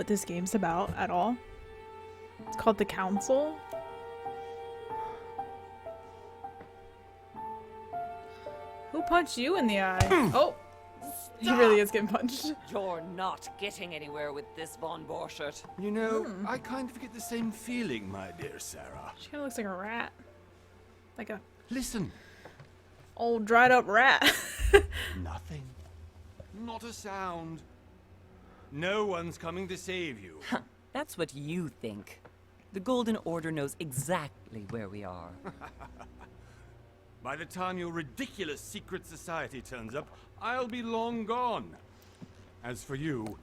what this game's about at all. It's called The Council. Who punched you in the eye? Oh, he really is getting punched. You're not getting anywhere with this, Von Borchert. You know, I kind of get the same feeling, my dear Sarah. She kind of looks like a rat. Like a Listen. old dried up rat. Nothing. Not a sound. No one's coming to save you. That's what you think. The Golden Order knows exactly where we are. By the time your ridiculous secret society turns up, I'll be long gone. As for you,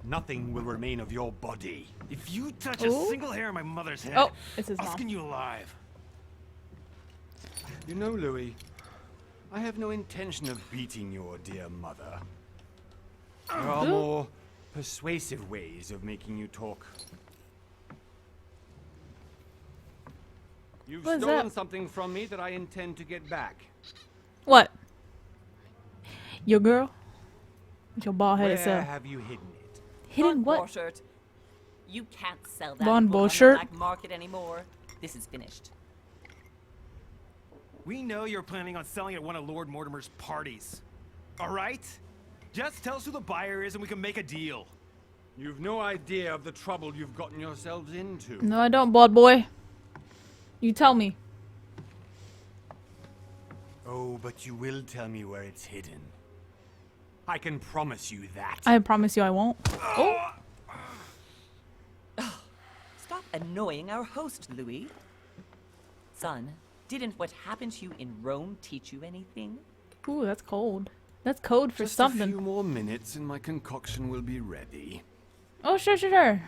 nothing will remain of your body. If you touch Ooh. a single hair on my mother's head, Oh, it's his I'll mom. skin you alive. You know, Louis, I have no intention of beating your dear mother. There are more persuasive ways of making you talk. You've What is stolen that? something from me that I intend to get back. What? Your girl? With your bald Where headed self. have you hidden it? Hidden Von what? Borchert, you can't sell that Von book on Borchert? the black market anymore. This is finished. We know you're planning on selling at one of Lord Mortimer's parties. All right? Just tell us who the buyer is and we can make a deal. You've no idea of the trouble you've gotten yourselves into. No, I don't, bald boy. You tell me. Oh, but you will tell me where it's hidden. I can promise you that. I promise you I won't. Oh, Stop annoying our host, Louis. Son, didn't what happened to you in Rome teach you anything? ooh, that's cold. That's code for Just something. a few more minutes and my concoction will be ready. Oh, sure.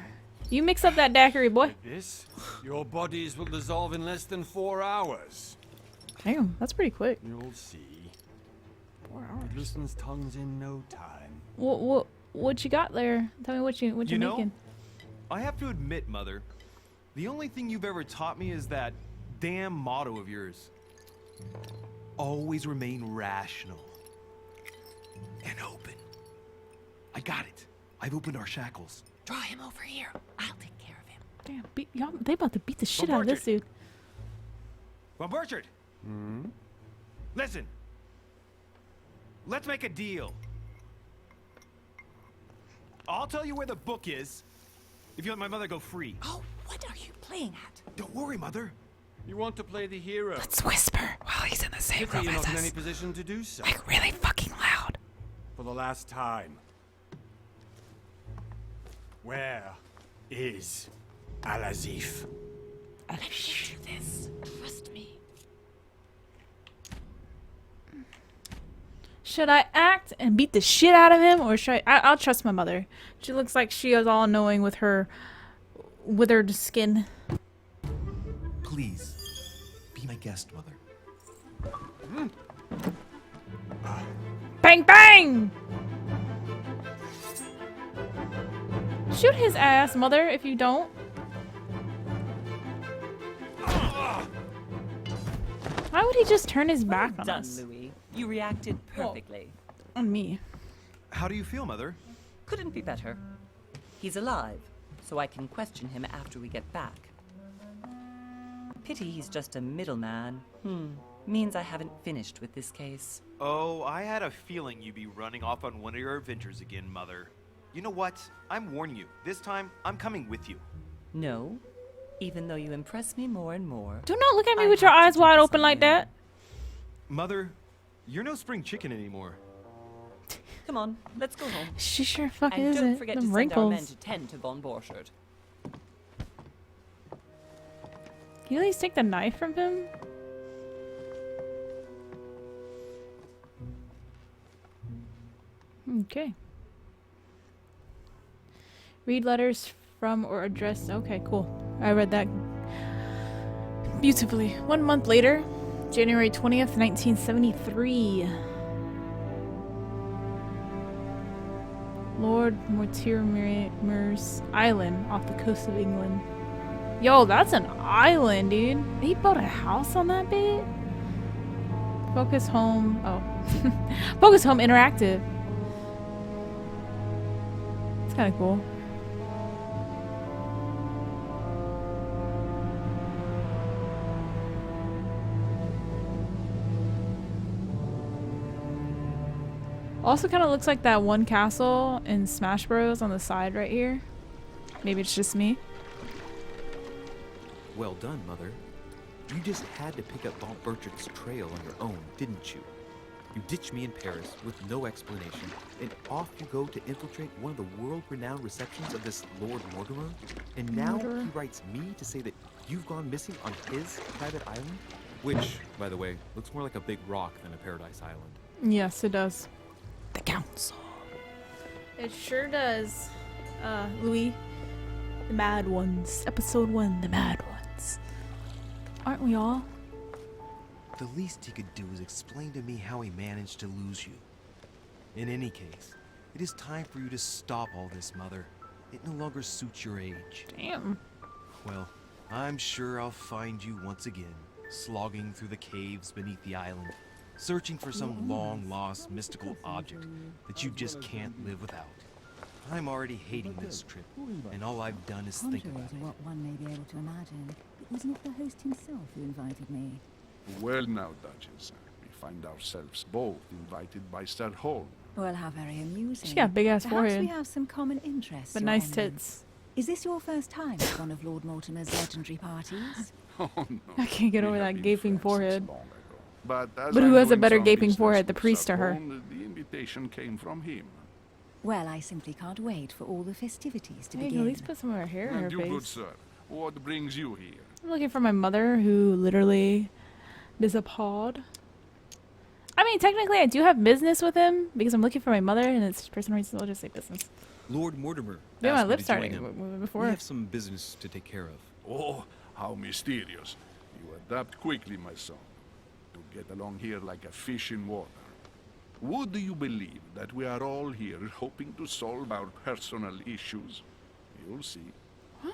You mix up that daiquiri, boy. Like this, your bodies will dissolve in less than 4 hours. Damn, that's pretty quick. You'll see. 4 hours. It loosens tongues in no time. What you got there? Tell me what you You know, making. I have to admit, Mother, the only thing you've ever taught me is that damn motto of yours. Always remain rational. And open. I got it. I've opened our shackles. Draw him over here. I'll take care of him. Damn, y'all, they about to beat the shit out of this dude. Von Borchert! Listen. Let's make a deal. I'll tell you where the book is if you let my mother go free. Oh, what are you playing at? Don't worry, Mother. You want to play the hero? Let's whisper while he's in the same Pity room you're as not in any us. position to do so. Like really fucking loud. For the last time. Where is Al-Azif? I let you do this. Trust me. Should I act and beat the shit out of him, or should I'll trust my mother. She looks like she is all knowing with her withered skin. Please, be my guest, Mother. Bang bang! Shoot his ass, mother, if you don't. Why would he just turn his back on Done, us? Louis. You reacted perfectly. On me. How do you feel, Mother? Couldn't be better. He's alive, so I can question him after we get back. Pity he's just a middleman. Means I haven't finished with this case. Oh, I had a feeling you'd be running off on one of your adventures again, Mother. You know what? I'm warning you. This time, I'm coming with you. No, even though you impress me more and more. Do not look at me I with your have to eyes do wide this open on like my own. that. Mother, you're no spring chicken anymore. Come on, let's go home. She sure fucking And don't isn't. forget to Them send our men wrinkles. to tend to Von Borchert. Can you at least take the knife from him? Okay. Read letters from or address. Okay, cool. I read that beautifully. 1 month later, January 20th, 1973. Lord Mortimer's Island off the coast of England. Yo, that's an island, dude. He built a house on that bit? Focus home. Oh. Focus home interactive. It's kind of cool. Also kind of looks like that one castle in Smash Bros on the side right here. Maybe it's just me. Well done, Mother. You just had to pick up Bob Burchett's trail on your own, didn't you? You ditched me in Paris with no explanation, and off you go to infiltrate one of the world-renowned receptions of this Lord Mortimer? And now he writes me to say that you've gone missing on his private island? Which, by the way, looks more like a big rock than a paradise island. Yes, it does. The council. It sure does. Louis, the Mad Ones. Episode 1, the Mad Ones. Aren't we all? The least he could do is explain to me how he managed to lose you. In any case, it is time for you to stop all this, Mother. It no longer suits your age. Damn. Well, I'm sure I'll find you once again, slogging through the caves beneath the island, searching for some long-lost mystical object that you just can't live without. I'm already hating this trip, and all I've done is think Contrary about to it. what one may be able to imagine, it was not the host himself who invited me. Well now, Duchess, we find ourselves both invited by Sir Holm. Well, how very amusing. She got a big ass Perhaps forehead. we have some common interests. But Your nice Eminence. tits. Is this your first time at one of Lord Mortimer's legendary parties? Oh no. I can't get We over have that been gaping friends forehead. since long ago. But But who has a better gaping forehead, the priest or her? The invitation came from him. Well, I simply can't wait for all the festivities to Hey, at begin. least put some of her hair in her And you, good face. sir, what brings you here? I'm looking for my mother, who literally is a pod. I mean, technically, I do have business with him because I'm looking for my mother, and it's personal reasons. I'll just say business. Lord Mortimer. Yeah, my asked me lips to join starting him. moving We before. have some business to take care of. Oh, how mysterious. You adapt quickly, my son. You get along here like a fish in water. Would you believe that we are all here hoping to solve our personal issues? You'll see.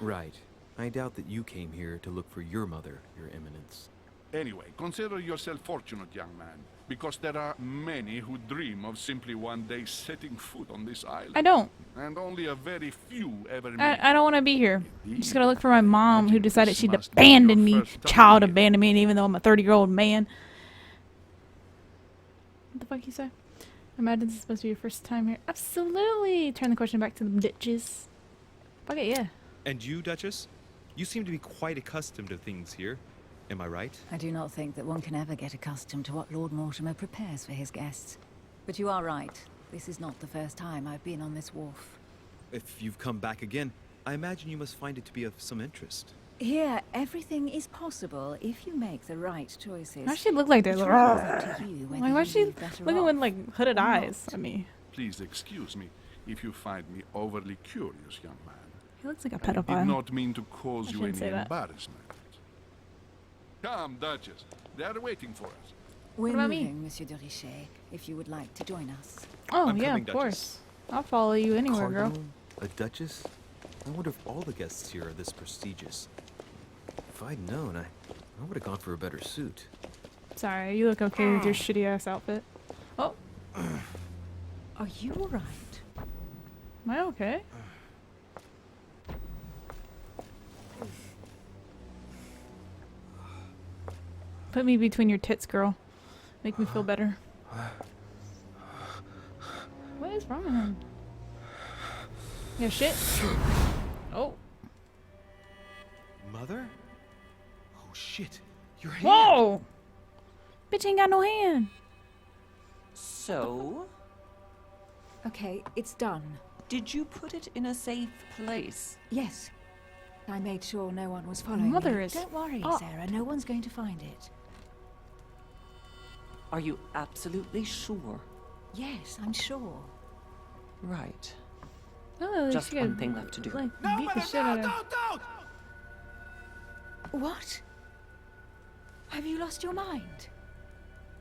Right. I doubt that you came here to look for your mother, Your Eminence. Anyway, consider yourself fortunate, young man, because there are many who dream of simply one day setting foot on this island. I don't. And only a very few ever make I don't want to be here. I'm just gonna look for my Indeed. mom, who Imagine decided this she'd must be abandon your me, first time child here. abandoned me, even though I'm a 30-year-old man. What the fuck you say? Imagine this is supposed to be your first time here. Absolutely. Turn the question back to the bitches. Fuck it, yeah. And you, Duchess? You seem to be quite accustomed to things here. Am I right? I do not think that one can ever get accustomed to what Lord Mortimer prepares for his guests. But you are right. This is not the first time I've been on this wharf. If you've come back again, I imagine you must find it to be of some interest. Here, everything is possible if you make the right choices. Why does she look like that? It's really up to you whether Like, why you is she leave better looking off with like hooded or eyes not. at me? Please excuse me if you find me overly curious, young man. He looks like a I did pedophile. not mean to cause I you shouldn't any say that. embarrassment. Come, Duchess. They are waiting for us. We're about me? moving, Monsieur de Richet, if you would like to join us. Oh, I'm yeah, coming, of Duchess. course. I'll follow you anywhere, girl. Cardinal? A duchess? I wonder if all the guests here are this prestigious. If I'd known, I would have gone for a better suit. Sorry, you look okay with your shitty ass outfit. Oh, Are you alright? am I okay? Put me between your tits, girl. Make me feel better. What is wrong with him? Yeah, shit. Oh. Mother? Oh shit! Your hand! Whoa! Bitch ain't got no hand. So, Okay, it's done. did you put it in a safe place? Yes. I made sure no one was following Mother me. is Don't worry, up. Sarah. No one's going to find it. Are you absolutely sure? Yes, I'm sure. Right. Oh, Just she one could, thing left to do. like, beat the shit out of her. What? Have you lost your mind?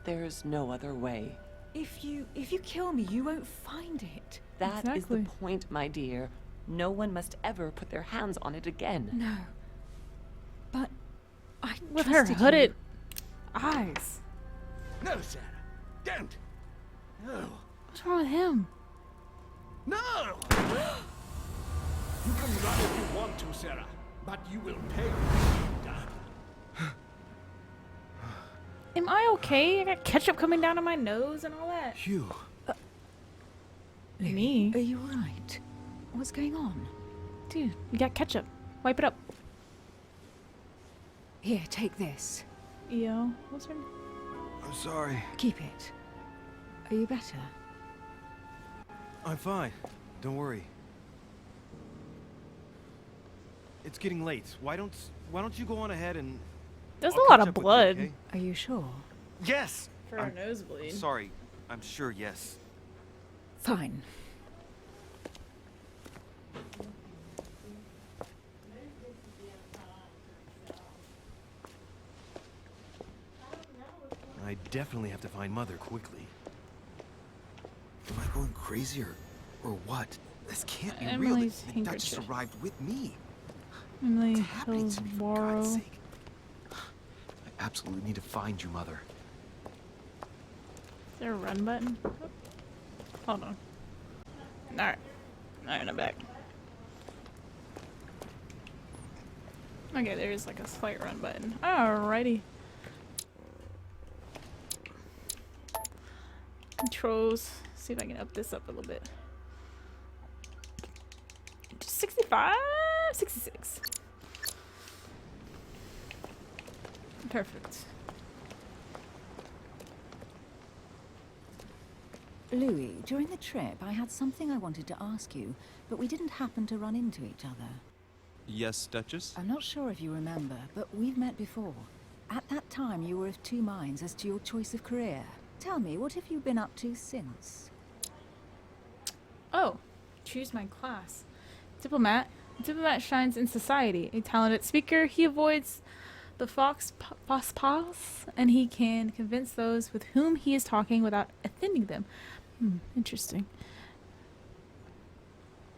There's no other way. If you kill me, you won't find it. That is Exactly. the point, my dear. No one must ever put their hands on it again. No. But I With her trusted hooded you. eyes. No, Sarah. Don't. No. What's wrong with him? No! You can run if you want to, Sarah, but you will pay. Am I okay? I got ketchup coming down on my nose and all that. Phew. Me? Are you alright? What's going on? Dude, you got ketchup. Wipe it up. Here, take this. Yo, what's her name? I'm sorry. Keep it. Are you better? I'm fine. Don't worry. It's getting late. Why don't you go on ahead and... There's I'll a lot catch of up with you, blood. okay? Are you sure? Yes! For a nosebleed. Sorry. I'm sure, yes. Fine. I definitely have to find Mother quickly. Am I going crazy or what? This can't be real. Emily's The Duchess handkerchief. arrived with me. Emily What's happening to me, for Hillsborough. God's sake? I absolutely need to find you, Mother. Is there a run button? Oh. Hold on. Alright. Alright, I'm back. Okay, there's like a slight run button. Alrighty. Controls. See if I can up this up a little bit. 65? 66. Perfect. Louis, during the trip, I had something I wanted to ask you, but we didn't happen to run into each other. Yes, Duchess? I'm not sure if you remember, but we've met before. At that time, you were of two minds as to your choice of career. Tell me, what have you been up to since? Oh, choose my class. Diplomat. A diplomat shines in society. A talented speaker, he avoids the fox pas, and he can convince those with whom he is talking without offending them. Interesting.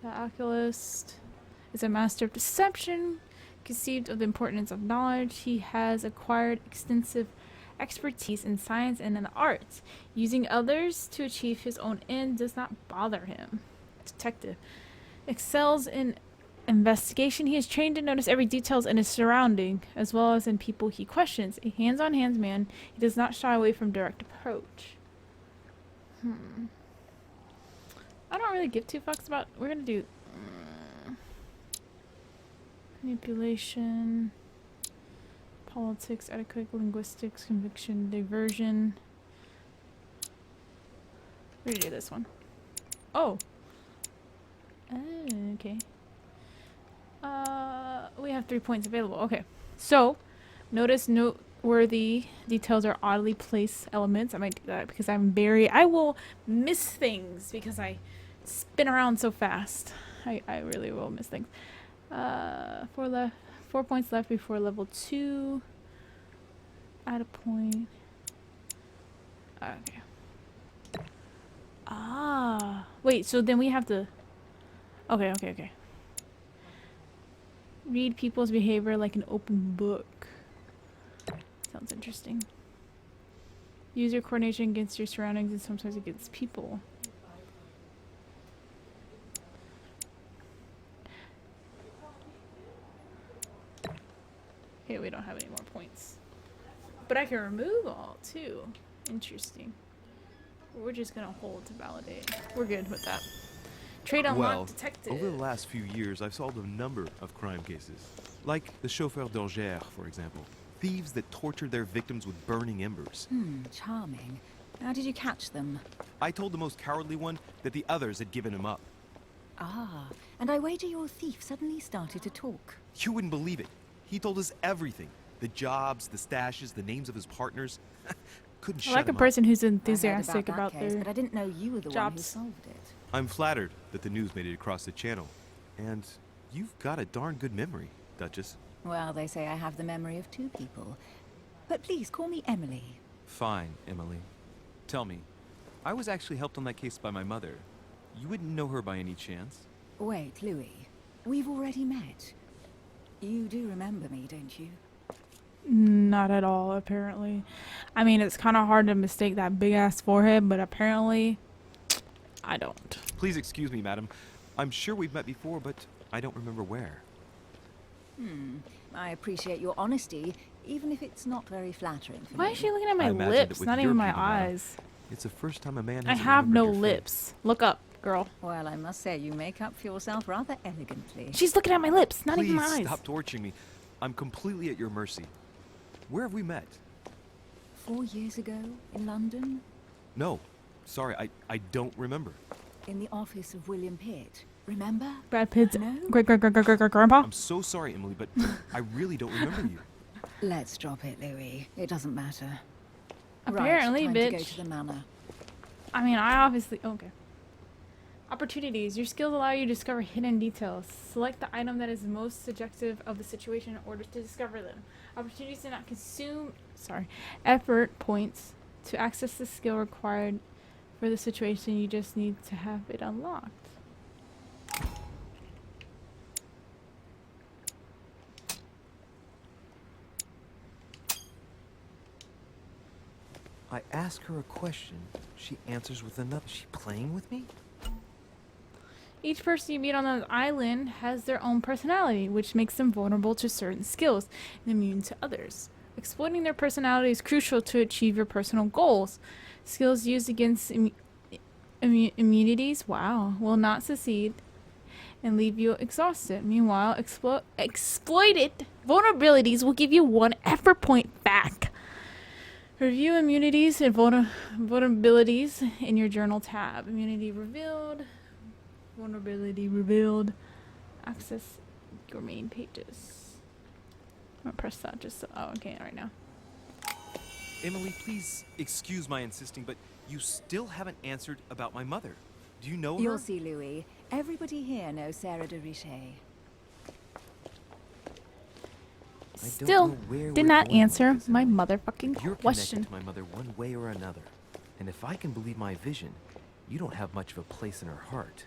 The oculist is a master of deception, conceived of the importance of knowledge. He has acquired extensive expertise in science and in the arts. Using others to achieve his own end does not bother him. Detective excels in investigation. He is trained to notice every detail in his surrounding, as well as in people he questions. A hands-on man, he does not shy away from direct approach. I don't really give two fucks about. We're gonna do manipulation, politics, etiquette, linguistics, conviction, diversion. We're gonna do this one. Oh. Okay. We have 3 points available. Okay. So, notice noteworthy details are oddly placed elements. I might do that because I will miss things because I spin around so fast. I really will miss things. 4 points left before level 2. Add a point. Okay. Wait, so then we have to... Okay. Read people's behavior like an open book. Sounds interesting. Use your coordination against your surroundings and sometimes against people. Okay, we don't have any more points. But I can remove all, too. Interesting. We're just gonna hold to validate. We're good with that. Trade unlocked, detective. Over the last few years, I've solved a number of crime cases. Like the chauffeur d'Angers, for example. Thieves that tortured their victims with burning embers. Charming. How did you catch them? I told the most cowardly one that the others had given him up. And I wager your thief suddenly started to talk. You wouldn't believe it. He told us everything. The jobs, the stashes, the names of his partners. Couldn't shut I like a him person who's I heard enthusiastic about that case, their but I didn't know you were the one who jobs. solved it. up. I'm flattered that the news made it across the channel. And you've got a darn good memory, Duchess. Well, they say I have the memory of two people. But please, call me Emily. Fine, Emily. Tell me, I was actually helped on that case by my mother. You wouldn't know her by any chance? Wait, Louis. We've already met. You do remember me, don't you? Not at all, apparently. I mean, it's kind of hard to mistake that big-ass forehead, but apparently, I don't. Please excuse me, madam. I'm sure we've met before, but I don't remember where. I appreciate your honesty, even if it's not very flattering for me. Why is she looking at my I imagined it lips, with not your even my puny mouth. eyes? It's the first time a man I has have no remembered your face. lips. Look up, girl. Well, I must say, you make up for yourself rather elegantly. She's looking at my lips, not even my Please eyes. stop torturing me. I'm completely at your mercy. Where have we met? 4 years ago, in London, No. Sorry, I don't remember. in the office of William Pitt. Remember? Brad Pitt's No? great-great-great-great-grandpa. I'm so sorry, Emily, but I really don't remember you. Let's drop it, Louis. It doesn't matter. Apparently, right, time to go bitch. to the manor. I mean, I obviously... Okay. Opportunities. Your skills allow you to discover hidden details. Select the item that is most suggestive of the situation in order to discover them. Opportunities do not consume... effort points to access the skill required for the situation. You just need to have it unlocked. I ask her a question, she answers with another. Is she playing with me? Each person you meet on the island has their own personality, which makes them vulnerable to certain skills and immune to others. Exploiting their personality is crucial to achieve your personal goals. Skills used against immunities, will not succeed and leave you exhausted. Meanwhile, exploited vulnerabilities will give you 1 effort point back. Review immunities and vulnerabilities in your journal tab. Immunity revealed. Vulnerability revealed. Access your main pages. I'm gonna press that just so... Oh, okay, right now. Emily, please excuse my insisting, but you still haven't answered about my mother. Do you know her? You'll see, Louis. Everybody here knows Sarah de Richet. Still did not answer my motherfucking You're question. connected to my mother one way or another. And if I can believe my vision, you don't have much of a place in her heart.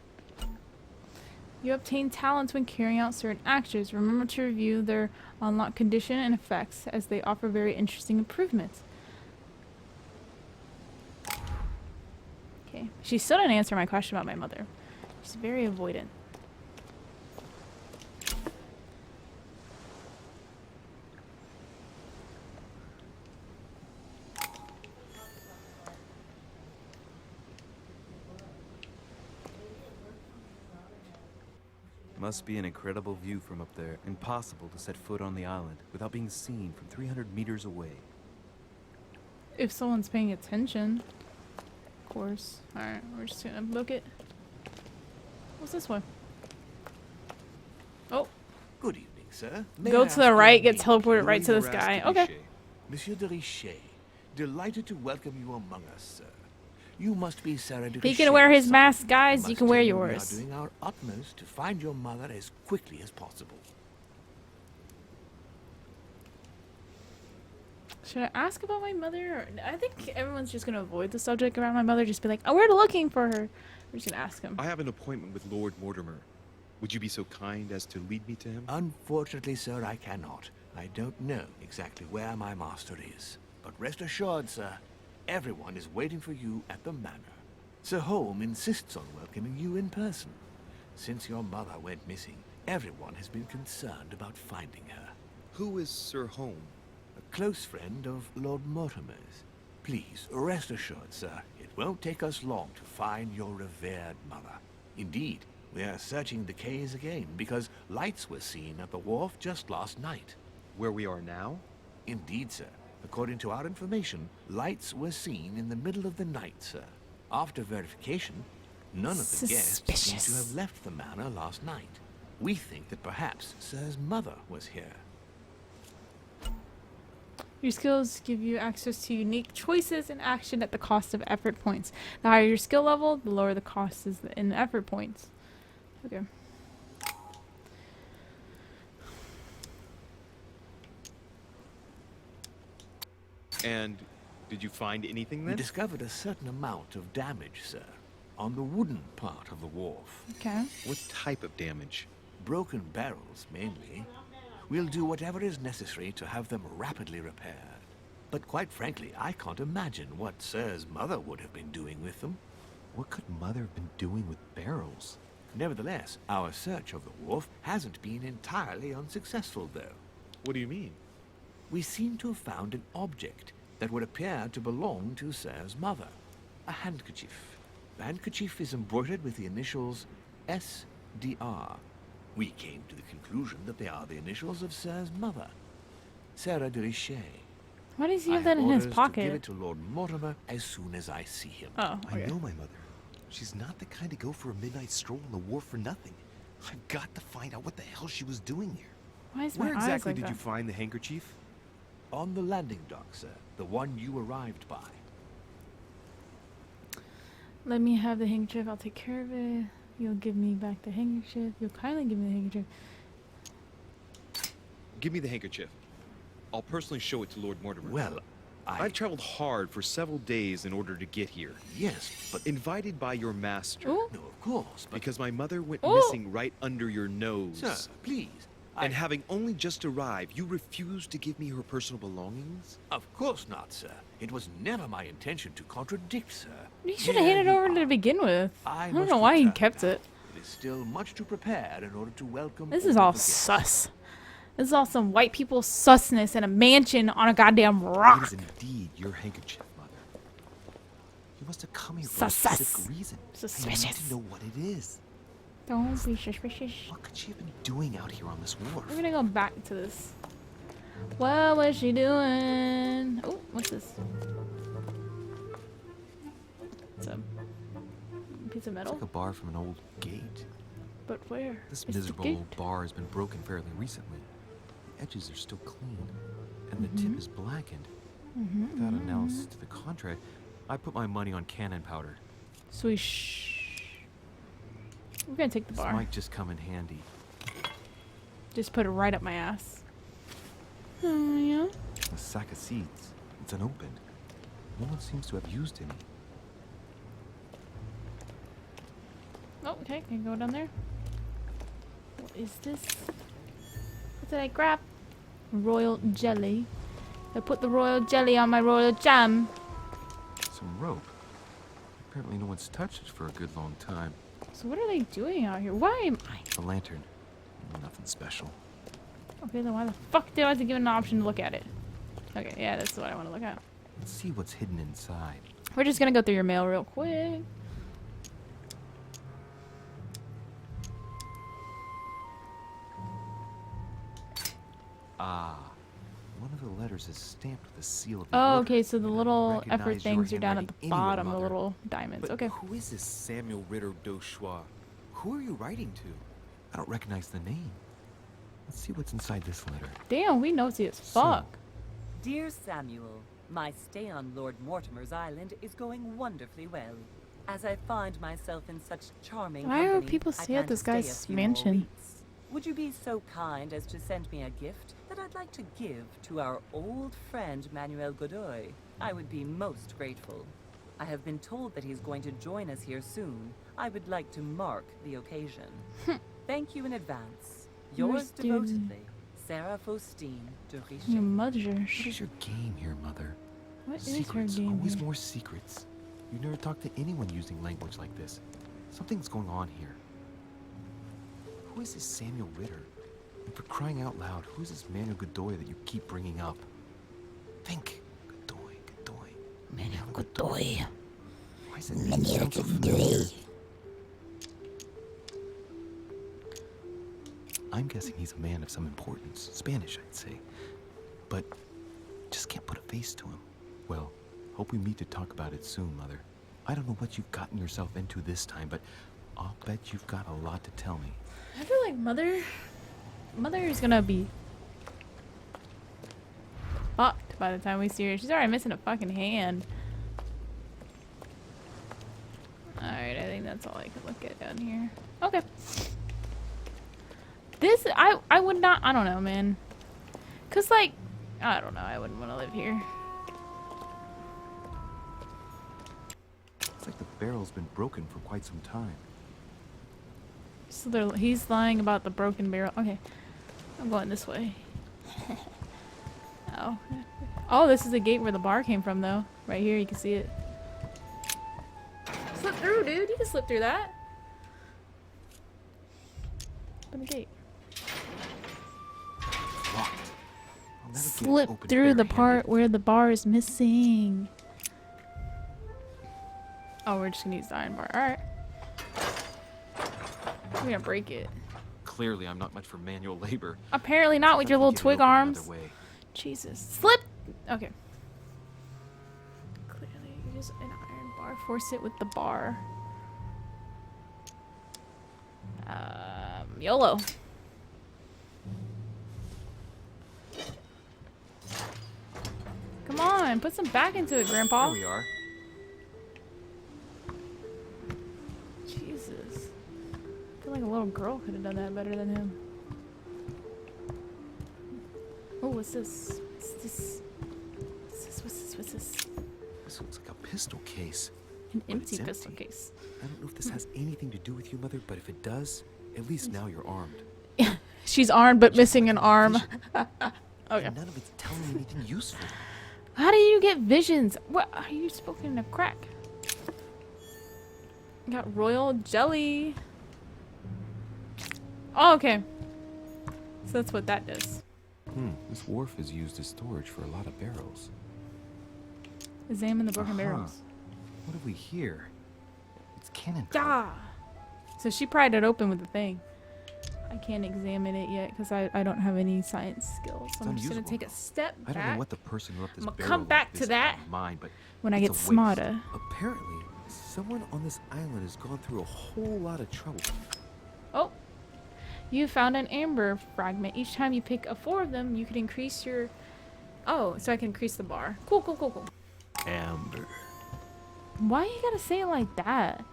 You obtain talents when carrying out certain actions. Remember to review their unlock condition and effects, as they offer very interesting improvements. Okay. She still didn't answer my question about my mother. She's very avoidant. Must be an incredible view from up there. Impossible to set foot on the island without being seen from 300 meters away. If someone's paying attention. Of course. Alright, we're just gonna book it. What's this one? Oh. Good evening, sir. May Go I to the ask right, your get name? teleported right to this Louis guy. Horace de Okay. Richet. Monsieur de Richet. Delighted to welcome you among us, sir. You must be Sarah de He Richet. can wear his son. mask, I guys. You must can wear tell yours. We are doing our utmost to find your mother as quickly as possible. Should I ask about my mother? Or I think everyone's just gonna avoid the subject around my mother. Just be like, oh, we're looking for her. We're just gonna ask him. I have an appointment with Lord Mortimer. Would you be so kind as to lead me to him? Unfortunately, sir, I cannot. I don't know exactly where my master is. But rest assured, sir, everyone is waiting for you at the manor. Sir Holm insists on welcoming you in person. Since your mother went missing, everyone has been concerned about finding her. Who is Sir Holm? A close friend of Lord Mortimer's. Please, rest assured, sir, it won't take us long to find your revered mother. Indeed, we are searching the quays again because lights were seen at the wharf just last night. Where we are now? Indeed, sir. According to our information, lights were seen in the middle of the night, sir. After verification, none of the guests seem to have left the manor last night. We think that perhaps Sir's mother was here. Your skills give you access to unique choices in action at the cost of effort points. The higher your skill level, the lower the cost is in the effort points. Okay. And did you find anything We then? discovered a certain amount of damage, sir, on the wooden part of the wharf. Okay. What type of damage? Broken barrels, mainly. We'll do whatever is necessary to have them rapidly repaired. But quite frankly, I can't imagine what Sir's mother would have been doing with them. What could Mother have been doing with barrels? Nevertheless, our search of the wharf hasn't been entirely unsuccessful, though. What do you mean? We seem to have found an object that would appear to belong to Sir's mother. A handkerchief. The handkerchief is embroidered with the initials SDR. We came to the conclusion that they are the initials of Sir's mother, Sarah de Richet. Why does he I have that in his orders to give pocket? it to Lord Mortimer as soon as I see him. Oh, okay. I know my mother. She's not the kind to go for a midnight stroll on the wharf for nothing. I've got to find out what the hell she was doing here. Why is my Where eyes exactly like did that? you find the handkerchief? On the landing dock, sir. The one you arrived by. Let me have the handkerchief. I'll take care of it. You'll give me back the handkerchief. You'll kindly give me the handkerchief. Give me the handkerchief. I'll personally show it to Lord Mortimer. Well, I've traveled hard for several days in order to get here. Yes, but... Invited by your master. Ooh. No, of course, but... Because my mother went Ooh. missing right under your nose. Sir, please. And having only just arrived, you refused to give me her personal belongings? Of course not, sir. It was never my intention to contradict, sir. He should have handed it over to begin with. I don't must know why he return kept now. it. It is still much to prepare in order to welcome... This is all the guests. sus. This is all some white people susness in a mansion on a goddamn It rock. is indeed your handkerchief, Mother. You must have come here for Sus, a sus. specific reason. I need Suspicious. to know what it is. Don't be suspicious. What could she have been doing out here on this wharf? We're gonna go back to this. What was she doing? Oh, what's this? It's a piece of It's metal. like a bar from an old gate. But where? This It's the miserable gate. old bar has been broken fairly recently. The edges are still clean, and the tip is blackened. Without analysis to the contrary, I put my money on cannon powder. Swish. We're gonna take the This bar. might just come in handy. Just put it right up my ass. Oh, yeah. A sack of seeds. It's unopened. No one seems to have used any. Oh, okay. Can I go down there? What is this? What did I grab? Royal jelly. I put the royal jelly on my royal jam. Some rope. Apparently no one's touched it for a good long time. So what are they doing out here? Why am I? A lantern. Nothing special. Okay, then why the fuck did I have to give it an option to look at it? Okay, yeah, that's what I want to look at. Let's see what's hidden inside. We're just gonna go through your mail real quick. Ah. One of the letters is stamped with a seal of the Oh, order. okay, so the I little recognize effort your things are down at the handwriting anywhere, bottom, the Mother. little diamonds. But Okay. who is this Samuel Ritter Dauchois? Who are you writing to? I don't recognize the name. Let's see what's inside this letter. Damn, we nosy as So, fuck. Dear Samuel, my stay on Lord Mortimer's island is going wonderfully well. As I find myself in such charming Why are company, people I stay at plan to this stay a guy's few more mansion? weeks. Would you be so kind as to send me a gift that I'd like to give to our old friend Manuel Godoy? I would be most grateful. I have been told that he's going to join us here soon. I would like to mark the occasion. Thank you in advance. Yours Where's dude? devotedly, Sarah Faustine de Your Richet. mother. What is your game here, Mother? What is her Secrets. game? Always here? more secrets. You never talk to anyone using language like this. Something's going on here. Who is this Samuel Ritter? And for crying out loud, who is this Manuel Godoy that you keep bringing up? Think. Godoy, Godoy. Manuel Godoy. Why is that name sound so familiar? I'm guessing he's a man of some importance. Spanish, I'd say. But just can't put a face to him. Well, hope we meet to talk about it soon, Mother. I don't know what you've gotten yourself into this time, but I'll bet you've got a lot to tell me. I feel like Mother is gonna be fucked by the time we see her. She's already missing a fucking hand. Alright, I think that's all I can look at down here. Okay. This, I would not, I don't know, man. Cause like, I don't know, I wouldn't want to live here. It's like the barrel's been broken for quite some time. So he's lying about the broken barrel. Okay, I'm going this way. Oh. Oh, this is the gate where the bar came from, though. Right here, you can see it. Slip through, dude. You can slip through that. Open the gate. Locked. I'll never get it Slip open through the barehanded. part where the bar is missing. Oh, we're just gonna use the iron bar. Alright. We're gonna break it. Clearly, I'm not much for manual labor. Apparently not with your I'll little get it twig open arms. another way. Jesus. Slip! Okay. Clearly, use an iron bar. Force it with the bar. YOLO. Come on, put some back into it, Grandpa. Here we are. Jesus. I feel like a little girl could have done that better than him. Oh, what's this? What's this? What's this? What's this? What's this? This looks like a pistol case. An But empty it's pistol empty. case. I don't know if this has anything to do with you, Mother, but if it does, at least now you're armed. She's armed but missing an arm. Okay. And none of it's telling me anything useful. How do you get visions? What are you smoking a crack? You got royal jelly. Oh, okay. So that's what that does. This wharf is used as storage for a lot of barrels. Examine the broken barrels. What have we here? It's cannon. Yeah. So she pried it open with the thing. I can't examine it yet because I don't have any science skills. So I'm just gonna unusable, take a though. step I don't know back what the person who left this I'ma barrel come like back to this that had in mind, but when I it's get a waste. smarter. Apparently, someone on this island has gone through a whole lot of trouble. Oh, you found an amber fragment. Each time you pick up 4 of them, you can increase your. Oh, so I can increase the bar. Cool, cool, cool, cool. Amber. Why you gotta say it like that?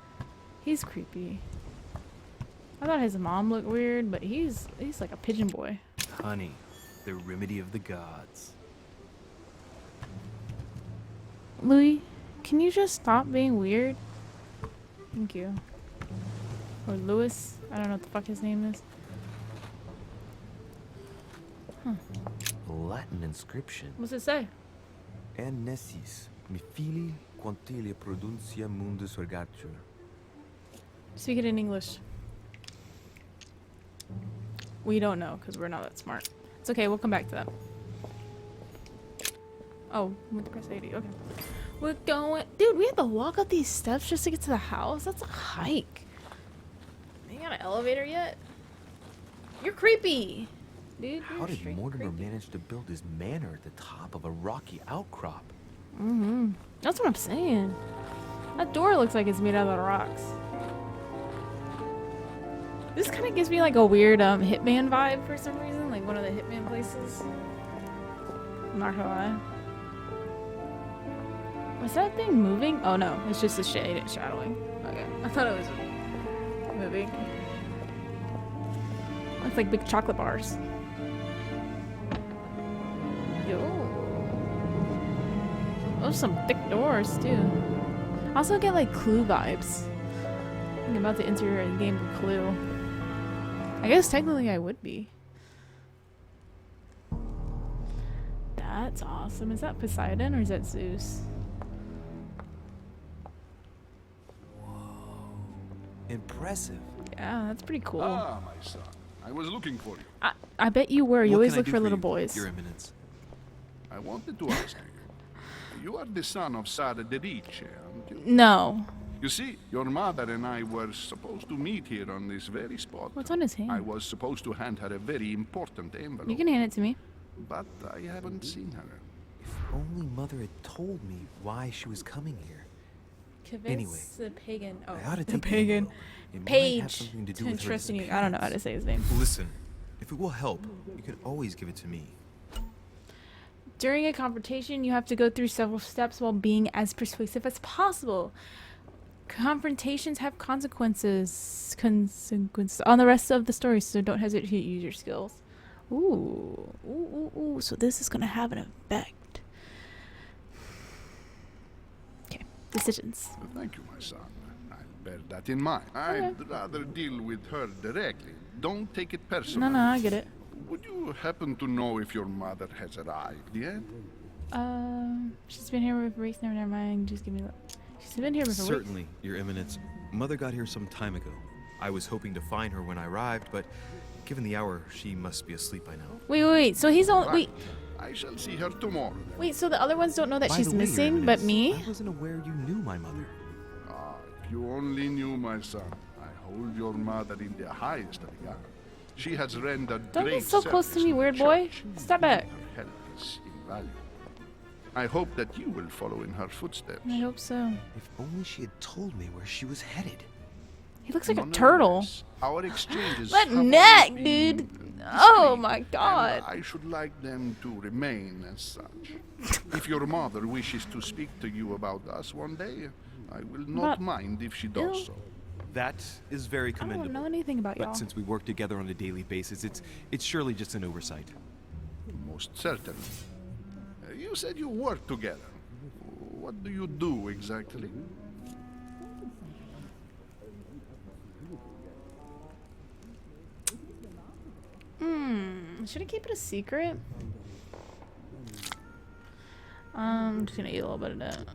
He's creepy. I thought his mom looked weird, but he's like a pigeon boy. Honey, the remedy of the gods. Louis, can you just stop being weird? Thank you. Or Louis. I don't know what the fuck his name is. Latin inscription. What's it say? Annesis, mi fili quantilia produncia mundus ergatur. Speak it in English. We don't know because we're not that smart. It's okay, we'll come back to that. Oh, we have to press 80. Okay. We're going. Dude, we have to walk up these steps just to get to the house? That's a hike. You got an elevator yet? You're creepy. Dude, How you're did straight Mortimer creepy. manage to build his manor at the top of a rocky outcrop? That's what I'm saying. That door looks like it's made out of rocks. This kind of gives me like a weird Hitman vibe for some reason, like one of the Hitman places. I'm not gonna lie. Was that thing moving? Oh no, it's just a shade shadowing. Okay, I thought it was moving. Looks like big chocolate bars. Yo. Oh, some thick doors too. I also get like Clue vibes. I'm about to enter a game of Clue. I guess technically I would be. That's awesome. Is that Poseidon or is that Zeus? Impressive. Yeah, that's pretty cool. Ah, my son. I was looking for you. I bet you were. You What always can I look do for for little you, boys. Your Eminence. I wanted to ask you. You are the son of Sara de Ricci, aren't you? No. You see, your mother and I were supposed to meet here on this very spot. What's on his hand? I was supposed to hand her a very important envelope. You can hand it to me. But I haven't seen her. If only Mother had told me why she was coming here. Anyway, the pagan. Oh, I ought to the take the pagan. envelope. It might have Page. something to do To with her interest in you. I don't know how to say his name. Listen, if it will help, you can always give it to me. During a confrontation, you have to go through several steps while being as persuasive as possible. Confrontations have consequences on the rest of the story, so don't hesitate to use your skills. Ooh. Ooh. So this is going to have an effect. Okay. Decisions. Thank you, my son. I'll bear that in mind. I'd rather deal with her directly. Don't take it personally. No, I get it. Would you happen to know if your mother has arrived yet? She's been here with Reese. Never mind. Just give me that. She's been here with a week. Certainly, Your Eminence. Mother got here some time ago. I was hoping to find her when I arrived, but Given the hour, she must be asleep by now. Wait. So he's only wait. I shall see her tomorrow. Then. Wait. So the other ones don't know that By she's the way, Your missing, but Eminence, me. I wasn't aware you knew my mother. Ah, if you only knew, my son. I hold your mother in the highest regard. She has rendered Don't great get so close to service me, the weird boy. church. Stop back. Her help is invaluable. I hope that you will follow in her footsteps. I hope so. If only she had told me where she was headed. He looks like a Nonetheless, turtle. Our exchanges That have neck, always been dude. Oh discreet, my god. and I should like them to remain as such. If your mother wishes to speak to you about us one day, I will not About- mind if she does Ew. so. That is very I don't commendable. know anything about But y'all. since we work together on a daily basis, it's surely just an oversight. Most certainly. You said you work together. What do you do exactly? Should I keep it a secret? I'm just gonna eat a little bit of that.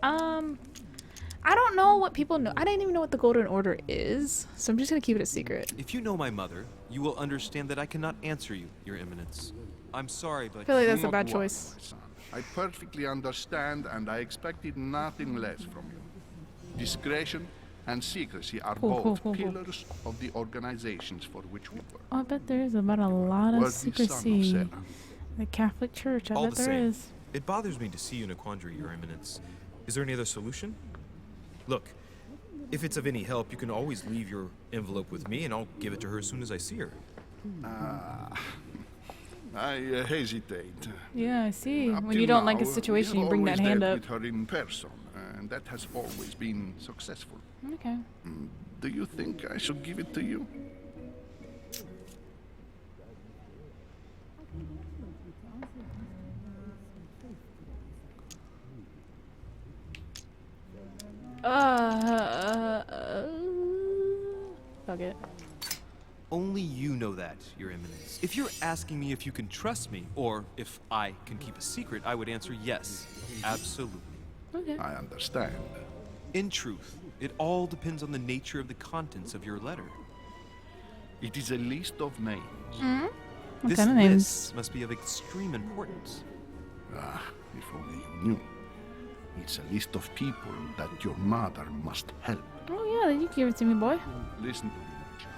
I don't know what people know. I didn't even know what the Golden Order is, so I'm just gonna keep it a secret. If you know my mother, you will understand that I cannot answer you, Your Eminence. I'm sorry, but I feel like that's Do a not bad worry, choice. my son. I perfectly understand, and I expected nothing less from you. Discretion and secrecy are both pillars of the organizations for which we work. Oh, I bet there is about a lot of Worthy son of secrecy. Sarah. The Catholic Church, I all bet the there same, is. it bothers me to see you in a quandary, Your Eminence. Is there any other solution? Look, if it's of any help, you can always leave your envelope with me, and I'll give it to her as soon as I see her. I hesitate. Yeah, I see. Up When till you don't like a now, situation, we you have bring that always hand dealt up. with her in person, and that has always been successful. Okay. Do you think I should give it to you? Fuck it. Only you know that, Your Eminence. If you're asking me if you can trust me, or if I can keep a secret, I would answer yes, absolutely. Okay. I understand. In truth, it all depends on the nature of the contents of your letter. It is a list of names. What This kind of names? list must be of extreme importance. Ah, if only you knew. It's a list of people that your mother must help. Oh yeah, you give it to me, boy. Listen to me, my child.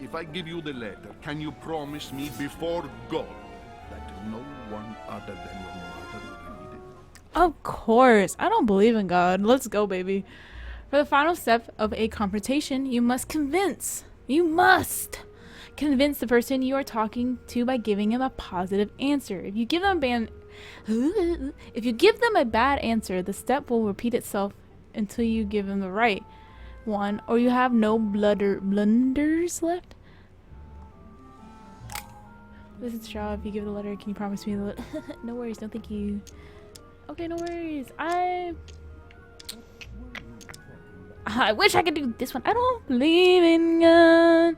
If I give you the letter, can you promise me before God that no one other than your mother will read it? Of course. I don't believe in God. Let's go, baby. For the final step of a confrontation, you must convince the person you are talking to by giving him a positive answer. If you give them a bad answer, the step will repeat itself until you give them the right one, or you have no blunders left. This is Shaw. If you give the letter, can you promise me the no worries, no thank you. Okay, no worries. I wish I could do this one. I don't believe in God.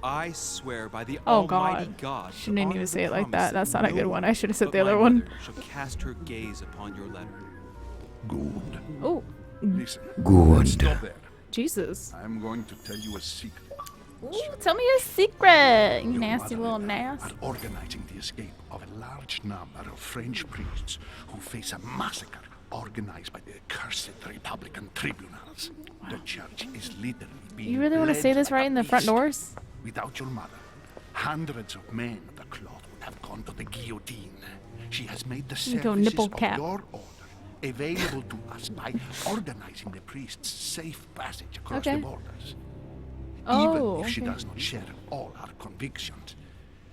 I swear by the Oh, Almighty God. Shouldn't to even honor the say it like promise that. That's not a good no one. I should have said but the other my one. mother shall cast her gaze upon your letter. Good. Oh, Listen. Good. Stop there. Jesus. I'm going to tell you a secret. Ooh, tell me your secret, you Your nasty mother little and I nass. are organizing the escape of a large number of French priests who face a massacre organized by the accursed Republican tribunals. The church is literally being You really want to say led this like right a in the front beast. doors? Without your mother, hundreds of men of the cloth would have gone to the guillotine. She has made the You go services nipple of cap. your order available to us by organizing the priests' safe passage across Okay. the borders. Oh, Even if she okay. does not share all our convictions,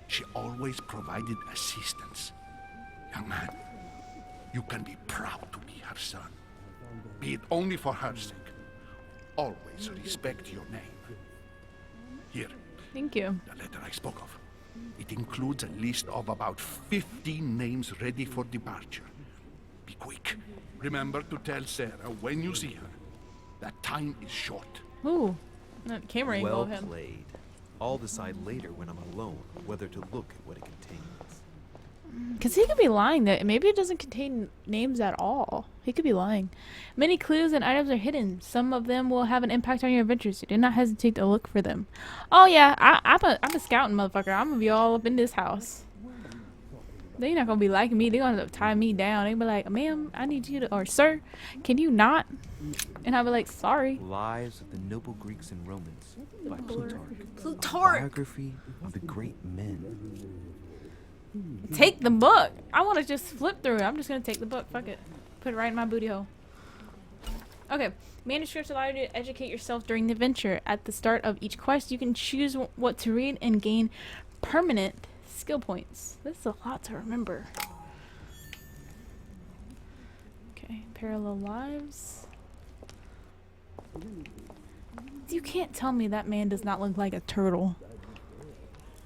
she always provided assistance. Young man, you can be proud to be her son. Be it only for her sake. Always respect your name. Here, Thank you. the letter I spoke of. It includes a list of about 15 names ready for departure. Be quick. Remember to tell Sarah when you see her that time is short. Ooh, that camera angle Well of him. played. I'll decide later when I'm alone whether to look at what it contains. Because he could be lying. That maybe it doesn't contain names at all. He could be lying. Many clues and items are hidden. Some of them will have an impact on your adventures. You do not hesitate to look for them. Oh yeah, I'm a scouting motherfucker. I'm gonna be all up in this house. They're not gonna be liking me. They're gonna tie me down. They be like, "Ma'am, I need you to," or "Sir, can you not?" And I'll be like, "Sorry." Lives of the Noble Greeks and Romans by Plutarch. Plutarch. Biography of the great men. Take the book. I want to just flip through it. I'm just gonna take the book. Fuck it. Put it right in my booty hole. Okay. Manuscripts allow you to educate yourself during the adventure. At the start of each quest, you can choose what to read and gain permanent skill points. This is a lot to remember. Okay. Parallel lives. You can't tell me that man does not look like a turtle.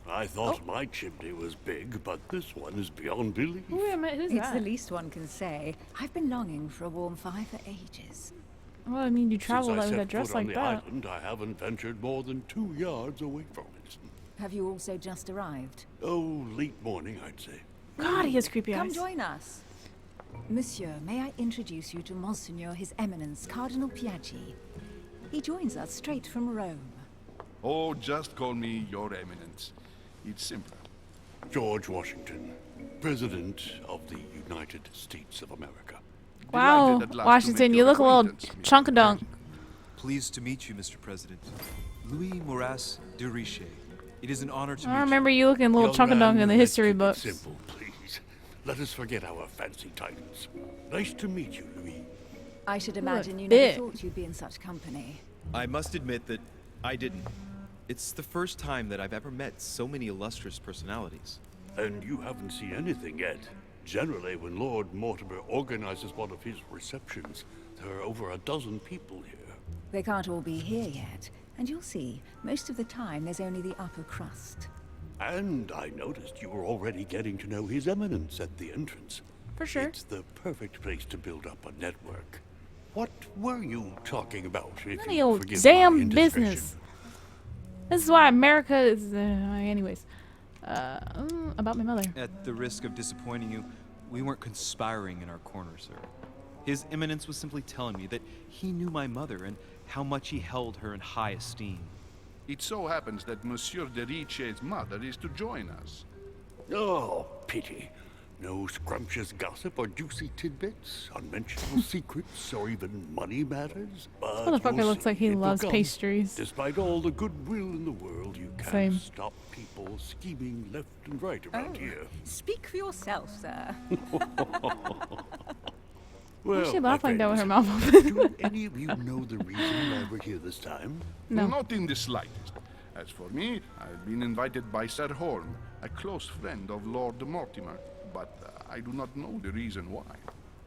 I thought my chimney was big, but this one is beyond belief. Wait a minute, who's It's that? the least one can say. I've been longing for a warm fire for ages. Well, I mean, you travel Since I with a set dress foot on like the that. island, I haven't ventured more than 2 yards away from it. Have you also just arrived? Oh, late morning, I'd say. God, he has creepy Come eyes. join us. Monsieur, may I introduce you to Monseigneur His Eminence Cardinal Piaggi? He joins us straight from Rome. Oh, just call me Your Eminence. It's simpler. George Washington, President of the United States of America. Wow, Delighted at last to Washington, make you your look a little acquaintance, Mr. chunk-a-dunk. Pleased to meet you, Mr. President. Louis Moras de Riche. It is an honor to meet I remember you. you looking a little Young chunk-a-dunk man, in the let's history keep it books. simple, please. Let us forget our fancy titles. Nice to meet you, Louis. I should imagine you bit. never thought you'd be in such company. I must admit that I didn't. It's the first time that I've ever met so many illustrious personalities. And you haven't seen anything yet. Generally, when Lord Mortimer organizes one of his receptions, there are over a dozen people here. They can't all be here yet, and you'll see, most of the time there's only the upper crust. And I noticed you were already getting to know His Eminence at the entrance. For sure. It's the perfect place to build up a network. What were you talking about, if None of you your forgive damn my indiscretion? business. This is why America is. Anyways, about my mother. At the risk of disappointing you, we weren't conspiring in our corner, sir. His Eminence was simply telling me that he knew my mother and how much he held her in high esteem. It so happens that Monsieur de Riche's mother is to join us. Oh, pity. No scrumptious gossip or juicy tidbits, unmentionable secrets, or even money matters. But Motherfucker you'll looks like see, he it will loves come. pastries. Despite all the goodwill in the world, you can't Same. stop people scheming left and right around here. Speak for yourself, sir. Well, she laugh my like that with her friends, mouth open? do any of you know the reason why we're here this time? No. Not in the slightest. As for me, I've been invited by Sir Holm, a close friend of Lord Mortimer, but I do not know the reason why.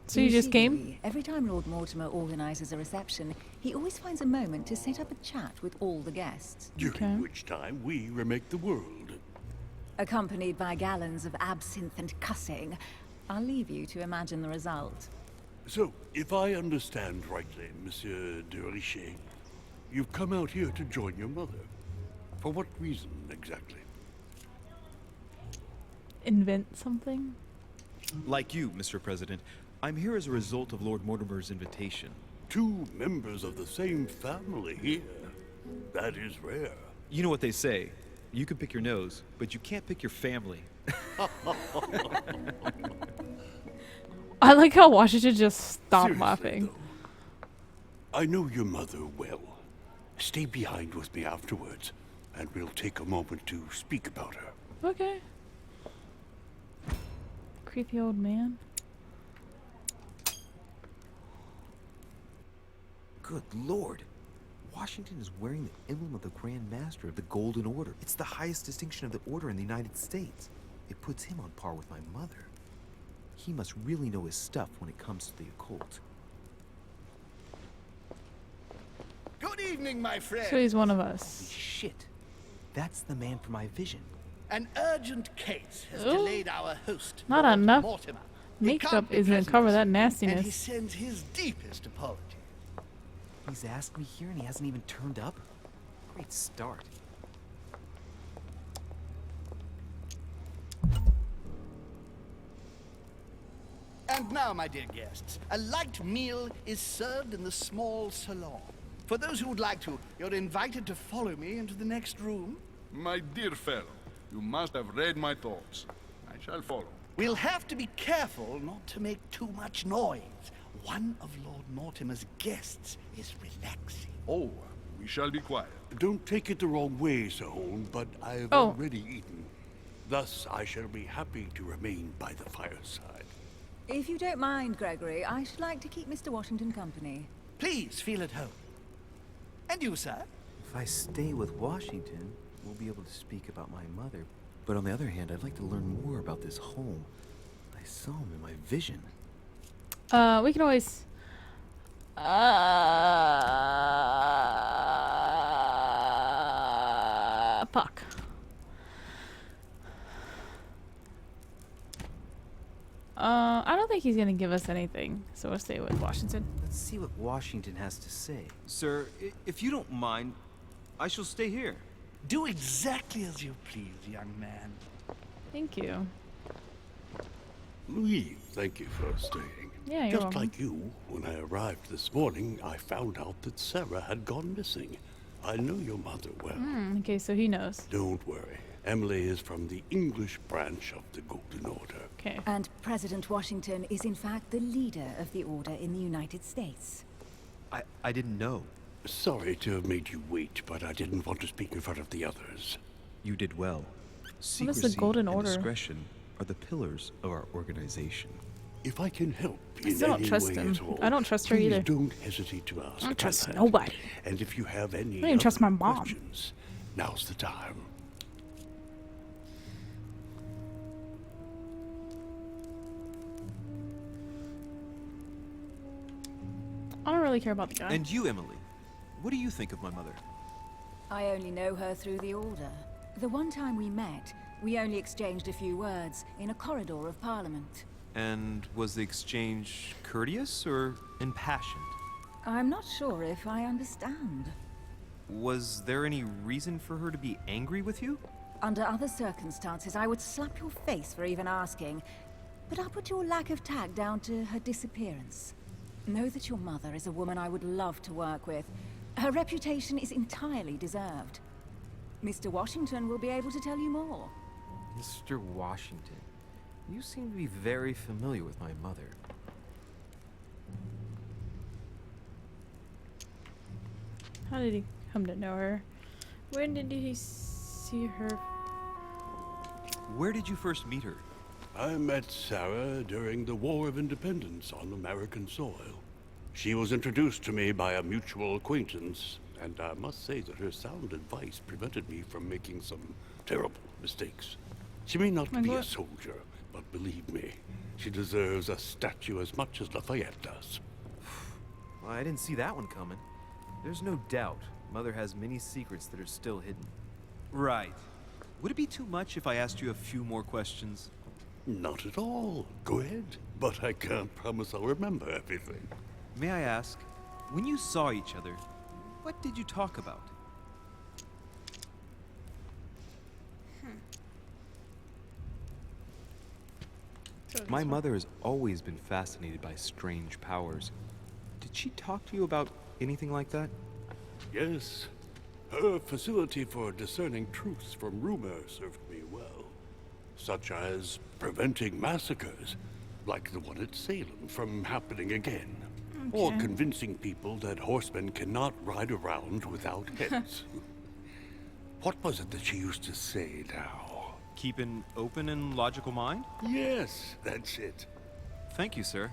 So you just see, came? Louis, every time Lord Mortimer organizes a reception, he always finds a moment to set up a chat with all the guests, During Okay. which time we remake the world. accompanied by gallons of absinthe and cussing. I'll leave you to imagine the result. So, if I understand rightly, Monsieur de Riche, you've come out here to join your mother. For what reason, exactly? Invent something? Like you, Mr. President, I'm here as a result of Lord Mortimer's invitation. 2 members of the same family here. That is rare. You know what they say. You can pick your nose, but you can't pick your family. I like how Washington just stopped Seriously, laughing. though, I know your mother well. Stay behind with me afterwards, and we'll take a moment to speak about her. Okay. Creepy old man. Good Lord. Washington is wearing the emblem of the Grand Master of the Golden Order. It's the highest distinction of the order in the United States. It puts him on par with my mother. He must really know his stuff when it comes to the occult. Good evening, my friend. So he's one of Holy us. shit. That's the man from my vision. An urgent case has Ooh. delayed our host, Not Lord enough Mortimer. He Makeup can't be is gonna present cover this that evening, And he nastiness. sends his deepest apology. He's asked me here and he hasn't even turned up? Great start. And now, my dear guests, a light meal is served in the small salon. For those who would like to, you're invited to follow me into the next room. My dear fellow, you must have read my thoughts. I shall follow. We'll have to be careful not to make too much noise. One of Lord Mortimer's guests is relaxing. Oh, we shall be quiet. Don't take it the wrong way, Sir Hone, but I've Oh. already eaten. Thus, I shall be happy to remain by the fireside. If you don't mind, Gregory, I should like to keep Mr. Washington company. Please feel at home. And you, sir? If I stay with Washington, we'll be able to speak about my mother. But on the other hand, I'd like to learn more about this home. I saw him in my vision. We can always... fuck. I don't think he's gonna give us anything, so we'll stay with Washington. Let's see what Washington has to say. Sir, if you don't mind, I shall stay here. Do exactly as you please, young man. Thank you. Louis, thank you for staying. Yeah, you're Just welcome. like you, when I arrived this morning, I found out that Sarah had gone missing. I know your mother well. Okay, so he knows. Don't worry. Emily is from the English branch of the Golden Order. Okay. And President Washington is in fact the leader of the Order in the United States. I didn't know. Sorry to have made you wait, but I didn't want to speak in front of the others. You did well. is the Secrecy Golden and Order? discretion are the pillars of our organization. If I can help I in still don't any trust way him. at all, I don't trust her please either. don't hesitate to ask. I don't trust Conrad. nobody. And if you have any I don't even trust my other mom. questions, now's the time. I don't really care about the guy. And you, Emily, what do you think of my mother? I only know her through the Order. The one time we met, we only exchanged a few words in a corridor of Parliament. And was the exchange courteous or impassioned? I'm not sure if I understand. Was there any reason for her to be angry with you? Under other circumstances, I would slap your face for even asking, but I'll put your lack of tact down to her disappearance. Know that your mother is a woman I would love to work with. Her reputation is entirely deserved. Mr. Washington will be able to tell you more. Mr. Washington, you seem to be very familiar with my mother. How did he come to know her? When did he see her? Where did you first meet her? I met Sarah during the War of Independence on American soil. She was introduced to me by a mutual acquaintance, and I must say that her sound advice prevented me from making some terrible mistakes. She may not be a soldier, but believe me, she deserves a statue as much as Lafayette does. Well, I didn't see that one coming. There's no doubt Mother has many secrets that are still hidden. Right. Would it be too much if I asked you a few more questions? Not at all. Go ahead. But I can't promise I'll remember everything. May I ask, when you saw each other, what did you talk about? My mother has always been fascinated by strange powers. Did she talk to you about anything like that? Yes. Her facility for discerning truths from rumor served me well. Such as preventing massacres, like the one at Salem, from happening again. Or convincing people that horsemen cannot ride around without heads. What was it that she used to say now? Keep an open and logical mind? Yes, that's it. Thank you, sir.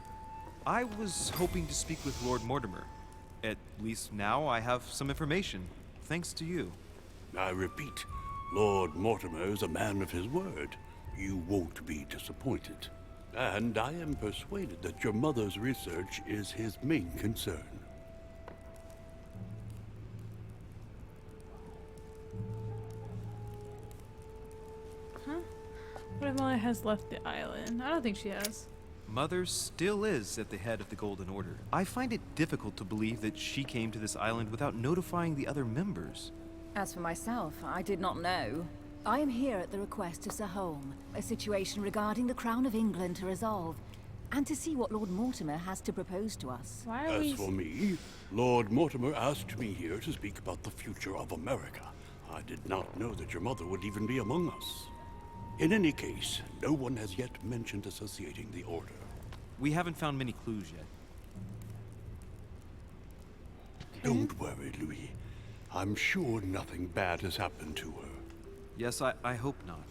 I was hoping to speak with Lord Mortimer. At least now I have some information, thanks to you. I repeat, Lord Mortimer is a man of his word. You won't be disappointed. And I am persuaded that your mother's research is his main concern. Huh? What if Mother has left the island? I don't think she has. Mother still is at the head of the Golden Order. I find it difficult to believe that she came to this island without notifying the other members. As for myself, I did not know. I am here at the request of Sir Home, a situation regarding the Crown of England to resolve. and to see what Lord Mortimer has to propose to us. Why are As we... for me, Lord Mortimer asked me here to speak about the future of America. I did not know that your mother would even be among us. In any case, no one has yet mentioned associating the Order. We haven't found many clues yet. Don't worry, Louis. I'm sure nothing bad has happened to her. Yes, I hope not.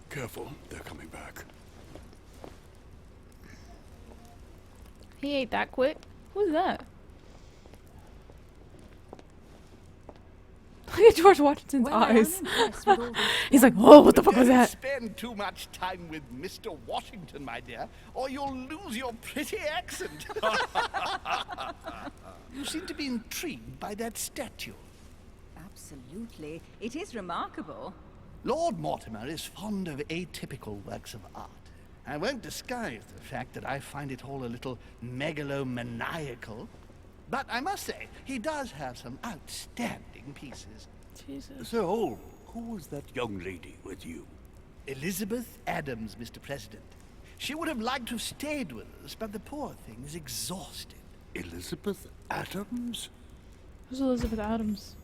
Careful, they're coming back. He ate that quick? Who's that? Look at George Washington's eyes. He's like, oh, what the fuck was Don't that? spend too much time with Mr. Washington, my dear, or you'll lose your pretty accent. You seem to be intrigued by that statue. Absolutely. It is remarkable. Lord Mortimer is fond of atypical works of art. I won't disguise the fact that I find it all a little megalomaniacal. But I must say, he does have some outstanding pieces. Jesus. So, who was that young lady with you? Elizabeth Adams, Mr. President. She would have liked to have stayed with us, but the poor thing is exhausted. Elizabeth Adams? Who's Elizabeth Adams?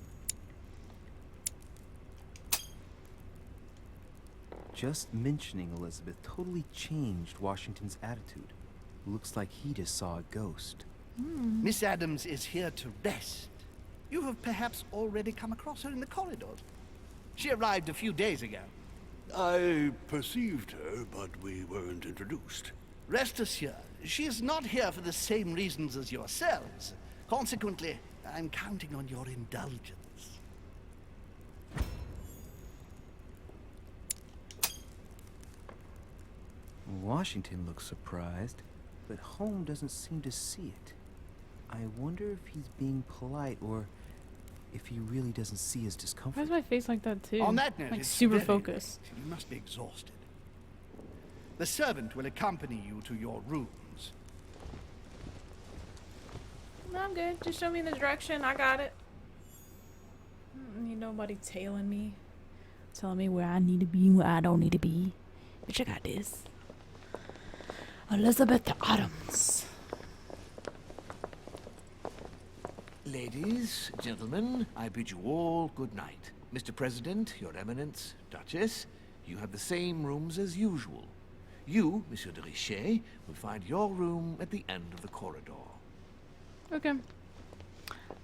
Just mentioning Elizabeth totally changed Washington's attitude. Looks like he just saw a ghost. Miss Adams is here to rest. You have perhaps already come across her in the corridors. She arrived a few days ago. I perceived her, but we weren't introduced. Rest assured, she is not here for the same reasons as yourselves. Consequently, I'm counting on your indulgence. Washington looks surprised, but Home doesn't seem to see it. I wonder if he's being polite or if he really doesn't see his Why discomfort. is my face like that too? On that note, like it's super very focused. late. You must be exhausted. The servant will accompany you to your rooms. No, I'm good. Just show me the direction. I got it. I don't need nobody tailing me. Telling me where I need to be and where I don't need to be. Bitch, I got this. Elizabeth Adams. Ladies, gentlemen, I bid you all good night. Mr. President, Your Eminence, Duchess, you have the same rooms as usual. You, Monsieur de Richet, will find your room at the end of the corridor. Okay.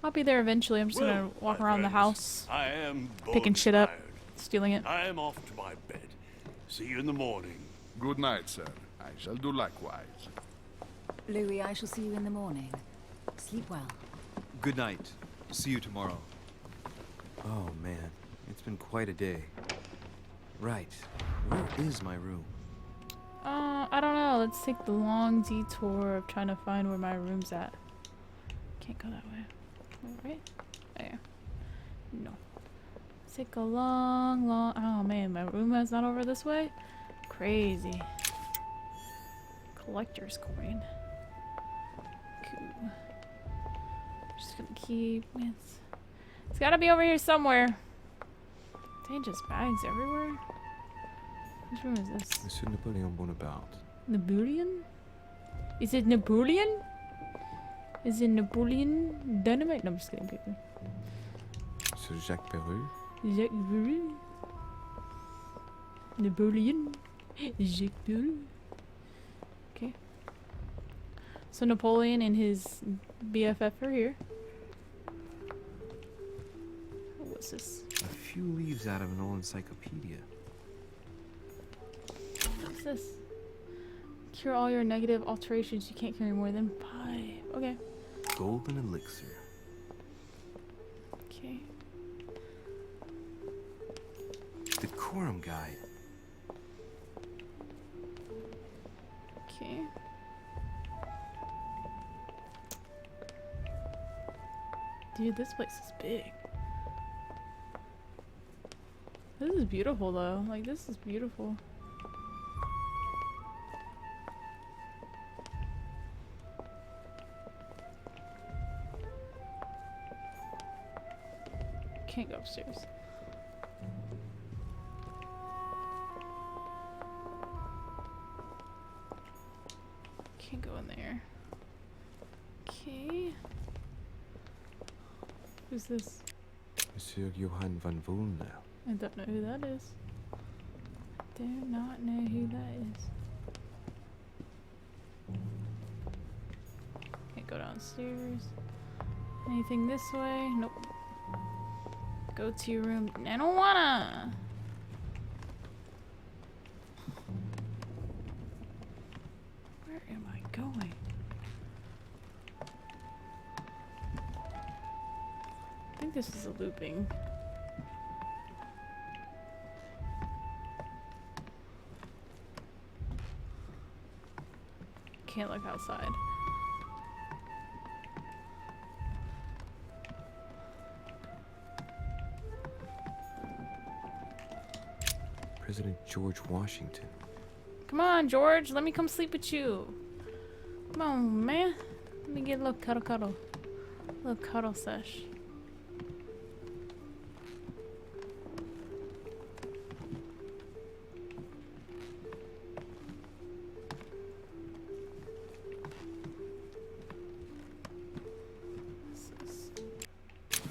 I'll be there eventually. I'm just gonna walk my around the friends, house, I am picking shit up, tired. stealing it. I am off to my bed. See you in the morning. Good night, sir. I shall do likewise. Louis, I shall see you in the morning. Sleep well. Good night. See you tomorrow. Oh man, it's been quite a day. Right, where is my room? I don't know. Let's take the long detour of trying to find where my room's at. Can't go that way. Right? There. No. Let's take a long... Oh man, my room is not over this way? Crazy. Collector's coin. Cool. Just gonna keep... It's gotta be over here somewhere. Dang, just bags everywhere? Which room is this? Monsieur Napoleon Bonaparte. Napoleon? Is it Napoleon? Is it Napoleon Dynamite? No, I'm just kidding, people. Monsieur Jacques Peru. Jacques Peru? Napoleon? Jacques Peru? Okay. So Napoleon and his BFF are here. What's this? A few leaves out of an old encyclopedia. What's this? Cure all your negative alterations. You can't carry more than 5. Okay. Golden elixir. Okay. Decorum guide. Okay. Dude, this place is big. This is beautiful though. Like, this is beautiful. Can't go upstairs. Can't go in there. Okay. Who's this? Monsieur Johann van Vulner. I don't know who that is. Do not know who that is. Can't go downstairs. Anything this way? Nope. Go to your room. I don't wanna. Where am I going? I think this is a looping. Can't look outside. President George Washington. Come on, George. Let me come sleep with you. Come on, man. Let me get a little cuddle. A little cuddle sesh.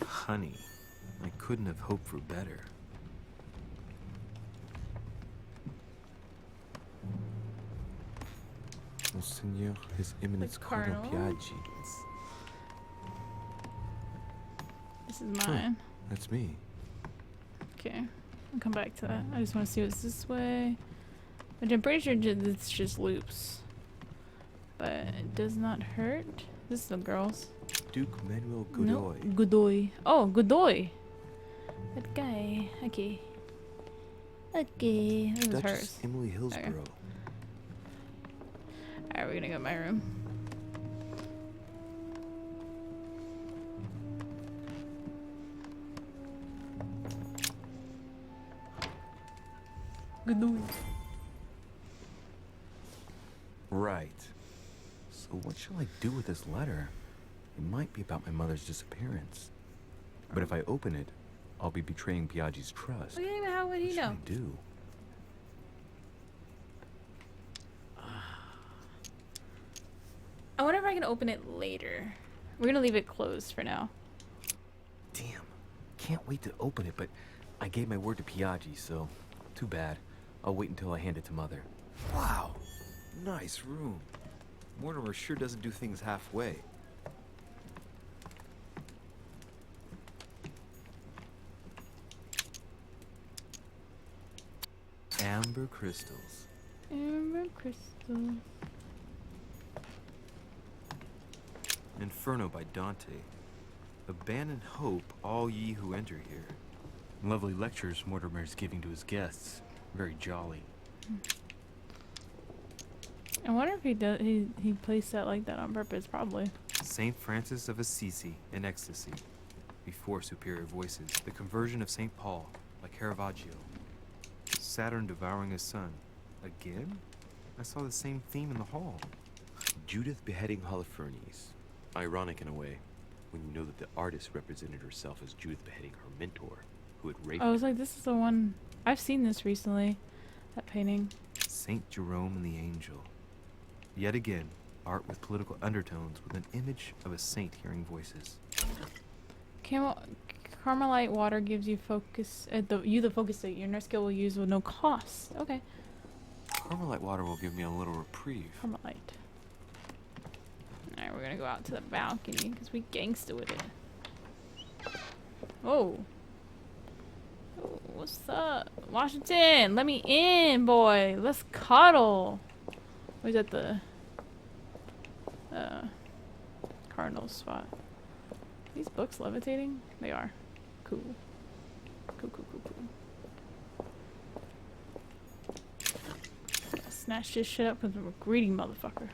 Honey, I couldn't have hoped for better. Monseigneur, His Eminence Cardinal Piaggi. This is mine. That's me. Okay. I'll come back to that. I just want to see what's this way. But I'm pretty sure it's just loops. But it does not hurt. This is the girls. Duke Manuel Godoy. No, Godoy. Oh, Godoy. That guy. Okay. Okay. This is Duchess hers. Emily Hillsborough. Alright, we're gonna go to my room. Godoy. Right. So what shall I do with this letter? It might be about my mother's disappearance. But if I open it, I'll be betraying Piaggi's trust. Okay, but how would he What know? should I do? I wonder if I can open it later. We're gonna leave it closed for now. Damn. Can't wait to open it, but I gave my word to Piaggi, so too bad. I'll wait until I hand it to Mother. Wow. Nice room. Mortimer sure doesn't do things halfway. Amber crystals. Amber crystal. Inferno by Dante. Abandon hope, all ye who enter here. Lovely lectures Mortimer's giving to his guests. Very jolly. I wonder if he placed that like that on purpose, probably. Saint Francis of Assisi in ecstasy. Before superior voices. The conversion of Saint Paul by Caravaggio. Saturn devouring his son. Again? I saw the same theme in the hall. Judith beheading Holofernes. Ironic in a way, when you know that the artist represented herself as Judith beheading her mentor, who had raped I was like, this is the one. I've seen this recently. That painting. Saint Jerome and the Angel. Yet again, art with political undertones with an image of a saint hearing voices. Carmelite water gives you focus. The focus that your nurse skill will use with no cost. Okay. Carmelite water will give me a little reprieve. Carmelite. Alright, we're gonna go out to the balcony because we gangsta with it. Oh. Oh, what's up? Washington, let me in, boy. Let's cuddle. Where's at the Cardinal spot? These books levitating? They are. Cool. Cool. Snatch this shit up because I'm a greedy motherfucker.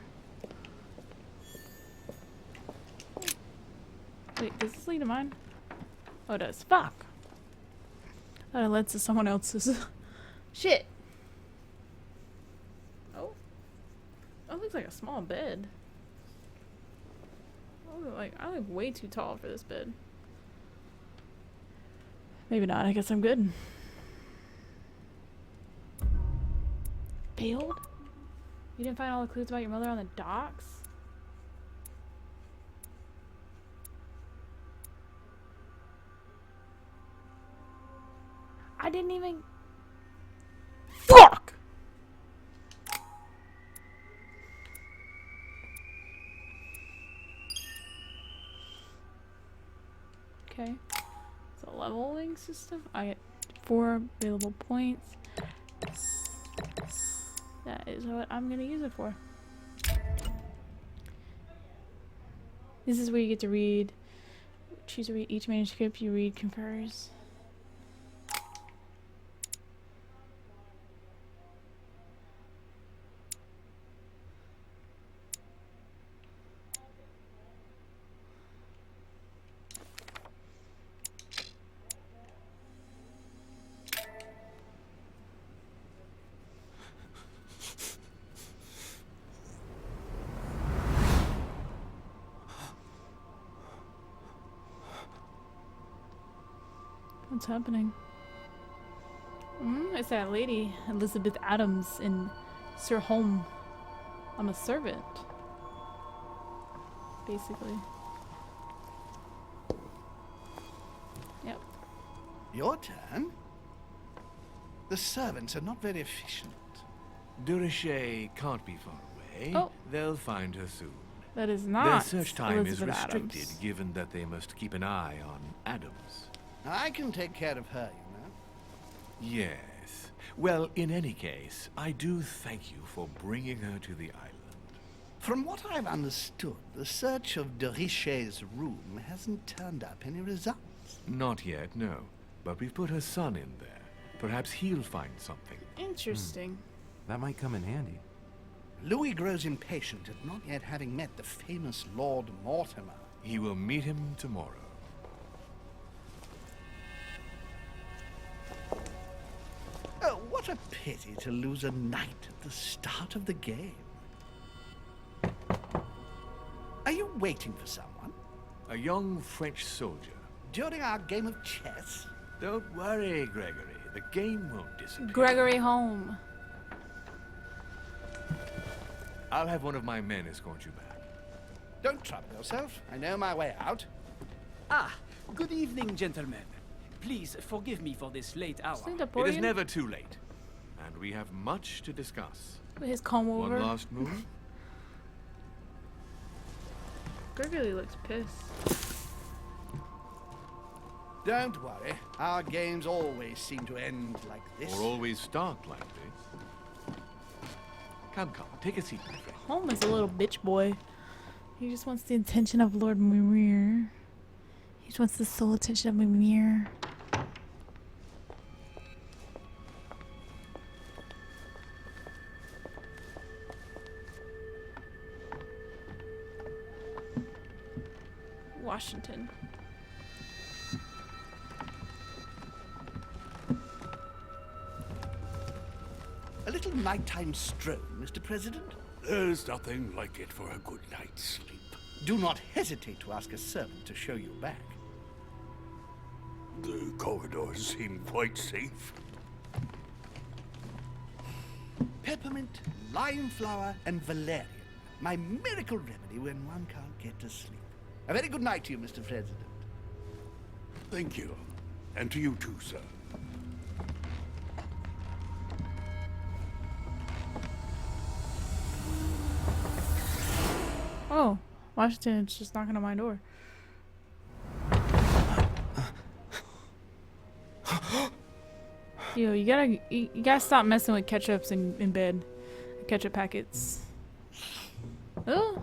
Wait, does this lead to mine? Oh, it does. Fuck! Thought it led to someone else's. Shit! Oh. That looks like a small bed. I look way too tall for this bed. Maybe not. I guess I'm good. Failed? You didn't find all the clues about your mother on the docks? I didn't even... Fuck! Okay. So leveling system. I get 4 available points. That is what I'm gonna use it for. This is where you get to read. Choose to read each manuscript you read confers. What's happening? It's that lady, Elizabeth Adams, in Sir Home. I'm a servant. Basically. Yep. Your turn? The servants are not very efficient. Durishay can't be far away. Oh. They'll find her soon. That is not Their search time Elizabeth is restricted, Adams. given that they must keep an eye on Adams. I can take care of her, you know. Yes. Well, in any case, I do thank you for bringing her to the island. From what I've understood, the search of Durishay's room hasn't turned up any results. Not yet, no. But we've put her son in there. Perhaps he'll find something. Interesting. That might come in handy. Louis grows impatient at not yet having met the famous Lord Mortimer. He will meet him tomorrow. Oh, what a pity to lose a knight at the start of the game. Are you waiting for someone? A young French soldier. During our game of chess? Don't worry, Gregory. The game won't disappear. Gregory Home. I'll have one of my men escort you back. Don't trouble yourself. I know my way out. Ah, good evening, gentlemen. Please forgive me for this late hour. It is never too late. And we have much to discuss. With his comb over. One last move? Gregory looks pissed. Don't worry. Our games always seem to end like this. Or always start like this. Come, take a seat, my friend. Home is a little bitch boy. He just wants the attention of Lord Mimir. He just wants the sole attention of Mimir. Washington. A little nighttime stroll, Mr. President? There's nothing like it for a good night's sleep. Do not hesitate to ask a servant to show you back. The corridors seem quite safe. Peppermint, lime flower, and valerian. My miracle remedy when one can't get to sleep. A very good night to you, Mr. President. Thank you. And to you too, sir. Oh, Washington is just knocking on my door. Yo, you gotta stop messing with ketchups in bed. Ketchup packets. Oh.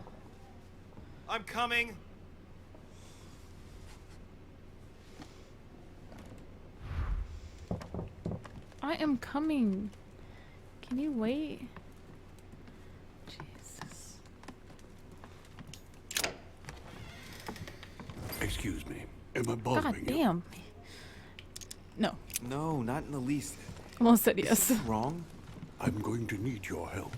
I'm coming. I am coming. Can you wait? Jesus. Excuse me. Am I bothering God damn. No. No, not in the least. Almost said yes. Wrong? I'm going to need your help.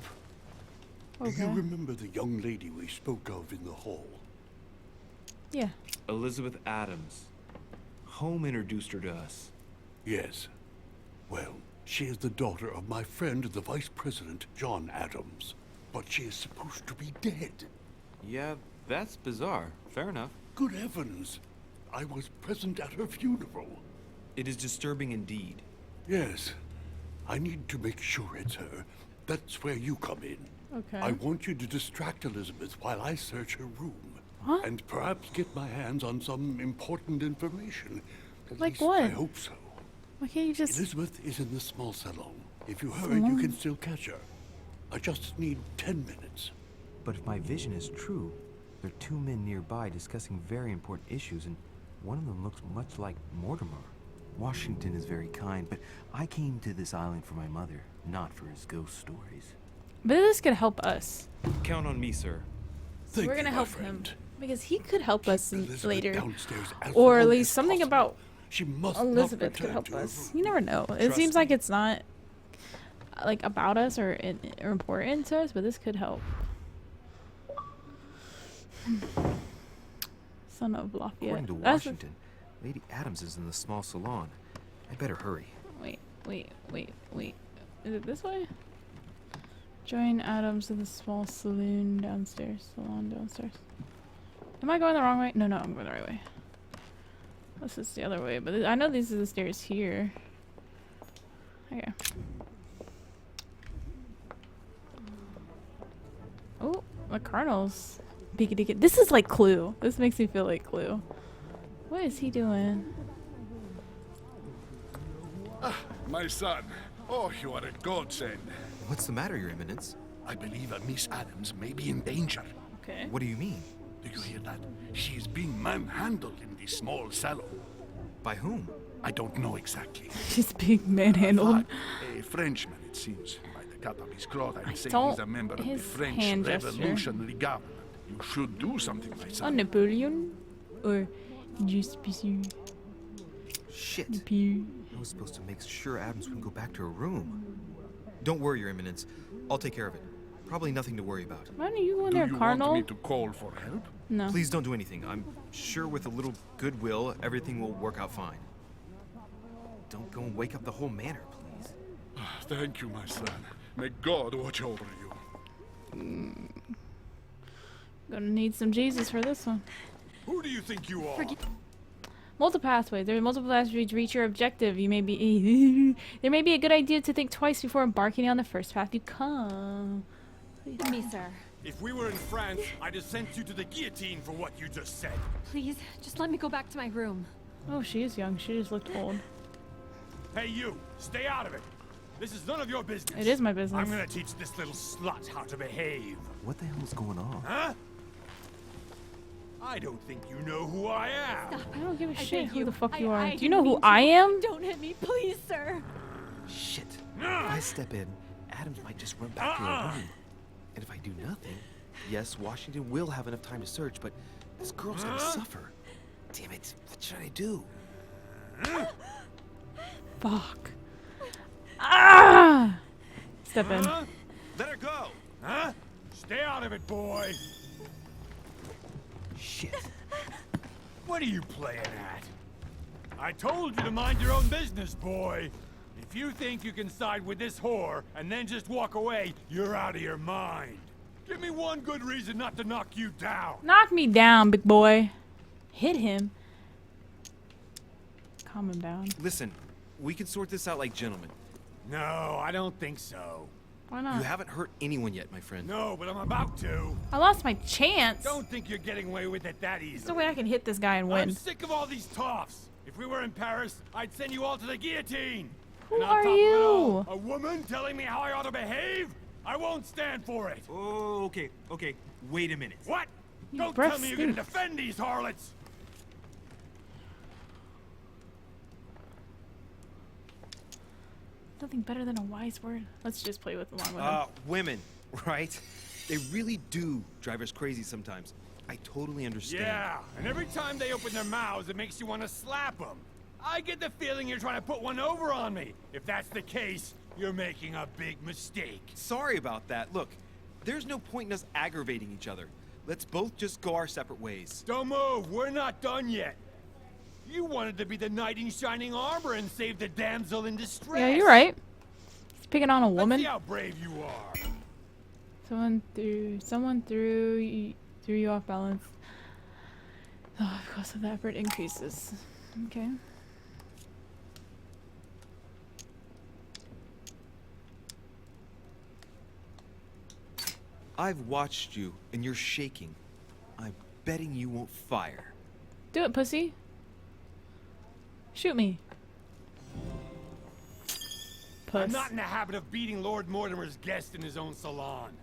Okay. Do you remember the young lady we spoke of in the hall? Yeah. Elizabeth Adams. Home introduced her to us. Yes. Well, she is the daughter of my friend, the Vice President, John Adams. but she is supposed to be dead. Yeah, that's bizarre. Fair enough. Good heavens. I was present at her funeral. It is disturbing indeed. Yes. I need to make sure it's her. That's where you come in. Okay. I want you to distract Elizabeth while I search her room. What? And perhaps get my hands on some important information. At Like least what? I hope so. Why can't you just... Elizabeth is in the small salon. If you hurry, you can still catch her. I just need 10 minutes. But if my vision is true, there are 2 men nearby discussing very important issues, and one of them looks much like Mortimer. Washington is very kind, but I came to this island for my mother, not for his ghost stories. But this could help us. Count on me, sir. So we're gonna help him. Because he could help us later. Downstairs as Or at long least as something possible. about She must Elizabeth not could help return to us. her You never know. It Trust seems me. like it's not like about us or important to us, but this could help. Son of Lafayette. According to That's Washington, Lady Adams is in the small salon. I better hurry. Wait. Is it this way? Join Adams in the small salon downstairs. Am I going the wrong way? No, I'm going the right way. This is the other way, but I know these are the stairs here. Okay. Oh, the Colonel's. This is like Clue. This makes me feel like Clue. What is he doing? My son. Oh, you are a godsend. What's the matter, Your Eminence? I believe a Miss Adams may be in danger. Okay. What do you mean? Do you hear that? She is being manhandled in the small salon. By whom? I don't know exactly. She's being manhandled. A Frenchman, it seems. By the cut of his cloth, I'd say don't- he's a member of the his French hand gesture. Revolutionary government. You should do something, my Oh, son. Napoleon? Or just Monsieur? Shit. Napoleon. I was supposed to make sure Adams wouldn't go back to her room. Don't worry, Your Eminence. I'll take care of it. Probably nothing to worry about. Why don't you go in Do there, you Cardinal? want me to call for help? No. Please don't do anything. I'm sure with a little goodwill, everything will work out fine. Don't go and wake up the whole manor, please. Thank you, my son. May God watch over you. Gonna need some Jesus for this one. Who do you think you are? Multiple pathways. There are multiple pathways to reach your objective. You may be. There may be a good idea to think twice before embarking on the first path you come. Me, sir. If we were in France, I'd have sent you to the guillotine for what you just said. Please, just let me go back to my room. Oh, she is young. She just looked old. Hey, you! Stay out of it! This is none of your business. It is my business. I'm gonna teach this little slut how to behave. What the hell is going on? Huh? I don't think you know who I am. I don't give a I shit beg who you. the fuck you are. I Do you know didn't who mean to. I am? Don't hit me, please, sir. Shit. If I step in, Adams might just run back to her room. And if I do nothing, yes, Washington will have enough time to search, but this girl's gonna suffer. Damn it. What should I do? Fuck. Ah! Step in. Let her go. Huh? Stay out of it, boy. Shit. What are you playing at? I told you to mind your own business, boy. If you think you can side with this whore and then just walk away, you're out of your mind. Give me one good reason not to knock you down. Knock me down, big boy. Hit him. Calm him down. Listen, we can sort this out like gentlemen. No, I don't think so. Why not? You haven't hurt anyone yet, my friend. No, but I'm about to. I lost my chance. Don't think you're getting away with it that easily. There's no way I can hit this guy and win. I'm sick of all these toffs. If we were in Paris, I'd send you all to the guillotine. Who and on are top of it all, you? a woman telling me how I ought to behave? I won't stand for it. Oh, okay. Wait a minute. What? Your Don't breath tell me you're going to stinks. defend these harlots. Nothing better than a wise word. Let's just play with along with him. Women, right? They really do drive us crazy sometimes. I totally understand. Yeah, and every time they open their mouths, it makes you want to slap them. I get the feeling you're trying to put one over on me. If that's the case, you're making a big mistake. Sorry about that. Look, there's no point in us aggravating each other. Let's both just go our separate ways. Don't move, we're not done yet. You wanted to be the knight in shining armor and save the damsel in distress. Yeah, you're right. He's picking on a Let's woman. see how brave you are. Someone threw you off balance. Oh, because of the effort increases. Okay. I've watched you, and you're shaking. I'm betting you won't fire. Do it, pussy. Shoot me. Puss. I'm not in the habit of beating Lord Mortimer's guest in his own salon.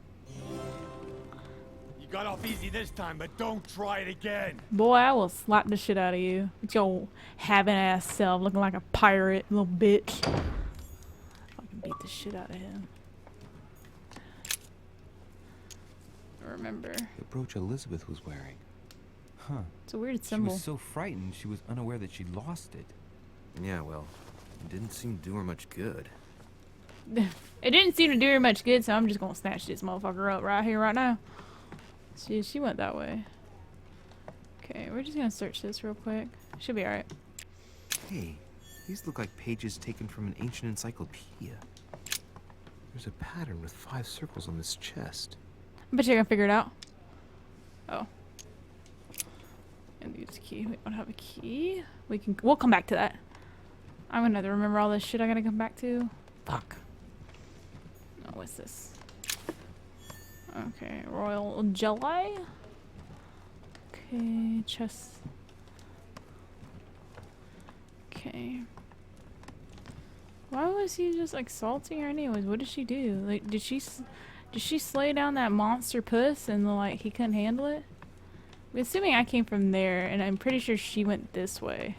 You got off easy this time, but don't try it again. Boy, I will slap the shit out of you. With your having ass self looking like a pirate, little bitch. Fucking beat the shit out of him. Remember. The brooch Elizabeth was wearing. Huh. It's a weird symbol. She was so frightened she was unaware that she lost it. Yeah, well, it didn't seem to do her much good. It didn't seem to do her much good, so I'm just gonna snatch this motherfucker up right here, right now. She went that way. Okay, we're just gonna search this real quick. Should be alright. Hey, these look like pages taken from an ancient encyclopedia. There's a pattern with 5 circles on this chest. I bet you're gonna figure it out. Oh. And use a key. We don't have a key. We'll come back to that. I'm gonna have to remember all this shit I gotta come back to. Fuck. Oh, what's this? Okay, royal jelly. Okay, chest. Okay. Why was he just assaulting her anyways? What did she do? Like, did she slay down that monster puss and like he couldn't handle it? I'm assuming I came from there, and I'm pretty sure she went this way.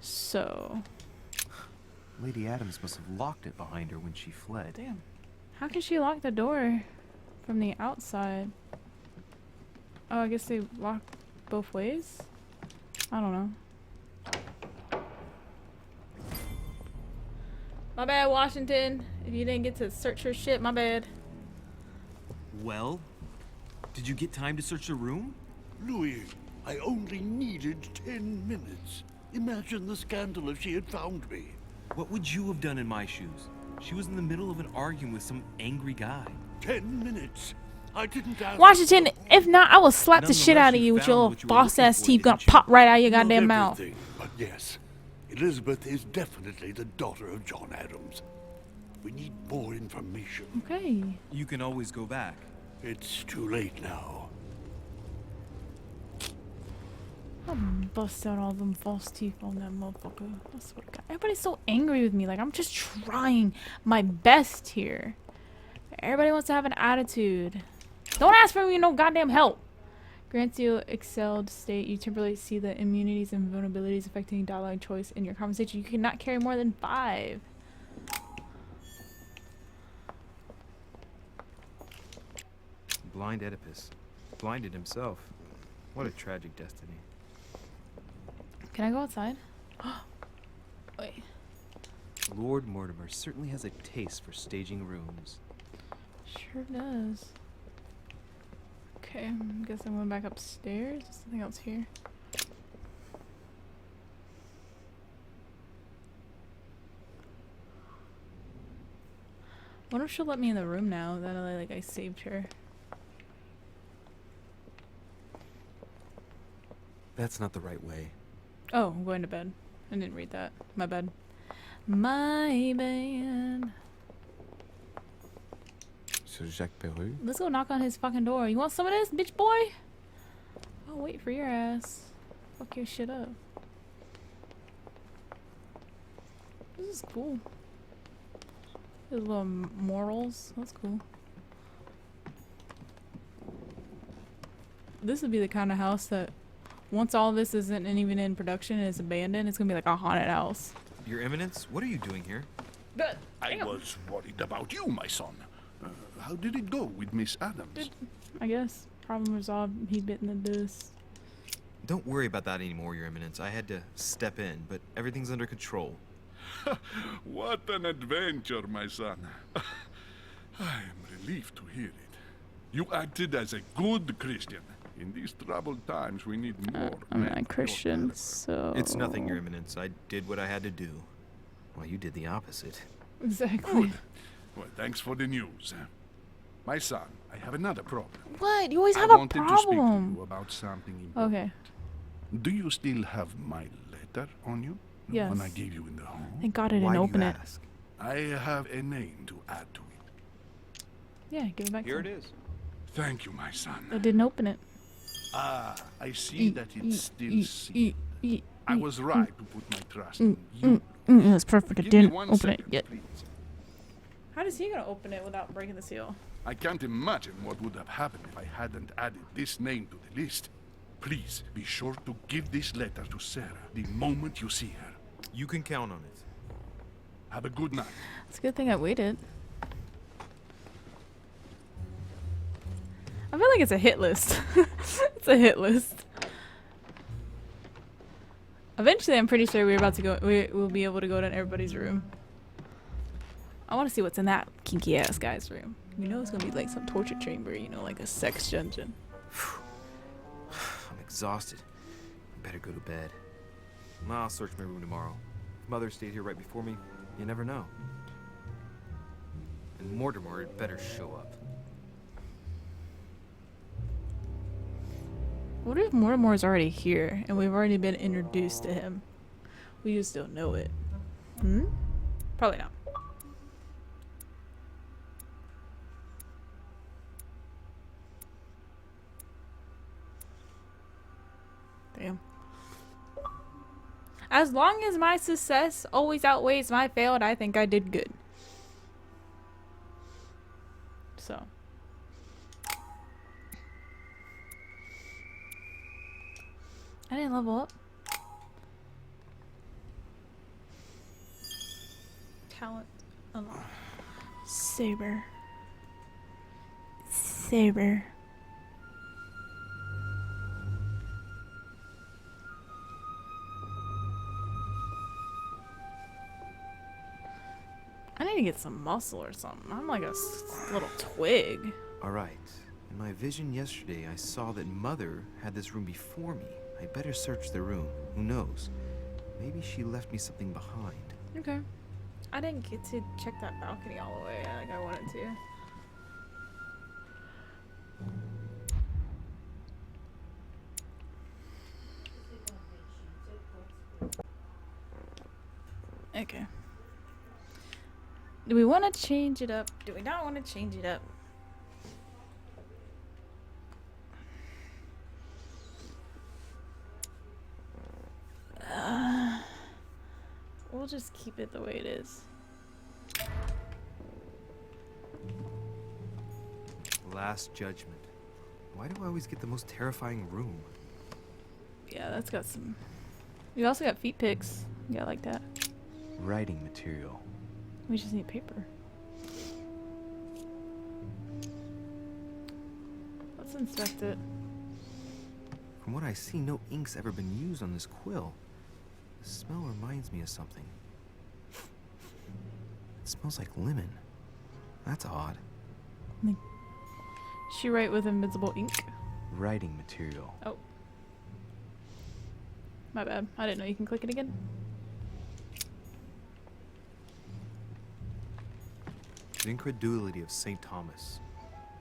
So. Lady Adams must have locked it behind her when she fled. Damn. How can she lock the door from the outside? Oh, I guess they lock both ways? I don't know. My bad, Washington. If you didn't get to search her shit, my bad. Well, did you get time to search the room? Louis, I only needed 10 minutes. Imagine the scandal if she had found me. What would you have done in my shoes? She was in the middle of an argument with some angry guy. 10 minutes. I didn't ask. Washington, if not, I will slap the shit out of you with your boss ass teeth gonna pop right out of your goddamn mouth. But yes, Elizabeth is definitely the daughter of John Adams. We need more information. Okay. You can always go back. It's too late now. I'll bust out all them false teeth on that motherfucker. I swear to God. Everybody's so angry with me. Like, I'm just trying my best here. Everybody wants to have an attitude. Don't ask for me no goddamn help. Grants you excelled state. You temporarily see the immunities and vulnerabilities affecting dialogue choice in your conversation. You cannot carry more than 5. Blind Oedipus. Blinded himself. What a tragic destiny. Can I go outside? Wait. Lord Mortimer certainly has a taste for staging rooms. Sure does. Okay, I guess I'm going back upstairs. There's something else here. I wonder if she'll let me in the room now that I saved her. That's not the right way. Oh, I'm going to bed. I didn't read that. My bad. My bad. Sir Jacques Peru? Let's go knock on his fucking door. You want some of this, bitch boy? I'll wait for your ass. Fuck your shit up. This is cool. There's little morals. That's cool. This would be the kind of house that once all this isn't even in production and it's abandoned, it's gonna be like a haunted house. Your Eminence, what are you doing here? I was worried about you, my son. How did it go with Miss Adams? I guess. Problem resolved. He bit in the dust. Don't worry about that anymore, Your Eminence. I had to step in, but everything's under control. What an adventure, my son. I am relieved to hear it. You acted as a good Christian. In these troubled times, we need more. I'm not a Christian, so... It's nothing, Your Eminence. I did what I had to do. Well, you did the opposite. Exactly. Good. Well, thanks for the news. My son, I have another problem. What? You always have I a wanted to speak to problem. you about something important. Okay. Do you still have my letter on you? The Yes. one I gave you in the hall? Thank God I didn't open it. I have a name to add to it. Yeah, give it back Here to it him. is. Thank you, my son. I didn't open it. Ah, I see that it's still sealed. I was right to put my trust in you. That's perfect. I Give me didn't 1 open it second, yet. please. How is he gonna open it without breaking the seal? I can't imagine what would have happened if I hadn't added this name to the list. Please be sure to give this letter to Sarah the moment you see her. You can count on it. Have a good night. It's a good thing I waited. I feel like it's a hit list. It's a hit list. Eventually, I'm pretty sure we're about to go. We'll be able to go to everybody's room. I want to see what's in that kinky ass guy's room. You know, it's gonna be like some torture chamber. You know, like a sex dungeon. I'm exhausted. Better go to bed. I'll search my room tomorrow. If Mother stayed here right before me, you never know. And Mortimer had better show up. What if Mortimer's already here and we've already been introduced to him? We just don't know it. Hmm? Probably not. Damn. As long as my success always outweighs my failed, I think I did good. So. I didn't level up. Talent unlocked. Saber. Saber. I need to get some muscle or something. I'm like a little twig. Alright. In my vision yesterday, I saw that Mother had this room before me. I better search the room. Who knows? Maybe she left me something behind. Okay. I didn't get to check that balcony all the way like I wanted to. Okay. Do we want to change it up? Do we not want to change it up? We'll just keep it the way it is. Last Judgment. Why do I always get the most terrifying room? Yeah, that's got some... We also got feet pics. Yeah, I like that. Writing material. We just need paper. Let's inspect it. From what I see, no ink's ever been used on this quill. The smell reminds me of something. It smells like lemon. That's odd. She write with invisible ink? Writing material. Oh. My bad. I didn't know you can click it again. The incredulity of St. Thomas.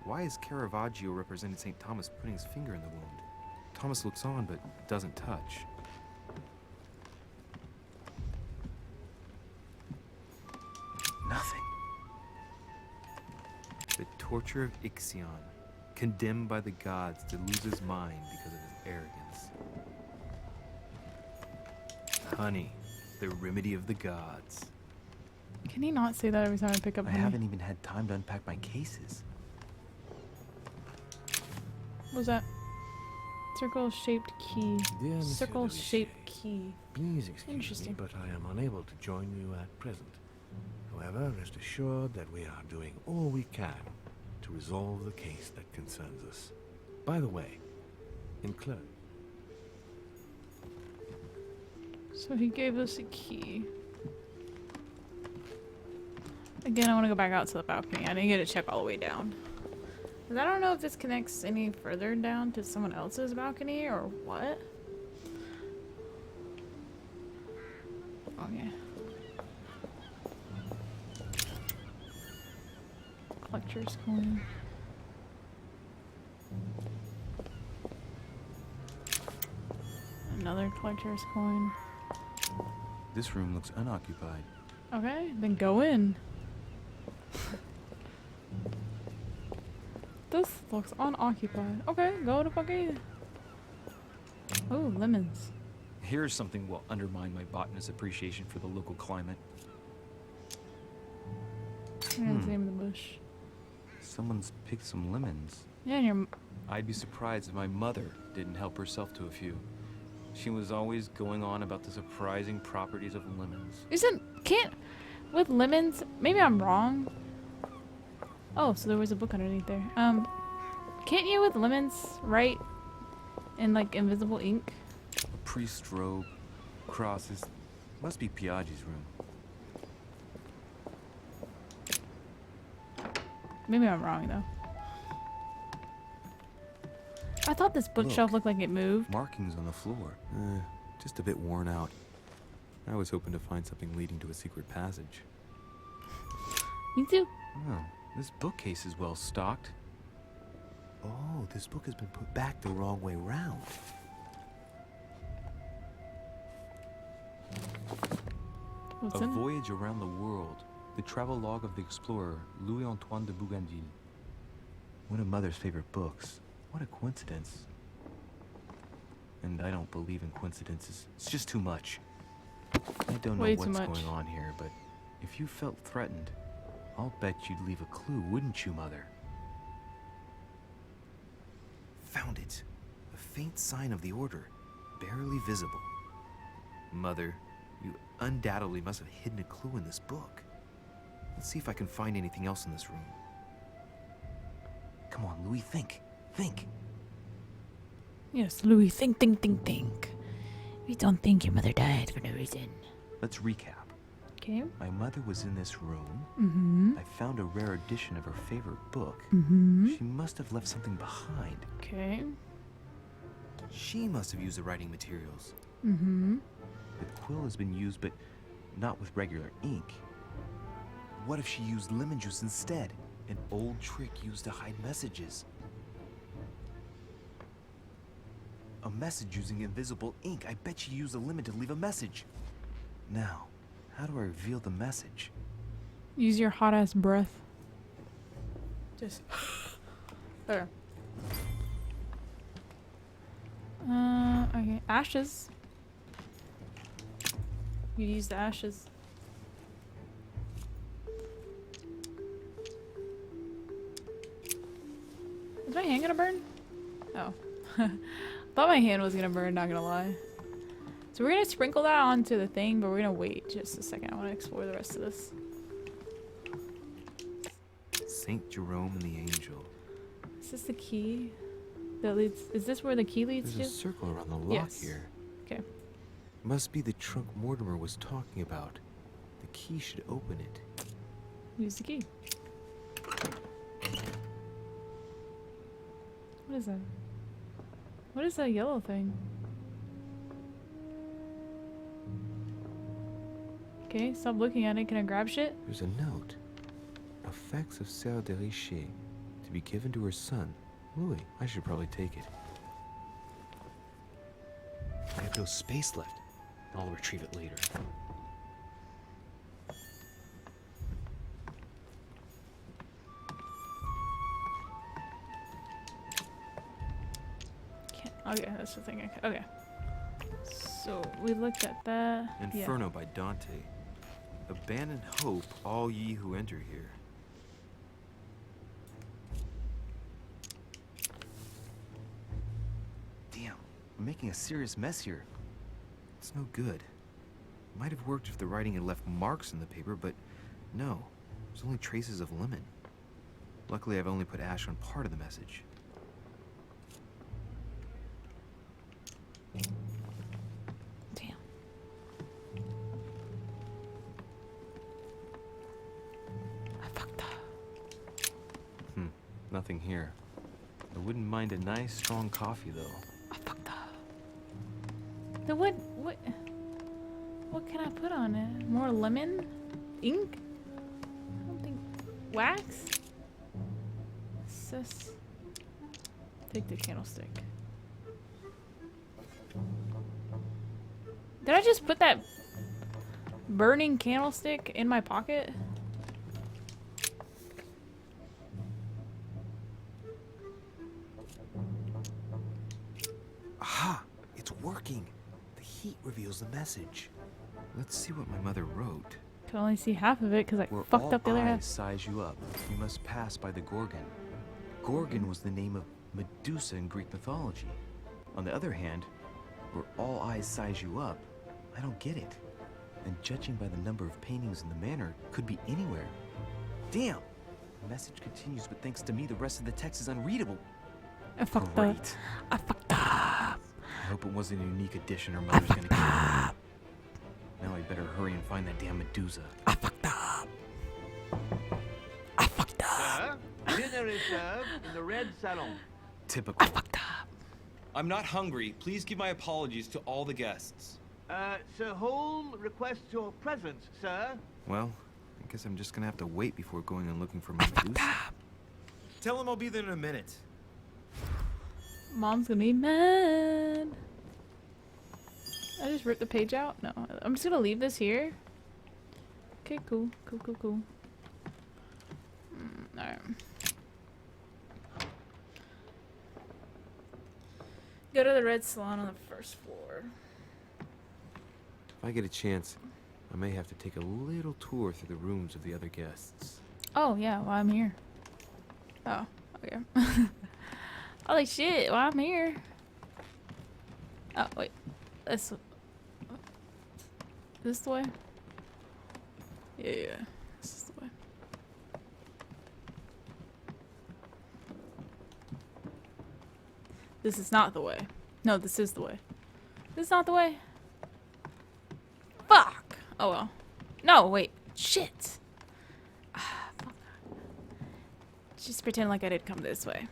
Why is Caravaggio representing St. Thomas putting his finger in the wound? Thomas looks on but doesn't touch. Nothing. The torture of Ixion, condemned by the gods to lose his mind because of his arrogance. Honey, the remedy of the gods. Can he not say that every time I pick up I honey? haven't even had time to unpack my cases. What was that? Circle-shaped key. Dear Monsieur Circle-shaped key. Please excuse me, Interesting. but I am unable to join you at present. However, rest assured that we are doing all we can to resolve the case that concerns us. By the way, enclosed. So he gave us a key. Again, I want to go back out to the balcony. I didn't get to check all the way down. 'Cause I don't know if this connects any further down to someone else's balcony or what. Okay. Collector's coin. Another collector's coin. This room looks unoccupied. Okay, then go in. This looks unoccupied. Okay, go to fucking. Oh, lemons. Here's something will undermine my botanist's appreciation for the local climate. That's the name of the bush. Someone's picked some lemons. Yeah, and your. I'd be surprised if my mother didn't help herself to a few. She was always going on about the surprising properties of lemons. With lemons, maybe I'm wrong. Oh, so there was a book underneath there. Can't you with lemons write in like invisible ink? A priest's robe, crosses. Must be Piaggi's room. Maybe I'm wrong though. I thought this bookshelf looked like it moved. Markings on the floor. Just a bit worn out. I was hoping to find something leading to a secret passage. Me too. Oh, this bookcase is well stocked. Oh, this book has been put back the wrong way round. What's A in it? Voyage Around the World. The travel log of the explorer, Louis-Antoine de Bougainville. One of Mother's favorite books. What a coincidence. And I don't believe in coincidences. It's just too much. I don't know Way too what's much. going on here, but if you felt threatened, I'll bet you'd leave a clue, wouldn't you, Mother? Found it. A faint sign of the order, barely visible. Mother, you undoubtedly must have hidden a clue in this book. Let's see if I can find anything else in this room. Come on, Louis, think. Think. Yes, Louis, think. We don't think your mother died for no reason. Let's recap. Okay. My mother was in this room. Mm-hmm. I found a rare edition of her favorite book. Mm-hmm. She must have left something behind. Okay. She must have used the writing materials. Mm-hmm. The quill has been used, but not with regular ink. What if she used lemon juice instead? An old trick used to hide messages. A message using invisible ink. I bet she used a lemon to leave a message. Now, how do I reveal the message? Use your hot ass breath. Just there. Okay. Ashes. You use the ashes. Is my hand gonna burn? Oh. Thought my hand was gonna burn, not gonna lie. So we're gonna sprinkle that onto the thing, but we're gonna wait just a second. I wanna explore the rest of this. Saint Jerome and the Angel. Is this the key that leads? Is this where the key leads There's to? a circle around the lock Yes. here. Okay. Must be the trunk Mortimer was talking about. The key should open it. Use the key. What is that? What is that yellow thing? Okay, stop looking at it. Can I grab shit? There's a note. Effects of Sœur de Richer. To be given to her son. Louis, I should probably take it. I have no space left. I'll retrieve it later. Okay, that's the thing. Okay. So we looked at that. Inferno by Dante. Abandon hope, all ye who enter here. Damn, I'm making a serious mess here. It's no good. Might have worked if the writing had left marks in the paper, but no. There's only traces of lemon. Luckily, I've only put ash on part of the message. Damn. I fucked up. Nothing here. I wouldn't mind a nice, strong coffee, though. I fucked up. Then what can I put on it? More lemon? Ink? I don't think. Wax? Take the candlestick. Did I just put that burning candlestick in my pocket? Aha! It's working. The heat reveals the message. Let's see what my mother wrote. Can only see half of it because I Where fucked all up the other eyes half. size you up, you must pass by the Gorgon. Gorgon was the name of Medusa in Greek mythology. On the other hand, where all eyes size you up, I don't get it. And judging by the number of paintings in the manor, could be anywhere. Damn! The message continues, but thanks to me, the rest of the text is unreadable. I fucked up. Great. I fucked up. I hope it wasn't a unique edition her mother's gonna kill me. Now I better hurry and find that damn Medusa. I fucked up. I fucked up. Sir, dinner is served in the red salon. Typical. I'm not hungry. Please give my apologies to all the guests. Sir Holm requests your presence, sir. Well, I guess I'm just gonna have to wait before going and looking for my Medusa. Tell him I'll be there in a minute. Mom's gonna be mad. I just ripped the page out? No. I'm just gonna leave this here. Okay, cool. Cool. Alright. Go to the red salon on the first floor. If I get a chance, I may have to take a little tour through the rooms of the other guests. Oh, yeah, while I'm here. Oh, okay. Holy shit, while I'm here. Oh, wait. This the way? Yeah. This is the way. This is not the way. No, this is the way. This is not the way. Fuck! Oh well. No, wait. Shit! Fuck. Just pretend like I did come this way.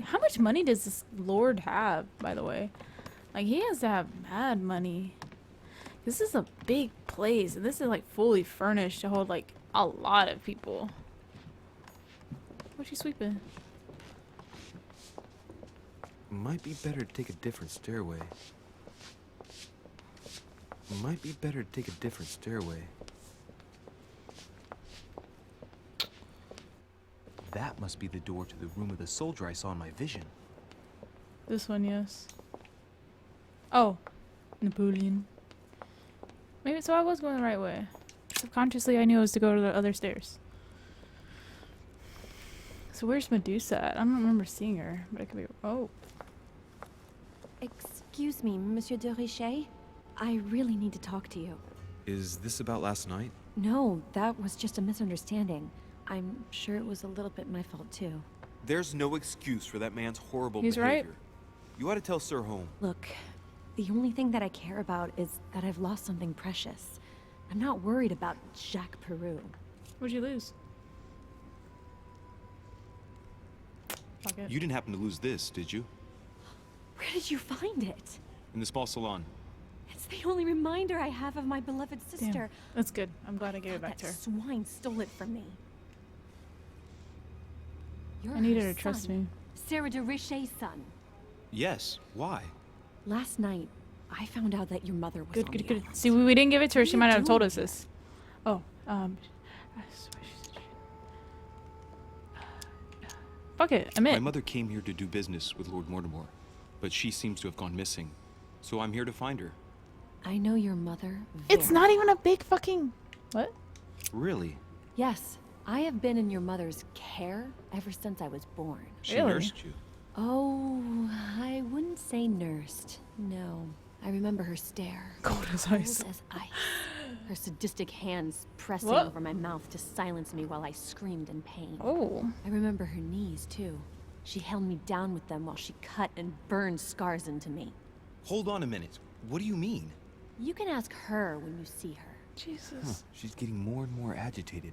How much money does this lord have, by the way? Like, he has to have mad money. This is a big place, and this is like fully furnished to hold like a lot of people. What's she sweeping? Might be better to take a different stairway. That must be the door to the room of the soldier I saw in my vision. This one, yes. Oh, Napoleon. Maybe so I was going the right way. Subconsciously, I knew it was to go to the other stairs. So where's Medusa at? I don't remember seeing her, but it could be. Oh. Excuse me, Monsieur de Richet. I really need to talk to you. Is this about last night? No, that was just a misunderstanding. I'm sure it was a little bit my fault too. There's no excuse for that man's horrible He's behavior. right. You ought to tell Sir Holm. Look, the only thing that I care about is that I've lost something precious. I'm not worried about Jacques Peru. What'd you lose? Fuck it. You didn't happen to lose this, did you? Where did you find it? In the small salon. It's the only reminder I have of my beloved sister. Damn, that's good. I'm glad I gave it back to her. That swine stole it from me. You're I needed her her to trust son, me. Sarah de Richet's son. Yes. Why? Last night, I found out that your mother was Good, on good, the good. island. See, we didn't give it to her. What She are might you not have told doing us this. Oh, fuck it. I'm My in. mother came here to do business with Lord Mortimer, but she seems to have gone missing. So I'm here to find her. I know your mother. It's very not even a big fucking. What? Really? Yes, I have been in your mother's care ever since I was born. She Really? nursed you. Oh, I wouldn't say nursed. No, I remember her stare. Cold as ice. Cold as ice. Her sadistic hands pressing What? over my mouth to silence me while I screamed in pain. Oh. I remember her knees, too. She held me down with them while she cut and burned scars into me. Hold on a minute. What do you mean? You can ask her when you see her. Jesus. She's getting more and more agitated.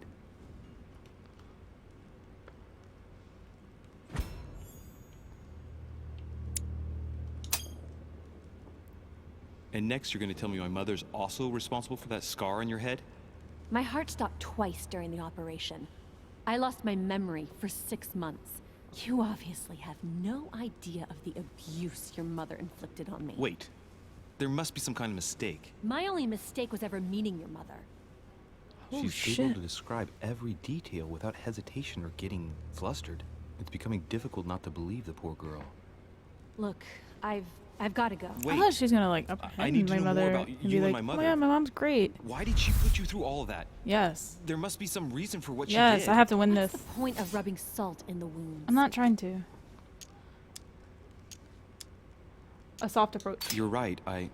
And next you're going to tell me my mother's also responsible for that scar on your head? My heart stopped twice during the operation. I lost my memory for 6 months. You obviously have no idea of the abuse your mother inflicted on me. Wait. There must be some kind of mistake. My only mistake was ever meeting your mother. She's able to describe every detail without hesitation or getting flustered. It's becoming difficult not to believe the poor girl. Look, I've got to go. Wait. I thought she was gonna like I need to my know mother more about and you be and like, my "Oh mother. my God, my mom's great." Why did she put you through all of that? Yes. There must be some reason for what Yes, she did. I have to win What's this. the point of rubbing salt in the wounds? I'm not trying to. A soft approach. You're right. I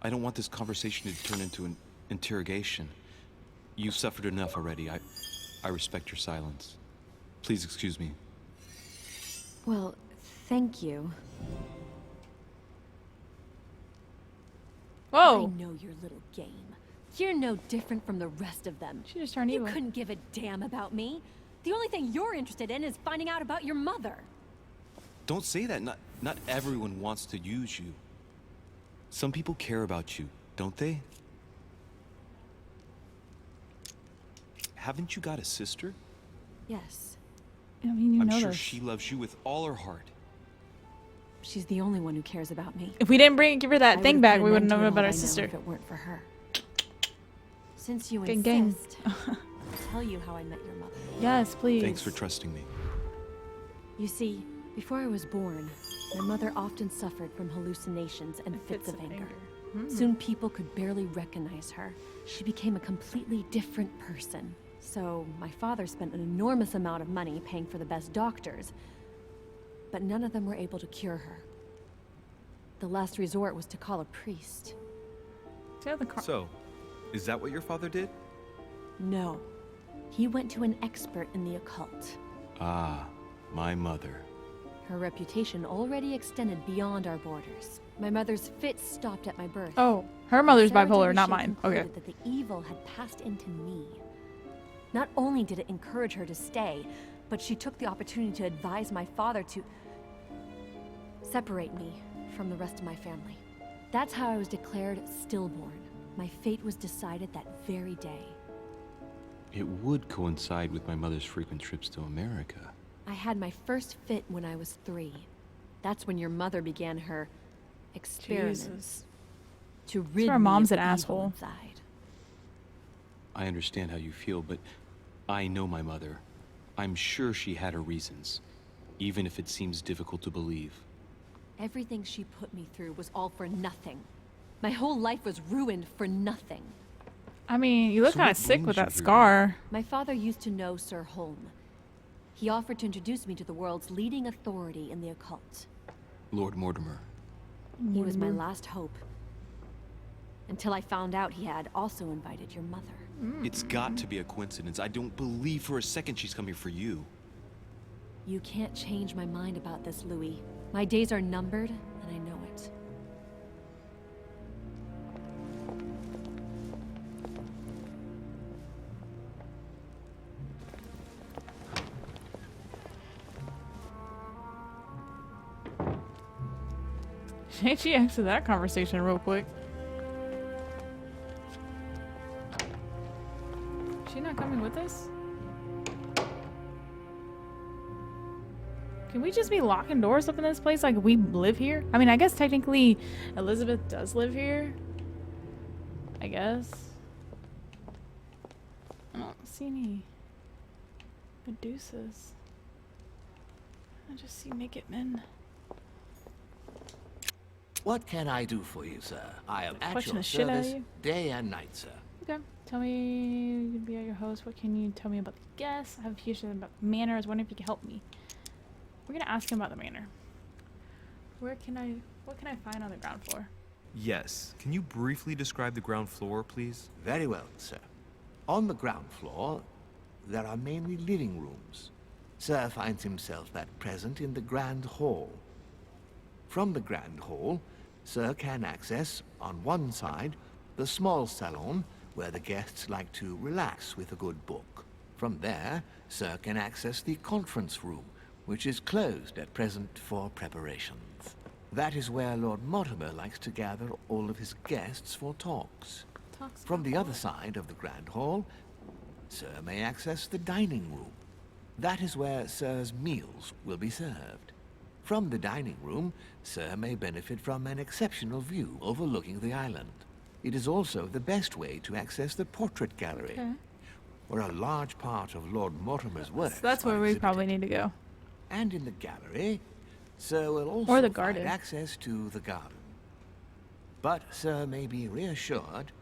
don't want this conversation to turn into an interrogation. You've suffered enough already. I respect your silence. Please excuse me. Well, thank you. Whoa! I know your little game. You're no different from the rest of them. She just turned evil. You couldn't give a damn about me. The only thing you're interested in is finding out about your mother. Don't say that. Not everyone wants to use you. Some people care about you, don't they? Haven't you got a sister? Yes. I mean, I'm know sure this. she loves you with all her heart. She's the only one who cares about me. If we didn't give her that thing back, we wouldn't know about our her sister. If it weren't for her. Since you Gang, gang. insist, I'll tell you how I met your mother. Yes, please. Thanks for trusting me. You see, before I was born, my mother often suffered from hallucinations and fits of anger. Soon people could barely recognize her. She became a completely different person. So my father spent an enormous amount of money paying for the best doctors, but none of them were able to cure her. The last resort was to call a priest. So, is that what your father did? No. He went to an expert in the occult. Ah, my mother. Her reputation already extended beyond our borders. My mother's fits stopped at my birth. Oh, her mother's Sarah bipolar, not Debussy mine. Okay. concluded that the evil had passed into me. Not only did it encourage her to stay, but she took the opportunity to advise my father to separate me from the rest of my family. That's how I was declared stillborn. My fate was decided that very day. It would coincide with my mother's frequent trips to America. I had my first fit when I was 3. That's when your mother began her experiments to rid our me mom's of an the evil asshole. inside. I understand how you feel, but I know my mother. I'm sure she had her reasons, even if it seems difficult to believe. Everything she put me through was all for nothing. My whole life was ruined for nothing. I mean, you look So kind what of sick brings with you that here? scar. My father used to know Sir Holm. He offered to introduce me to the world's leading authority in the occult. Lord Mortimer. He was my last hope. Until I found out he had also invited your mother. It's got to be a coincidence. I don't believe for a second she's coming for you. You can't change my mind about this, Louis. My days are numbered, and I know it. She answered that conversation real quick. She not coming with us? Can we just be locking doors up in this place like we live here? I mean, I guess technically Elizabeth does live here. I guess. I don't see any Medusas. I just see naked men. What can I do for you, sir? I am at Question your the shit out of service you. day and night, sir. Okay. Tell me, you can be your host. What can you tell me about the guests? I have a few questions about the manor. I was wondering if you could help me. We're gonna ask him about the manor. What can I find on the ground floor? Yes. Can you briefly describe the ground floor, please? Very well, sir. On the ground floor, there are mainly living rooms. Sir finds himself at present in the Grand Hall. From the Grand Hall, Sir can access, on one side, the small salon, where the guests like to relax with a good book. From there, Sir can access the conference room, which is closed at present for preparations. That is where Lord Mortimer likes to gather all of his guests for talks. From the other side of the Grand Hall, Sir may access the dining room. That is where Sir's meals will be served. From the dining room, Sir may benefit from an exceptional view overlooking the island. It is also the best way to access the portrait gallery, where a large part of Lord Mortimer's works So that's where are we exhibited. probably need to go. And in the gallery, Sir will also Or the find garden. access to the garden. But Sir may be reassured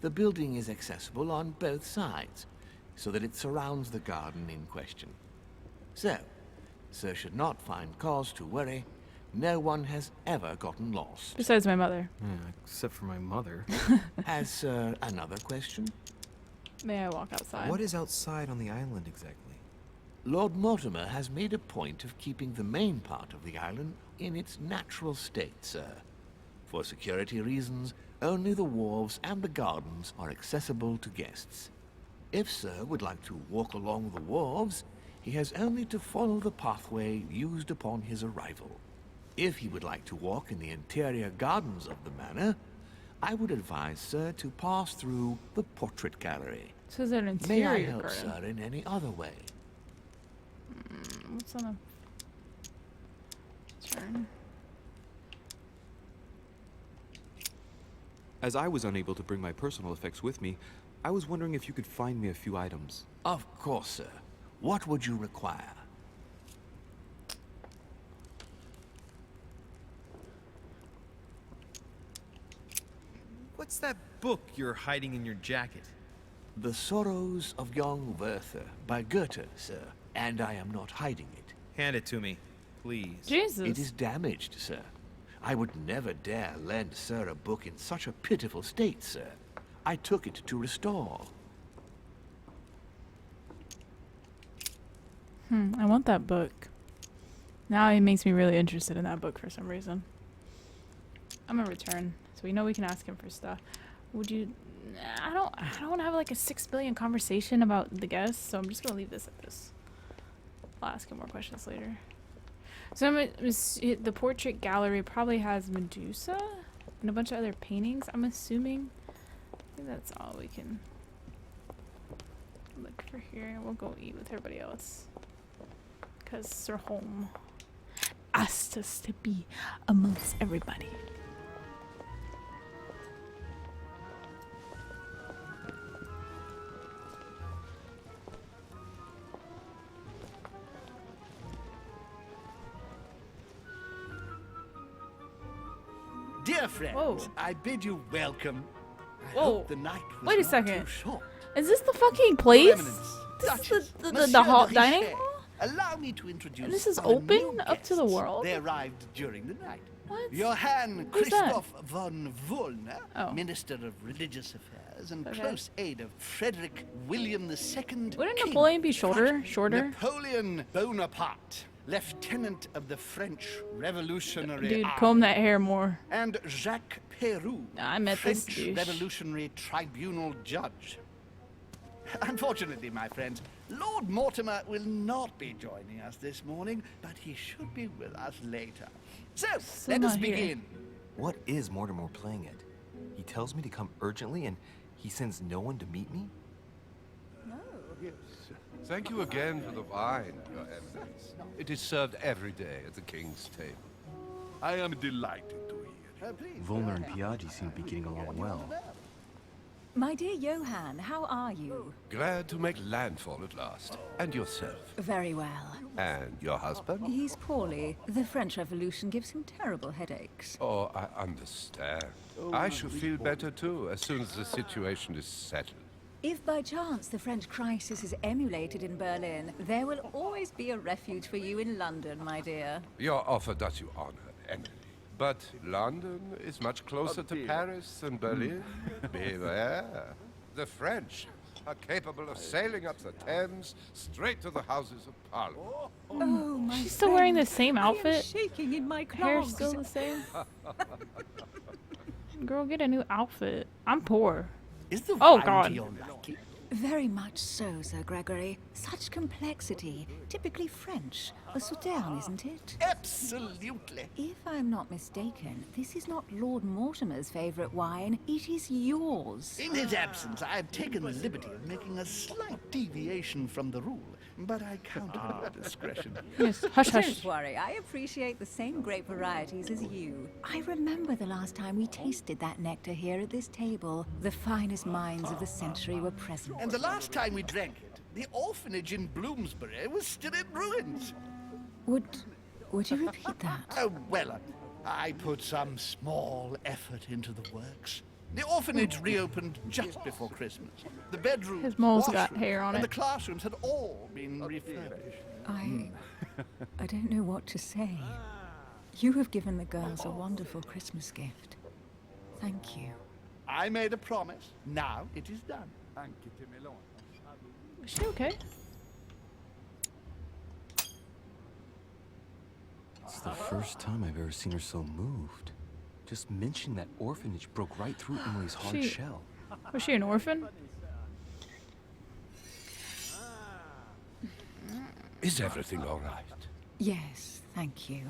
the building is accessible on both sides, so that it surrounds the garden in question. So, Sir should not find cause to worry. No one has ever gotten lost. Besides my mother. Yeah, except for my mother. Has Sir another question? May I walk outside? What is outside on the island exactly? Lord Mortimer has made a point of keeping the main part of the island in its natural state, sir. For security reasons, only the wharves and the gardens are accessible to guests. If Sir would like to walk along the wharves, he has only to follow the pathway used upon his arrival. If he would like to walk in the interior gardens of the manor, I would advise Sir to pass through the portrait gallery. So is it an May I interior help garden? Sir in any other way? What's on a turn? As I was unable to bring my personal effects with me, I was wondering if you could find me a few items. Of course, sir. What would you require? What's that book you're hiding in your jacket? The Sorrows of Young Werther by Goethe, sir. And I am not hiding it. Hand it to me, please. Jesus. It is damaged, sir. I would never dare lend Sir a book in such a pitiful state, sir. I took it to restore. I want that book. Now it makes me really interested in that book for some reason. I'm gonna return, so we know we can ask him for stuff. Would you? I don't want to have like a 6 billion conversation about the guests, so I'm just gonna leave this at this. I'll ask him more questions later. So the portrait gallery probably has Medusa and a bunch of other paintings. I'm assuming. I think that's all we can look for here, and we'll go eat with everybody else. Because Sir Holm asked us to be amongst everybody. Dear friends, Whoa. I bid you welcome. I Whoa. hope the night was Wait a not second. too short. Is this the fucking place? Eminence, This Duchess, is the Monsieur hall, de dining Richet, hall? Allow me to introduce And this is our open new up to the guests. world? They arrived during the night. What? Johann Who's that? Christoph von Wollner, Oh. Minister of Religious Affairs and Okay. close aide of Frederick William II. Wouldn't King Napoleon be of shorter? Prussia. Shorter? Napoleon Bonaparte, Lieutenant of the French Revolutionary Dude, Army. comb that hair more. And Jacques Peroux, I met this French douche. Revolutionary Tribunal Judge. Unfortunately, my friends, Lord Mortimer will not be joining us this morning, but he should be with us later. So, let us not here. begin. What is Mortimer playing at? He tells me to come urgently and he sends no one to meet me? Thank you again for the wine, Your Eminence. It is served every day at the king's table. I am delighted to hear it. Please, Volner and Piaggi seem to be getting along well. My dear Johann, how are you? Glad to make landfall at last. And yourself. Very well. And your husband? He's poorly. The French Revolution gives him terrible headaches. Oh, I understand. I shall feel better too, as soon as the situation is settled. If by chance the French crisis is emulated in Berlin, there will always be a refuge for you in London, my dear. Your offer does you honor, Emily. But London is much closer to Paris than Berlin. Beware. The French are capable of sailing up the Thames straight to the Houses of Parliament. Oh, my She's still wearing the friend, same I am outfit? shaking in my Hair's clogs. still the same? Girl, get a new outfit. I'm poor. Is the Oh, wine God. to your liking? Very much so, Sir Gregory. Such complexity. Typically French. A Sauterne, isn't it? Absolutely. If I'm not mistaken, this is not Lord Mortimer's favorite wine. It is yours. In his absence, I've taken the liberty of making a slight deviation from the rule, but I count on your discretion. Yes, hush, hush. Don't worry, I appreciate the same grape varieties as you. I remember the last time we tasted that nectar here at this table. The finest minds of the century were present. And the last time we drank it, the orphanage in Bloomsbury was still in ruins. Would you repeat that? Oh, well, I put some small effort into the works. The orphanage reopened just before Christmas. The bedrooms, His mole's got washroom, hair on and it. the classrooms had all been refurbished. I don't know what to say. You have given the girls a wonderful Christmas gift. Thank you. I made a promise. Now it is done. Is she okay? It's the first time I've ever seen her so moved. Just mentioning that orphanage broke right through Emily's hard shell. Was she an orphan? Is everything all right? Yes, thank you.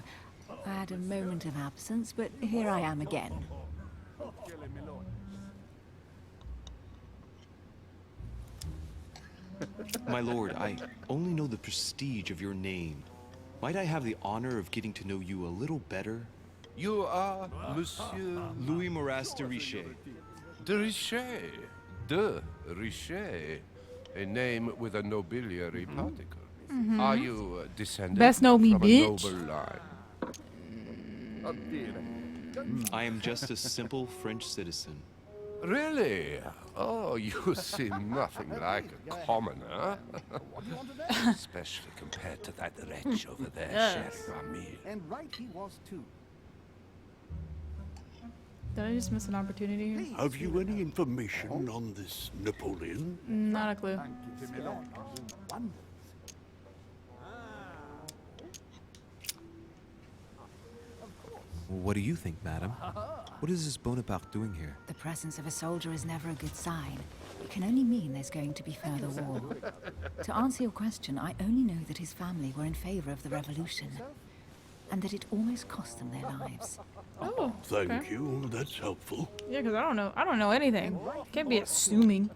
I had a moment of absence, but here I am again. My lord, I only know the prestige of your name. Might I have the honor of getting to know you a little better? You are Monsieur Louis Moras de Richet. de Richet. De Richet. A name with a nobiliary particle. Are you descended Best know me, from bitch. a noble line? I am just a simple French citizen. Really? Oh, you seem nothing like a commoner. Especially compared to that wretch over there, Yes. Cher Ramil. And right he was too. Did I just miss an opportunity here? Have you any information on this Napoleon? Not a clue. What do you think, madam? What is this Bonaparte doing here? The presence of a soldier is never a good sign. It can only mean there's going to be further war. To answer your question, I only know that his family were in favor of the revolution, and that it almost cost them their lives. Oh, Thank you, that's helpful. Yeah, because I don't know anything. Can't be assuming.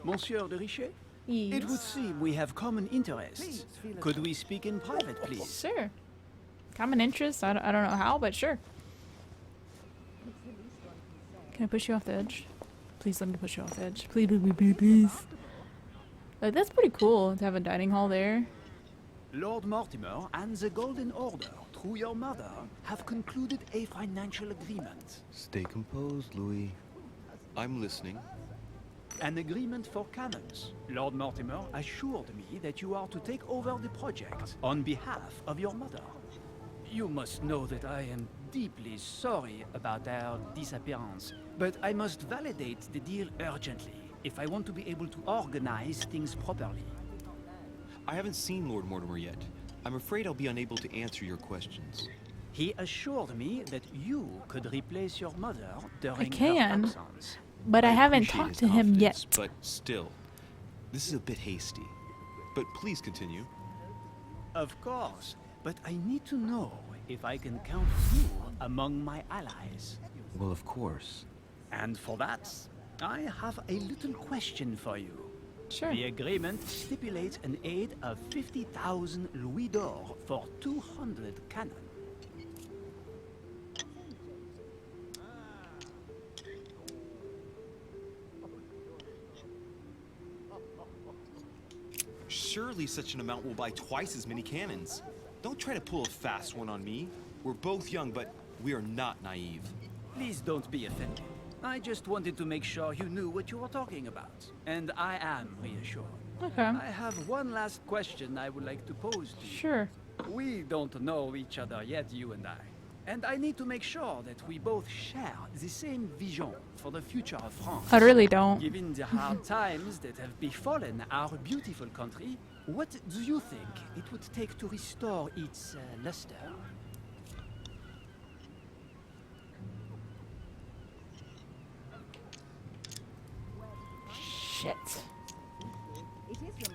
Monsieur de Richet? Yes. It would seem we have common interests. Could we speak in private, please? Sure. Common interest. I don't know how, but sure. Can I push you off the edge? Please let me push you off the edge. Please, please, please, please. That's pretty cool to have a dining hall there. Lord Mortimer and the Golden Order, through your mother, have concluded a financial agreement. Stay composed, Louis. I'm listening. An agreement for cannons. Lord Mortimer assured me that you are to take over the project on behalf of your mother. You must know that I am deeply sorry about our disappearance, but I must validate the deal urgently if I want to be able to organize things properly. I haven't seen Lord Mortimer yet. I'm afraid I'll be unable to answer your questions. He assured me that you could replace your mother during I can, her absence. but I haven't appreciate talked his to him yet. confidence, But still, this is a bit hasty. But please continue. Of course, but I need to know if I can count you among my allies. Well, of course. And for that, I have a little question for you. Sure. The agreement stipulates an aid of 50,000 louis d'or for 200 cannon. Surely such an amount will buy twice as many cannons. Don't try to pull a fast one on me. We're both young, but we are not naive. Please don't be offended. I just wanted to make sure you knew what you were talking about. And I am reassured. Okay. I have one last question I would like to pose to you. Sure. We don't know each other yet, you and I. And I need to make sure that we both share the same vision for the future of France. I really don't. Given the hard times that have befallen our beautiful country, what do you think it would take to restore its luster? Shit.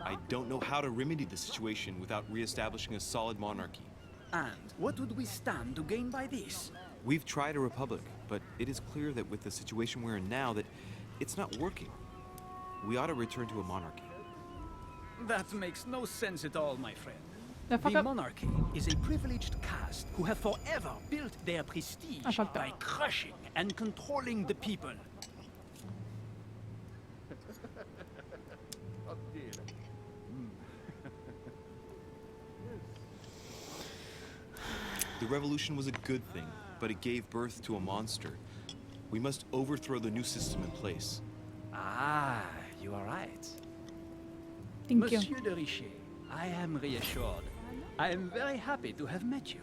I don't know how to remedy the situation without re-establishing a solid monarchy. And what would we stand to gain by this? We've tried a republic, but it is clear that with the situation we're in now, that it's not working. We ought to return to a monarchy. That makes no sense at all, my friend. The fuck The up. monarchy is a privileged caste who have forever built their prestige by crushing and controlling the people. The revolution was a good thing, but it gave birth to a monster. We must overthrow the new system in place. Ah, you are right. Thank you. Monsieur de Richet, I am reassured. I am very happy to have met you.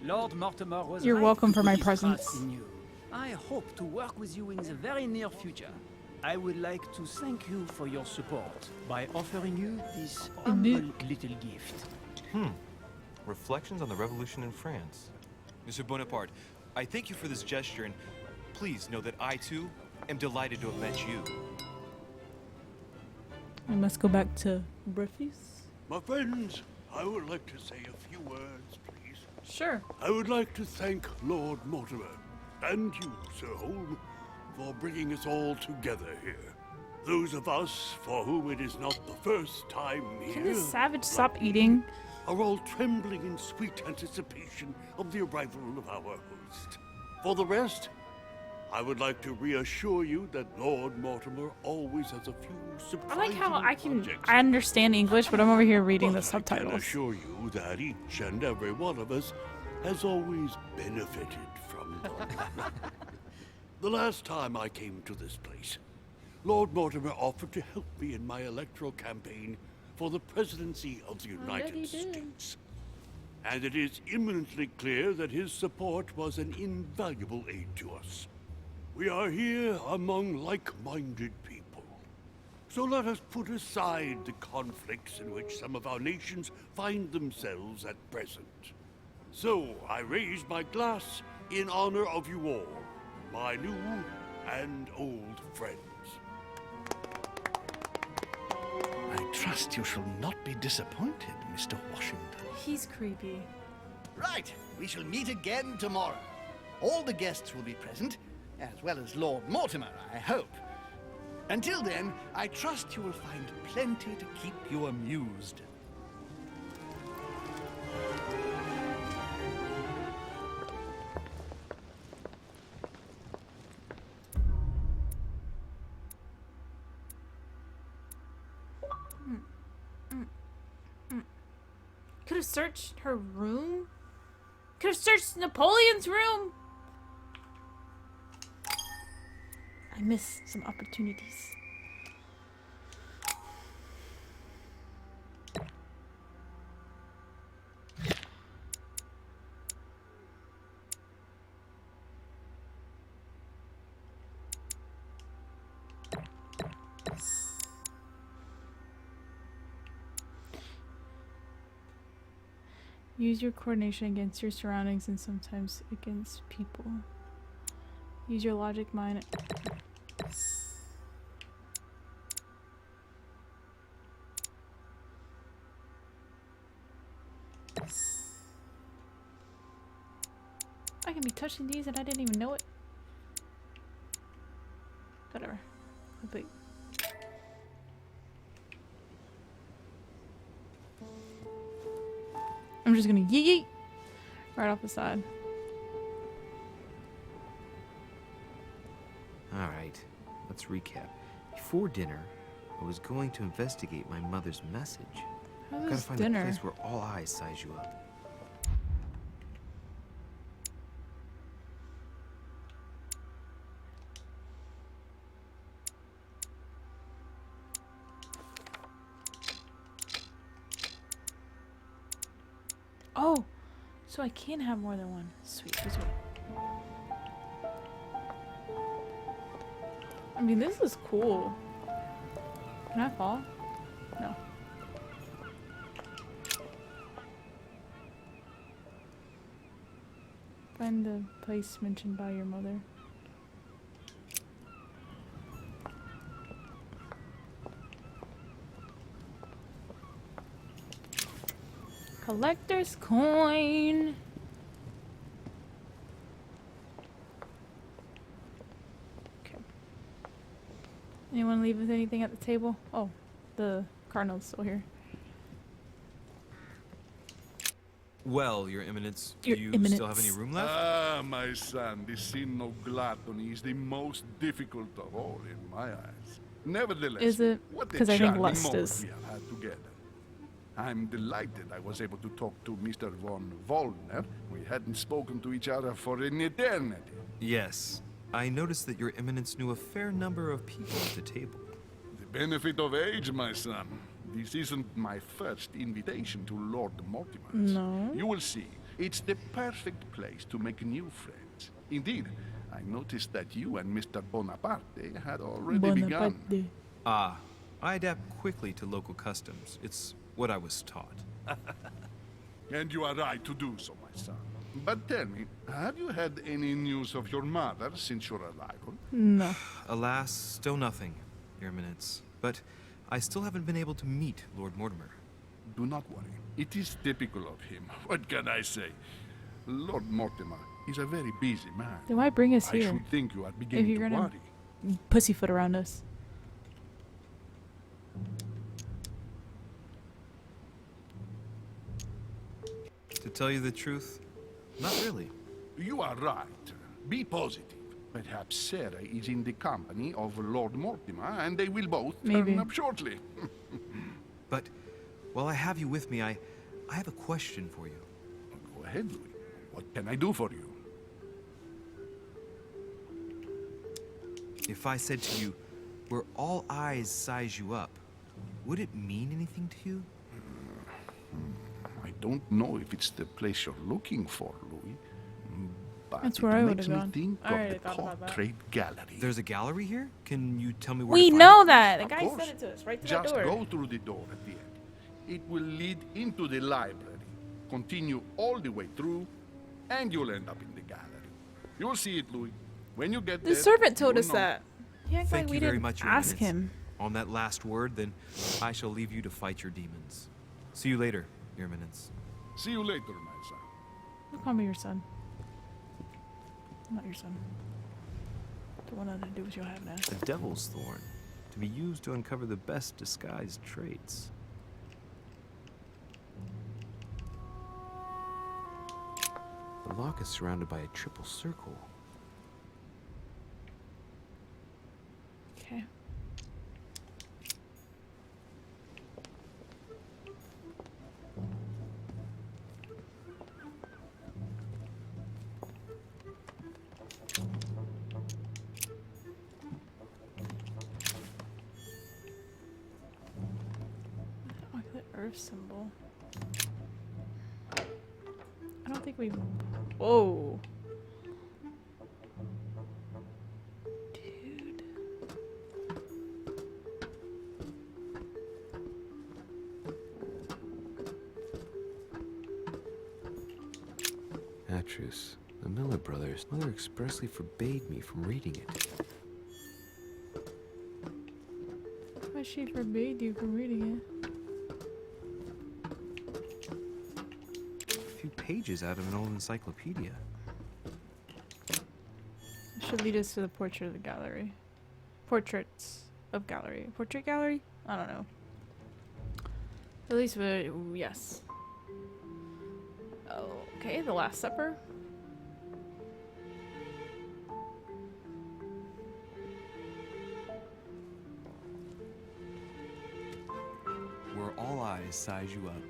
Lord Mortimer was You're right welcome to for put my his trust presence. in you. I hope to work with you in the very near future. I would like to thank you for your support by offering you this humble little gift. Reflections on the Revolution in France. Mr. Bonaparte, I thank you for this gesture, and please know that I, too, am delighted to have met you. I must go back to Briefs. My friends, I would like to say a few words, please. Sure. I would like to thank Lord Mortimer and you, Sir Holm, for bringing us all together here. Those of us for whom it is not the first time here, Can this savage stop eating? are all trembling in sweet anticipation of the arrival of our host. For the rest, I would like to reassure you that Lord Mortimer always has a few I surprising like how projects. I understand English, but I'm over here reading the But I can subtitles. assure you that each and every one of us has always benefited from Lord Mortimer. The last time I came to this place, Lord Mortimer offered to help me in my electoral campaign for the presidency of the United States. And it is imminently clear that his support was an invaluable aid to us. We are here among like-minded people. So let us put aside the conflicts in which some of our nations find themselves at present. So I raise my glass in honor of you all, my new and old friends. I trust you shall not be disappointed, Mr. Washington. He's creepy. Right, we shall meet again tomorrow. All the guests will be present, as well as Lord Mortimer, I hope. Until then, I trust you will find plenty to keep you amused. Could have searched her room. Could have searched Napoleon's room. I missed some opportunities. Use your coordination against your surroundings and sometimes against people. Use your logic mind. I can be touching these and I didn't even know it. Whatever. Complete. I'm just gonna yeet right off the side. Alright, let's recap. Before dinner, I was going to investigate my mother's message. How's Gotta this find dinner? a place where all eyes size you up. Oh, so I can have more than one. Sweet, sweet, sweet. I mean, this is cool. Can I fall? No. Find the place mentioned by your mother. Collector's coin. Okay. Anyone leave with anything at the table? Oh, the cardinal's still here. Well, Your Eminence, do Your you Eminence. still have any room left? Ah, my son, the sin of gluttony is the most difficult of all in my eyes. Nevertheless, Is it? what a 'Cause I think charming lust moment is. we have had together. I'm delighted I was able to talk to Mr. von Wollner. We hadn't spoken to each other for an eternity. Yes. I noticed that Your Eminence knew a fair number of people at the table. The benefit of age, my son. This isn't my first invitation to Lord Mortimer's. No. You will see. It's the perfect place to make new friends. Indeed, I noticed that you and Mr. Bonaparte had already begun. Ah, I adapt quickly to local customs. It's what I was taught. And you are right to do so, my son. But tell me, have you had any news of your mother since your arrival? No. Alas, still nothing, Your Eminence. But I still haven't been able to meet Lord Mortimer. Do not worry. It is typical of him. What can I say? Lord Mortimer is a very busy man. Then why bring us I here? should think you are If beginning you're to gonna worry. pussyfoot around us. To tell you the truth, not really. You are right. Be positive. Perhaps Sarah is in the company of Lord Mortimer, and they will both Maybe. turn up shortly. But while I have you with me, I have a question for you. Go ahead, Louis. What can I do for you? If I said to you, where all eyes size you up, would it mean anything to you? I don't know if it's the place you're looking for, Louis. But That's it where I makes would've me gone. think I of already the thought about that. portrait gallery. There's a gallery here? Can you tell me where We to find know it? that. The Of guy course. said it to us right to Just that door. go through the door at the end. It will lead into the library. Continue all the way through, and you'll end up in the gallery. You'll see it, Louis. When you get The there, servant told you'll us know. that. He acted Thank like we you very didn't much, Your ask Eminence. him. On that last word, then I shall leave you to fight your demons. See you later, Your Eminence. See you later, my son. Don't call me your son. I'm not your son. Don't want nothing to do with your having ass. A devil's thorn, to be used to uncover the best disguised traits. The lock is surrounded by a triple circle. Okay. Oh, the earth symbol. I don't think we've. Whoa. Dude. Atrus, the Miller brothers. Mother expressly forbade me from reading it. Why she forbade you from reading it? A few pages out of an old encyclopedia. It should lead us to the portrait of the gallery. Portraits of gallery. Portrait gallery? I don't know. At least, yes. Oh, okay, the Last Supper. Where all eyes size you up.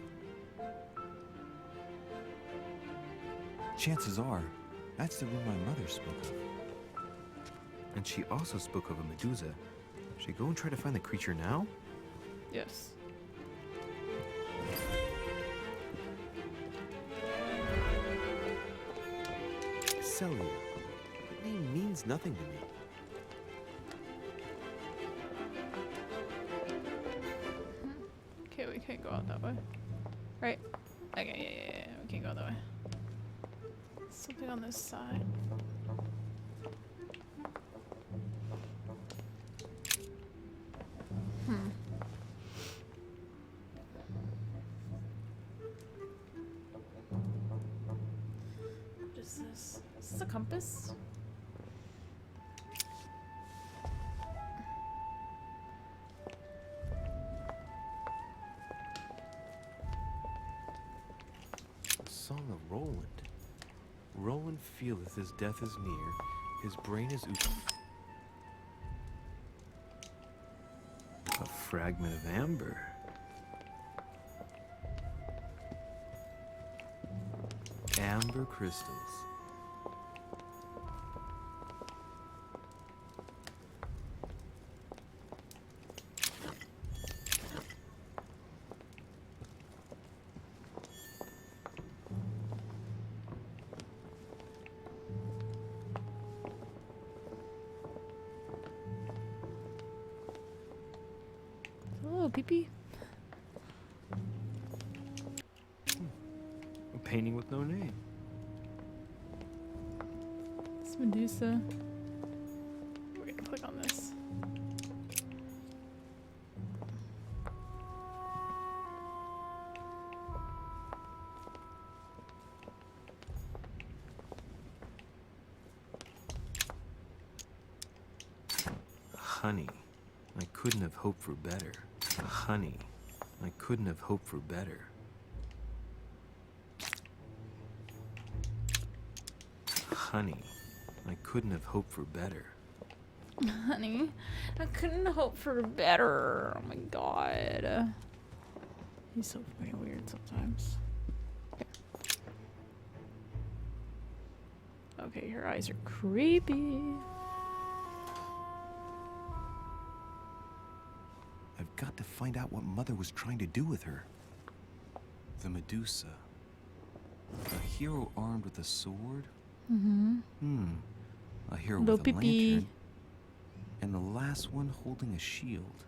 Chances are, that's the room my mother spoke of. And she also spoke of a Medusa. Should I go and try to find the creature now? Yes. Cellular. That name means nothing to me. Okay, we can't go out that way. Right? Okay, yeah. We can't go that way. Something on this side. compass. The Song of Roland. Roland feeleth his death is near, his brain is oozing. A fragment of amber. Amber crystals. Oh, pee-pee. A painting with no name. It's Medusa. We're gonna click on this. Honey, I couldn't have hoped for better. Honey, I couldn't have hoped for better. Honey, I couldn't have hoped for better. Honey, I couldn't hope for better. Oh my god. He's so fucking weird sometimes. Okay, her eyes are creepy. I've got to find out what Mother was trying to do with her. The Medusa. A hero armed with a sword? A hero Little with a pee-pee. lantern. And the last one holding a shield.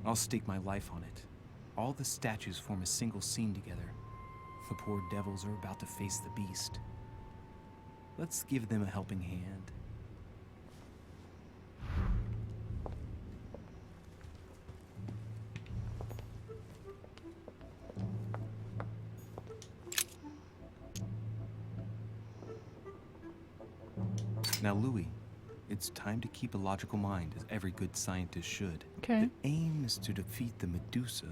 I'll stake my life on it. All the statues form a single scene together. The poor devils are about to face the beast. Let's give them a helping hand. Now, Louis, it's time to keep a logical mind, as every good scientist should. Okay. The aim is to defeat the Medusa.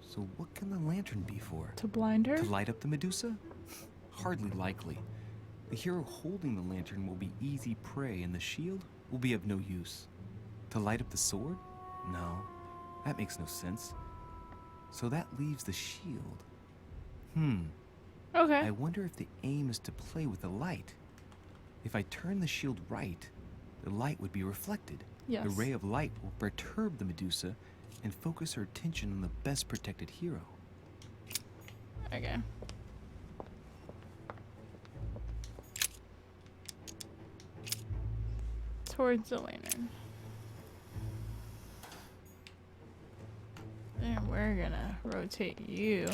So what can the lantern be for? To blind her? To light up the Medusa? Hardly likely. The hero holding the lantern will be easy prey, and the shield will be of no use. To light up the sword? No, that makes no sense. So that leaves the shield. Okay. I wonder if the aim is to play with the light. If I turn the shield right, the light would be reflected. Yes. The ray of light will perturb the Medusa and focus her attention on the best protected hero. Okay. Towards the lantern. And we're gonna rotate you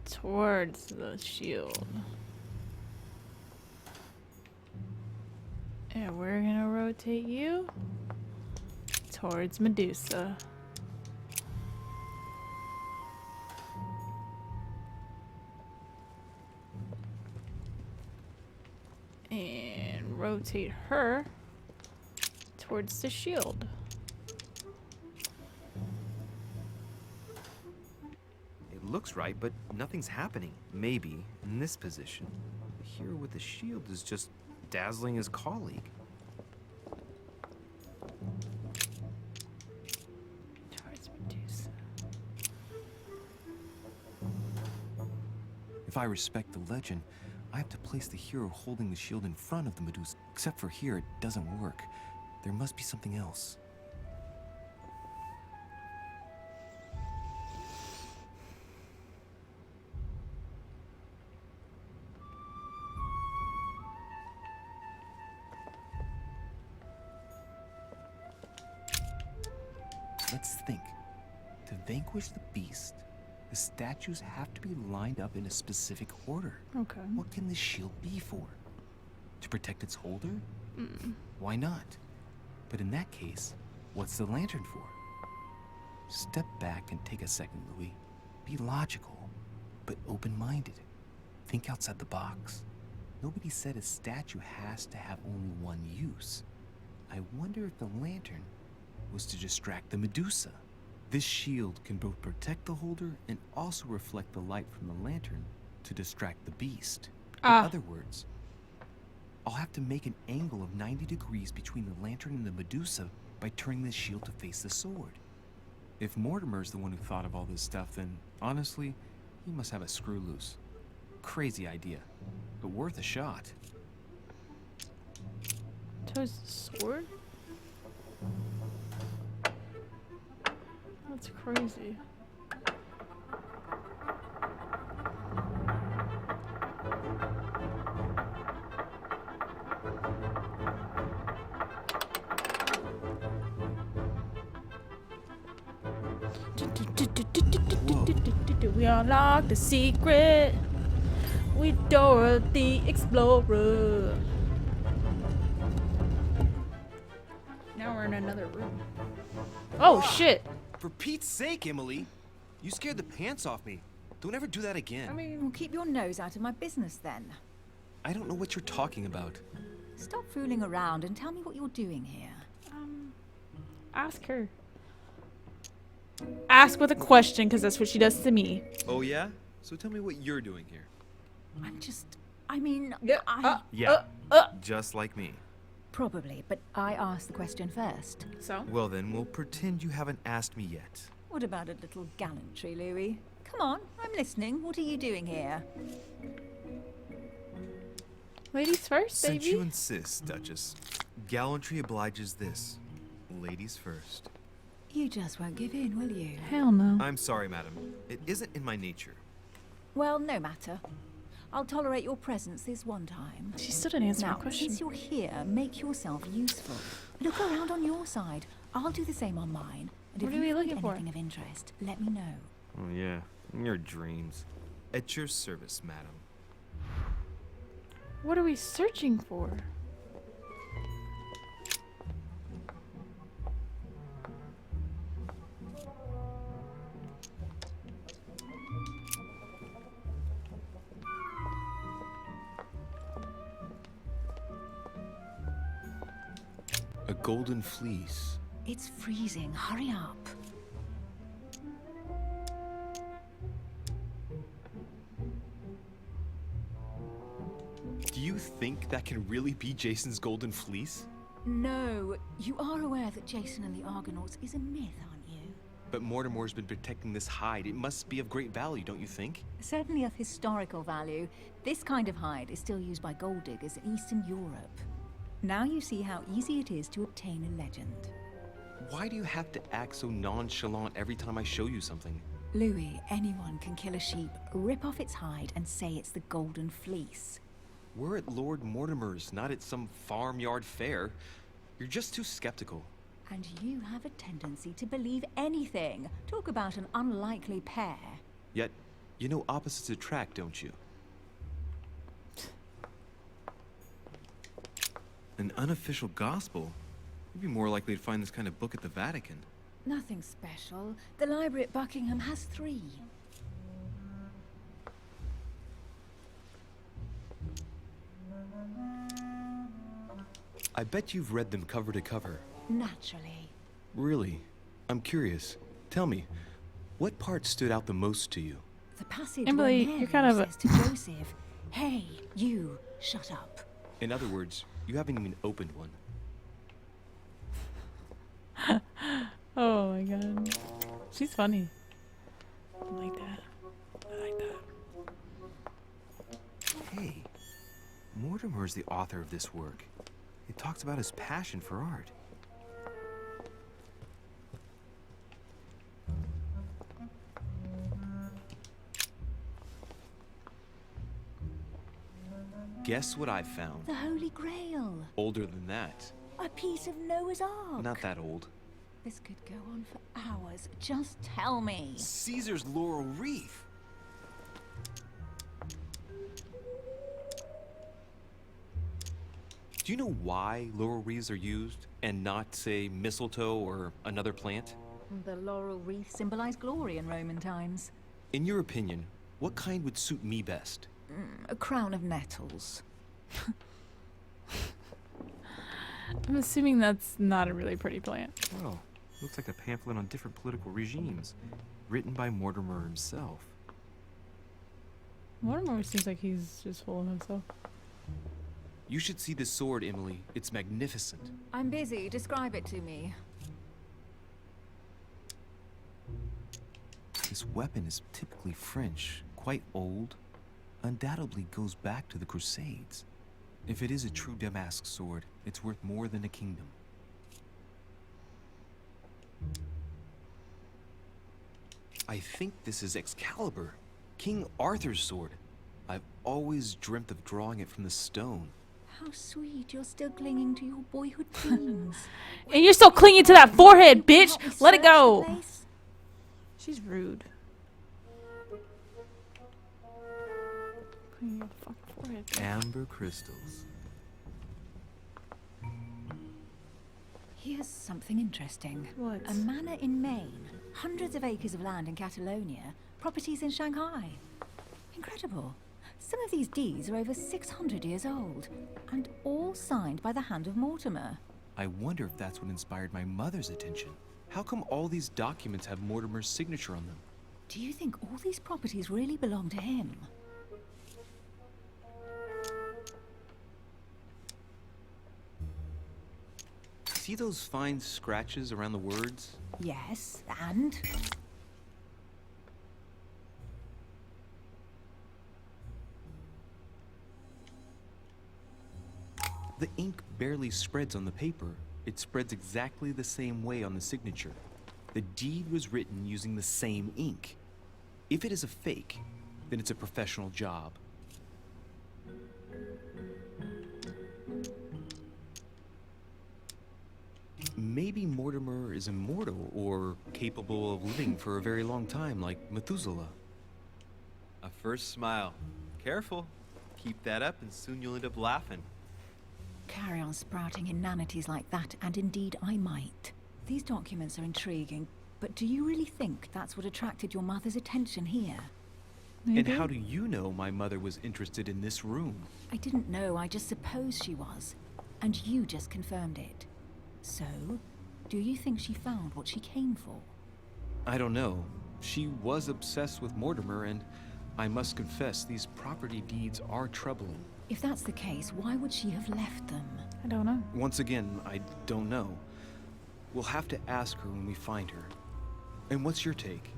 towards the shield. And we're gonna rotate you towards Medusa. And rotate her towards the shield. It looks right, but nothing's happening. Maybe, in this position, the hero with the shield is just dazzling his colleague. Towards Medusa. If I respect the legend, I have to place the hero holding the shield in front of the Medusa. Except for here, it doesn't work. There must be something else. Let's think. To vanquish the beast, the statues have to be lined up in a specific order. Okay. What can this shield be for? To protect its holder? Why not? But in that case, what's the lantern for? Step back and take a second, Louis. Be logical, but open-minded. Think outside the box. Nobody said a statue has to have only one use. I wonder if the lantern was to distract the Medusa. This shield can both protect the holder and also reflect the light from the lantern to distract the beast. In other words, I'll have to make an angle of 90 degrees between the lantern and the Medusa by turning the shield to face the sword. If Mortimer's the one who thought of all this stuff, then honestly, he must have a screw loose. Crazy idea, but worth a shot. Chose the sword? That's crazy. We unlock the secret. We Dora the Explorer. Now we're in another room. Oh shit! For Pete's sake, Emily! You scared the pants off me. Don't ever do that again. I mean, well, keep your nose out of my business then. I don't know what you're talking about. Stop fooling around and tell me what you're doing here. Ask her. Ask with a question, because that's what she does to me. Oh yeah? So tell me what you're doing here. Just like me. Probably, but I asked the question first. So? Well then, we'll pretend you haven't asked me yet. What about a little gallantry, Louis? Come on, I'm listening. What are you doing here? Ladies first, baby. Since you insist, Duchess, gallantry obliges this. Ladies first. You just won't give in, will you? Hell no. I'm sorry, madam. It isn't in my nature. Well, no matter. I'll tolerate your presence this one time. She still didn't answer my now, question. since you're here, make yourself useful. Look around on your side. I'll do the same on mine. And What if are we you find looking for? anything of interest, let me know. Oh yeah, your dreams. At your service, madam. What are we searching for? A golden fleece. It's freezing. Hurry up. Do you think that can really be Jason's golden fleece? No, you are aware that Jason and the Argonauts is a myth, aren't you? But Mortimer's been protecting this hide. It must be of great value, don't you think? Certainly of historical value. This kind of hide is still used by gold diggers in Eastern Europe. Now you see how easy it is to obtain a legend. Why do you have to act so nonchalant every time I show you something? Louis, anyone can kill a sheep, rip off its hide, and say it's the Golden Fleece. We're at Lord Mortimer's, not at some farmyard fair. You're just too skeptical. And you have a tendency to believe anything. Talk about an unlikely pair. Yet, you know opposites attract, don't you? An unofficial gospel? You'd be more likely to find this kind of book at the Vatican. Nothing special. The library at Buckingham has 3. I bet you've read them cover to cover. Naturally. Really? I'm curious. Tell me, what part stood out the most to you? The passage Emily, where you're kind of Mary says to Joseph, "Hey, you, shut up." In other words, you haven't even opened one. Oh my god. She's funny. I like that. I like that. Hey, Mortimer's the author of this work. It talks about his passion for art. Guess what I found? The Holy Grail. Older than that. A piece of Noah's Ark. Not that old. This could go on for hours. Just tell me. Caesar's laurel wreath. Do you know why laurel wreaths are used and not, say, mistletoe or another plant? The laurel wreath symbolized glory in Roman times. In your opinion, what kind would suit me best? A crown of nettles. I'm assuming that's not a really pretty plant. Well, looks like a pamphlet on different political regimes, written by Mortimer himself. Mortimer seems like he's just full of himself. You should see this sword, Emily. It's magnificent. I'm busy. Describe it to me. This weapon is typically French, quite old, undoubtedly goes back to the Crusades. If it is a true Damask sword, it's worth more than a kingdom. I think this is Excalibur, King Arthur's sword. I've always dreamt of drawing it from the stone. How sweet, you're still clinging to your boyhood dreams. And you're still clinging to that forehead, bitch! Let it go! She's rude. Clinging to the fucking forehead. Amber crystals. Here's something interesting. What? A manor in Maine, hundreds of acres of land in Catalonia, properties in Shanghai. Incredible. Some of these deeds are over 600 years old, and all signed by the hand of Mortimer. I wonder if that's what inspired my mother's attention. How come all these documents have Mortimer's signature on them? Do you think all these properties really belong to him? See those fine scratches around the words? Yes, and? The ink barely spreads on the paper. It spreads exactly the same way on the signature. The deed was written using the same ink. If it is a fake, then it's a professional job. Maybe Mortimer is immortal or capable of living for a very long time, like Methuselah. A first smile. Careful. Keep that up and soon you'll end up laughing. Carry on sprouting inanities like that, and indeed I might. These documents are intriguing, but do you really think that's what attracted your mother's attention here? And how do you know my mother was interested in this room? I didn't know, I just supposed she was. And you just confirmed it. So, do you think she found what she came for? I don't know. She was obsessed with Mortimer, and I must confess, these property deeds are troubling. If that's the case, why would she have left them? I don't know. Once again, I don't know. We'll have to ask her when we find her. And what's your take?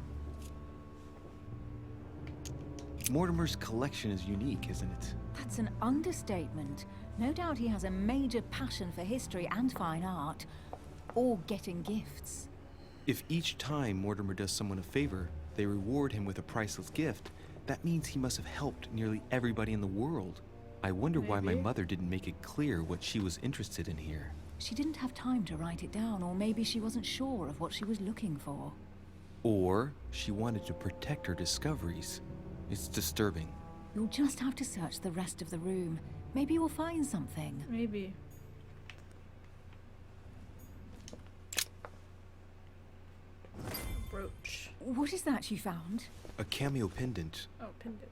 Mortimer's collection is unique, isn't it? That's an understatement. No doubt he has a major passion for history and fine art. Or getting gifts. If each time Mortimer does someone a favor, they reward him with a priceless gift, that means he must have helped nearly everybody in the world. I wonder why my mother didn't make it clear what she was interested in here. She didn't have time to write it down, or maybe she wasn't sure of what she was looking for. Or she wanted to protect her discoveries. It's disturbing. You'll just have to search the rest of the room. Maybe you'll find something. Maybe. A brooch. What is that you found? A cameo pendant. Oh, pendant.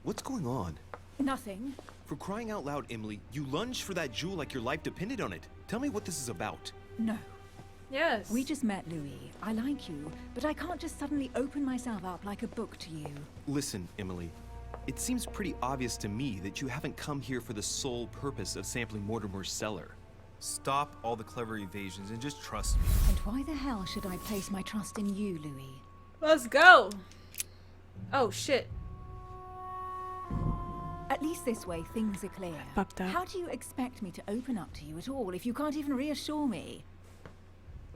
What's going on? Nothing. For crying out loud, Emily, you lunged for that jewel like your life depended on it. Tell me what this is about. No. Yes. We just met, Louis. I like you, but I can't just suddenly open myself up like a book to you. Listen, Emily. It seems pretty obvious to me that you haven't come here for the sole purpose of sampling Mortimer's cellar. Stop all the clever evasions and just trust me. And why the hell should I place my trust in you, Louis? Let's go. Oh, shit. At least this way, things are clear. Fucked up. How do you expect me to open up to you at all if you can't even reassure me?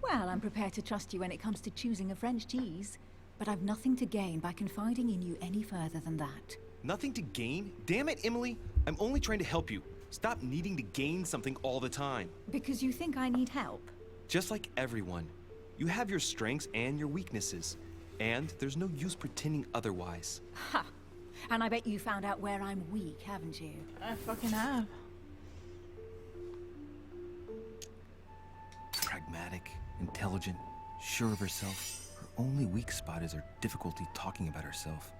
Well, I'm prepared to trust you when it comes to choosing a French cheese, but I've nothing to gain by confiding in you any further than that. Nothing to gain? Damn it, Emily! I'm only trying to help you. Stop needing to gain something all the time. Because you think I need help? Just like everyone. You have your strengths and your weaknesses. And there's no use pretending otherwise. Ha! And I bet you found out where I'm weak, haven't you? I fucking have. Pragmatic, intelligent, sure of herself. Her only weak spot is her difficulty talking about herself.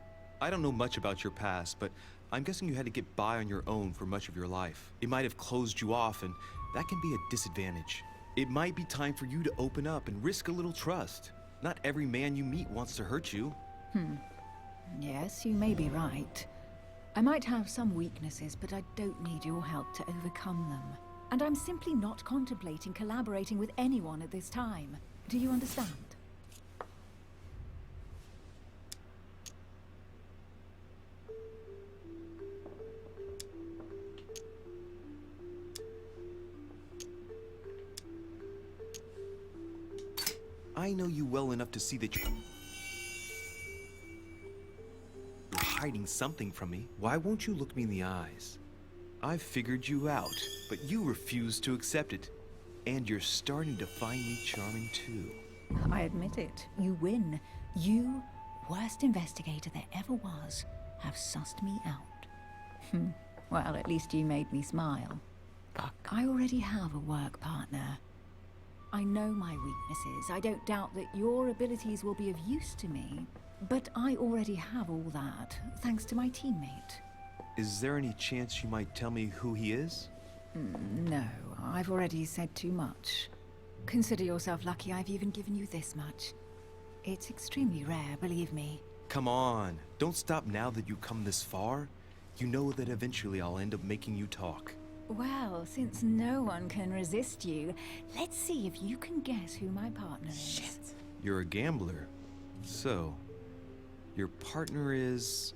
I don't know much about your past, but I'm guessing you had to get by on your own for much of your life. It might have closed you off, and that can be a disadvantage. It might be time for you to open up and risk a little trust. Not every man you meet wants to hurt you. Yes, you may be right. I might have some weaknesses, but I don't need your help to overcome them. And I'm simply not contemplating collaborating with anyone at this time. Do you understand? I know you well enough to see that you're hiding something from me. Why won't you look me in the eyes? I've figured you out, but you refuse to accept it. And you're starting to find me charming too. I admit it. You win. You, worst investigator there ever was, have sussed me out. Well, at least you made me smile. I already have a work partner. I know my weaknesses. I don't doubt that your abilities will be of use to me. But I already have all that, thanks to my teammate. Is there any chance you might tell me who he is? No, I've already said too much. Consider yourself lucky I've even given you this much. It's extremely rare, believe me. Come on, don't stop now that you've come this far. You know that eventually I'll end up making you talk. Well, since no one can resist you, let's see if you can guess who my partner is. Shit. You're a gambler. So, your partner is...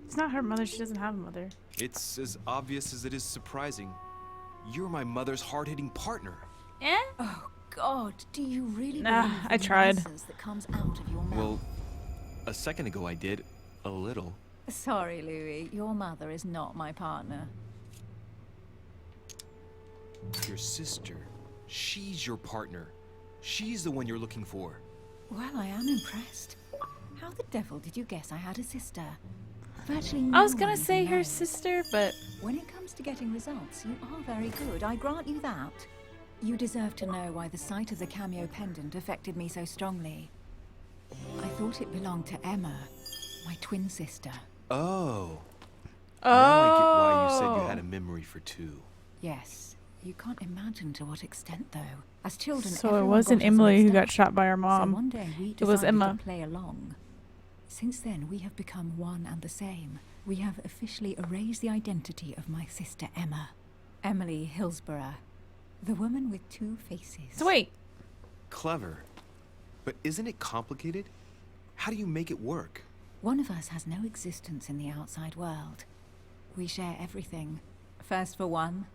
It's not her mother. She doesn't have a mother. It's as obvious as it is surprising. You're my mother's hard-hitting partner. Eh? Oh, God, do you really Nah, believe I the tried. nonsense that comes out of your mouth? Well, a second ago I did. A little. Sorry, Louis. Your mother is not my partner. Your sister. She's your partner. She's the one you're looking for. Well, I am impressed. How the devil did you guess I had a sister? Virtually I no was gonna one say can her know. sister, but When it comes to getting results, you are very good. I grant you that. You deserve to know why the sight of the cameo pendant affected me so strongly. I thought it belonged to Emma, my twin sister. Oh. Now I get why you said you had a memory for two. Yes. You can't imagine to what extent, though. As children, so it everyone wasn't got us Emily who got mixed shot by her up. mom. So one day we It was decided Emma. to play along. Since then, we have become one and the same. We have officially erased the identity of my sister Emma. Emily Hillsborough. The woman with two faces. So wait. Clever. But isn't it complicated? How do you make it work? One of us has no existence in the outside world. We share everything. First for one,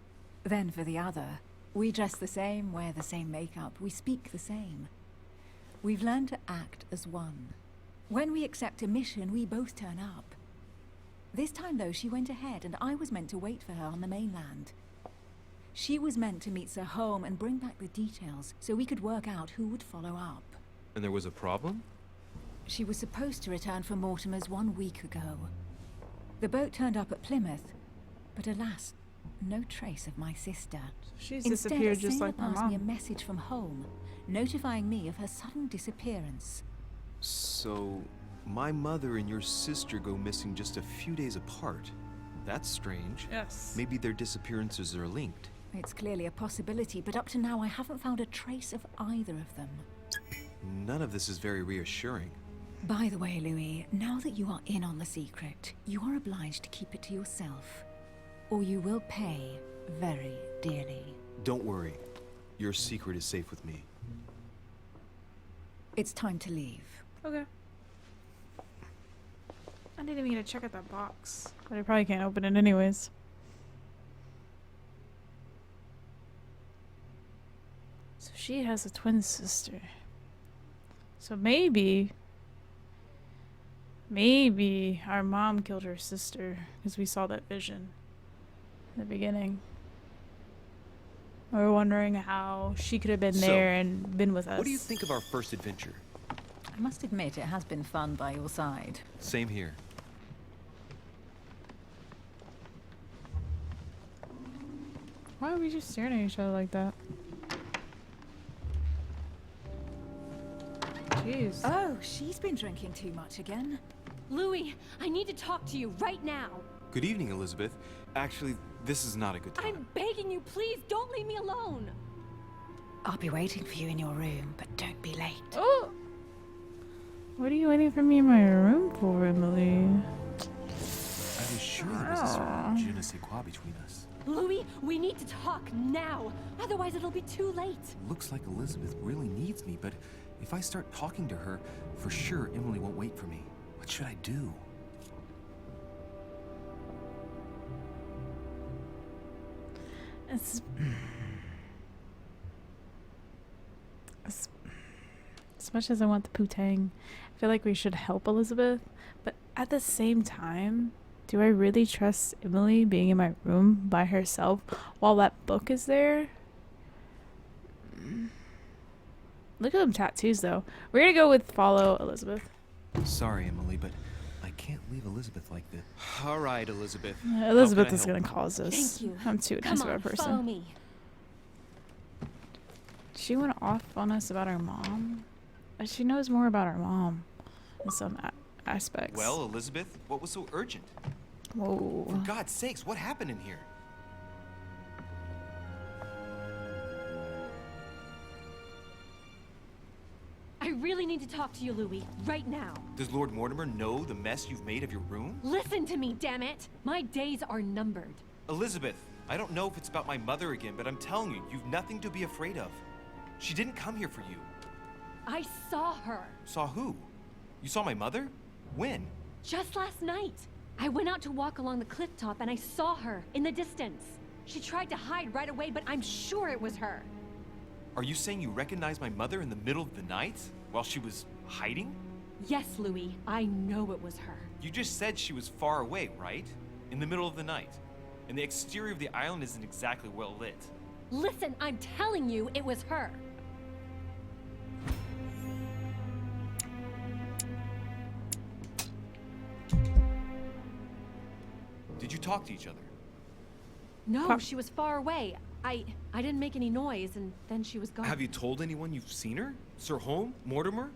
then for the other. We dress the same, wear the same makeup, we speak the same. We've learned to act as one. When we accept a mission, we both turn up. This time, though, she went ahead, and I was meant to wait for her on the mainland. She was meant to meet Sir Home and bring back the details, so we could work out who would follow up. And there was a problem? She was supposed to return from Mortimer's 1 week ago. The boat turned up at Plymouth, but alas, no trace of my sister. She's Instead, disappeared a just sailor like my passed me a mom. message from home, notifying me of her sudden disappearance. So, my mother and your sister go missing just a few days apart. That's strange. Yes. Maybe their disappearances are linked. It's clearly a possibility, but up to now I haven't found a trace of either of them. None of this is very reassuring. By the way, Louis, now that you are in on the secret, you are obliged to keep it to yourself, or you will pay very dearly. Don't worry. Your secret is safe with me. It's time to leave. Okay. I didn't even get to check out that box, but I probably can't open it anyways. So she has a twin sister. So maybe our mom killed her sister because we saw that vision in the beginning. We're wondering how she could have been So, there and been with us. What do you think of our first adventure? I must admit, it has been fun by your side. Same here. Why are we just staring at each other like that? Jeez. Oh, she's been drinking too much again. Louis, I need to talk to you right now. Good evening, Elizabeth. Actually, this is not a good time. I'm begging you, please don't leave me alone. I'll be waiting for you in your room, but don't be late. Oh! What are you waiting for me in my room for, Emily? I was sure there was a certain je ne sais quoi between us. Louis, we need to talk now. Otherwise, it'll be too late. Looks like Elizabeth really needs me, but if I start talking to her, for sure Emily won't wait for me. What should I do? As much as I want the poo-tang, I feel like we should help Elizabeth, but at the same time, do I really trust Emily being in my room by herself while that book is there? Look at them tattoos, though. We're gonna go with follow Elizabeth. Sorry, Emily, but I can't leave Elizabeth like this. All right, Elizabeth. Elizabeth is gonna cause this. Thank you. I'm too nice of a person. Follow me. She went off on us about our mom. She knows more about our mom in some aspects. Well, Elizabeth, what was so urgent? Whoa. For God's sakes, what happened in here? I really need to talk to you, Louis, right now. Does Lord Mortimer know the mess you've made of your room? Listen to me, damn it! My days are numbered. Elizabeth, I don't know if it's about my mother again, but I'm telling you, you've nothing to be afraid of. She didn't come here for you. I saw her. Saw who? You saw my mother? When? Just last night. I went out to walk along the cliff top and I saw her in the distance. She tried to hide right away, but I'm sure it was her. Are you saying you recognized my mother in the middle of the night while she was hiding? Yes, Louis, I know it was her. You just said she was far away, right? In the middle of the night. And the exterior of the island isn't exactly well lit. Listen, I'm telling you, it was her. Did you talk to each other? No, she was far away. I didn't make any noise, and then she was gone. Have you told anyone you've seen her? Sir Holm? Mortimer?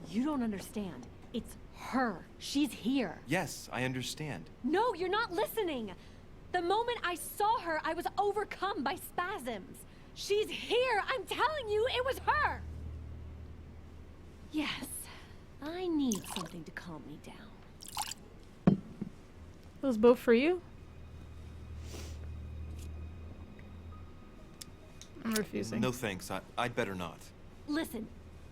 You don't understand. It's her. She's here. Yes, I understand. No, you're not listening. The moment I saw her, I was overcome by spasms. She's here. I'm telling you, it was her. Yes, I need something to calm me down. Those both for you? I'm refusing. No thanks, I'd better not. Listen,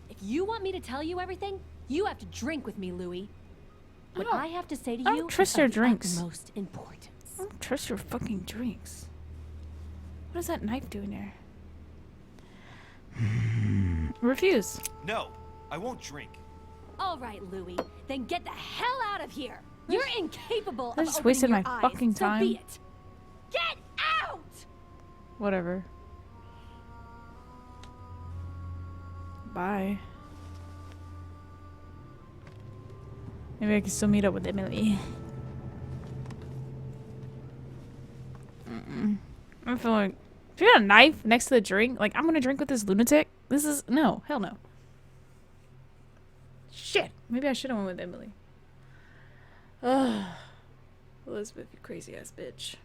if you want me to tell you everything, you have to drink with me, Louis. What I have to say to I you don't trust is your of the drinks. utmost importance. I don't trust your fucking drinks. What does that knife do in there? Refuse. No, I won't drink. All right, Louis, then get the hell out of here. You're incapable I of just opening wasted your my eyes, fucking so time. be it. Get out! Whatever. Bye. Maybe I can still meet up with Emily. I'm feeling. If you got a knife next to the drink, like I'm gonna drink with this lunatic. This is no, hell no. Shit. Maybe I should have went with Emily. Ugh. Elizabeth, you crazy ass bitch.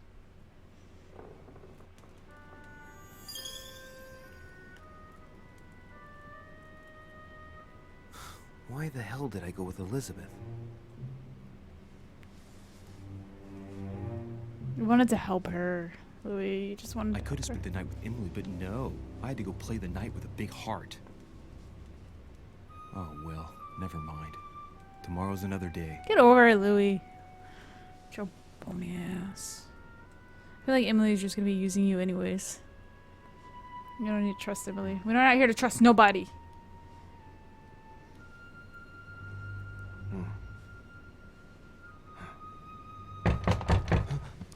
Why the hell did I go with Elizabeth? You wanted to help her, Louis. You just wanted I could have spent the night with Emily, but no. I had to go play the night with a big heart. Oh, well, never mind. Tomorrow's another day. Get over it, Louis. Your bony ass. I feel like Emily's just gonna be using you anyways. You don't need to trust Emily. We're not here to trust nobody.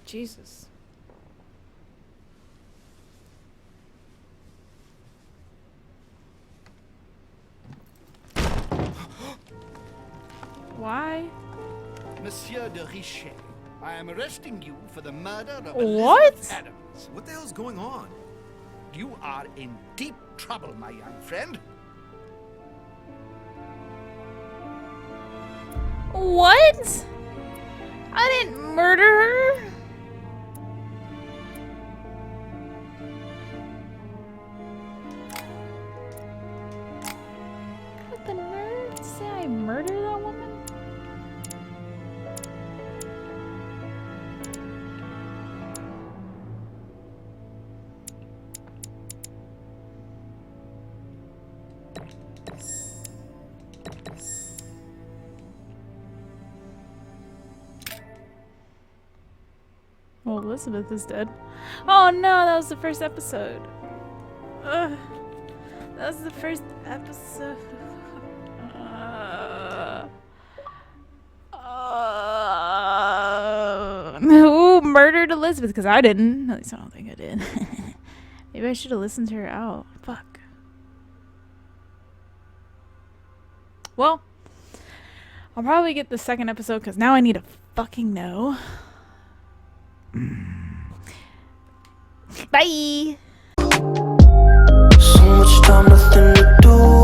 Jesus. Why? Monsieur de Richet, I am arresting you for the murder of What? Elizabeth Adams. What the hell's going on? You are in deep trouble, my young friend. What? I didn't murder her. What the nerve to say I murdered that woman? Well, Elizabeth is dead. Oh no, that was the first episode. Ugh. That was the first episode. Who murdered Elizabeth? Because I didn't. At least I don't think I did. Maybe I should have listened to her out. Fuck. Well, I'll probably get the second episode because now I need to fucking know. Bye. So much time, nothing to do.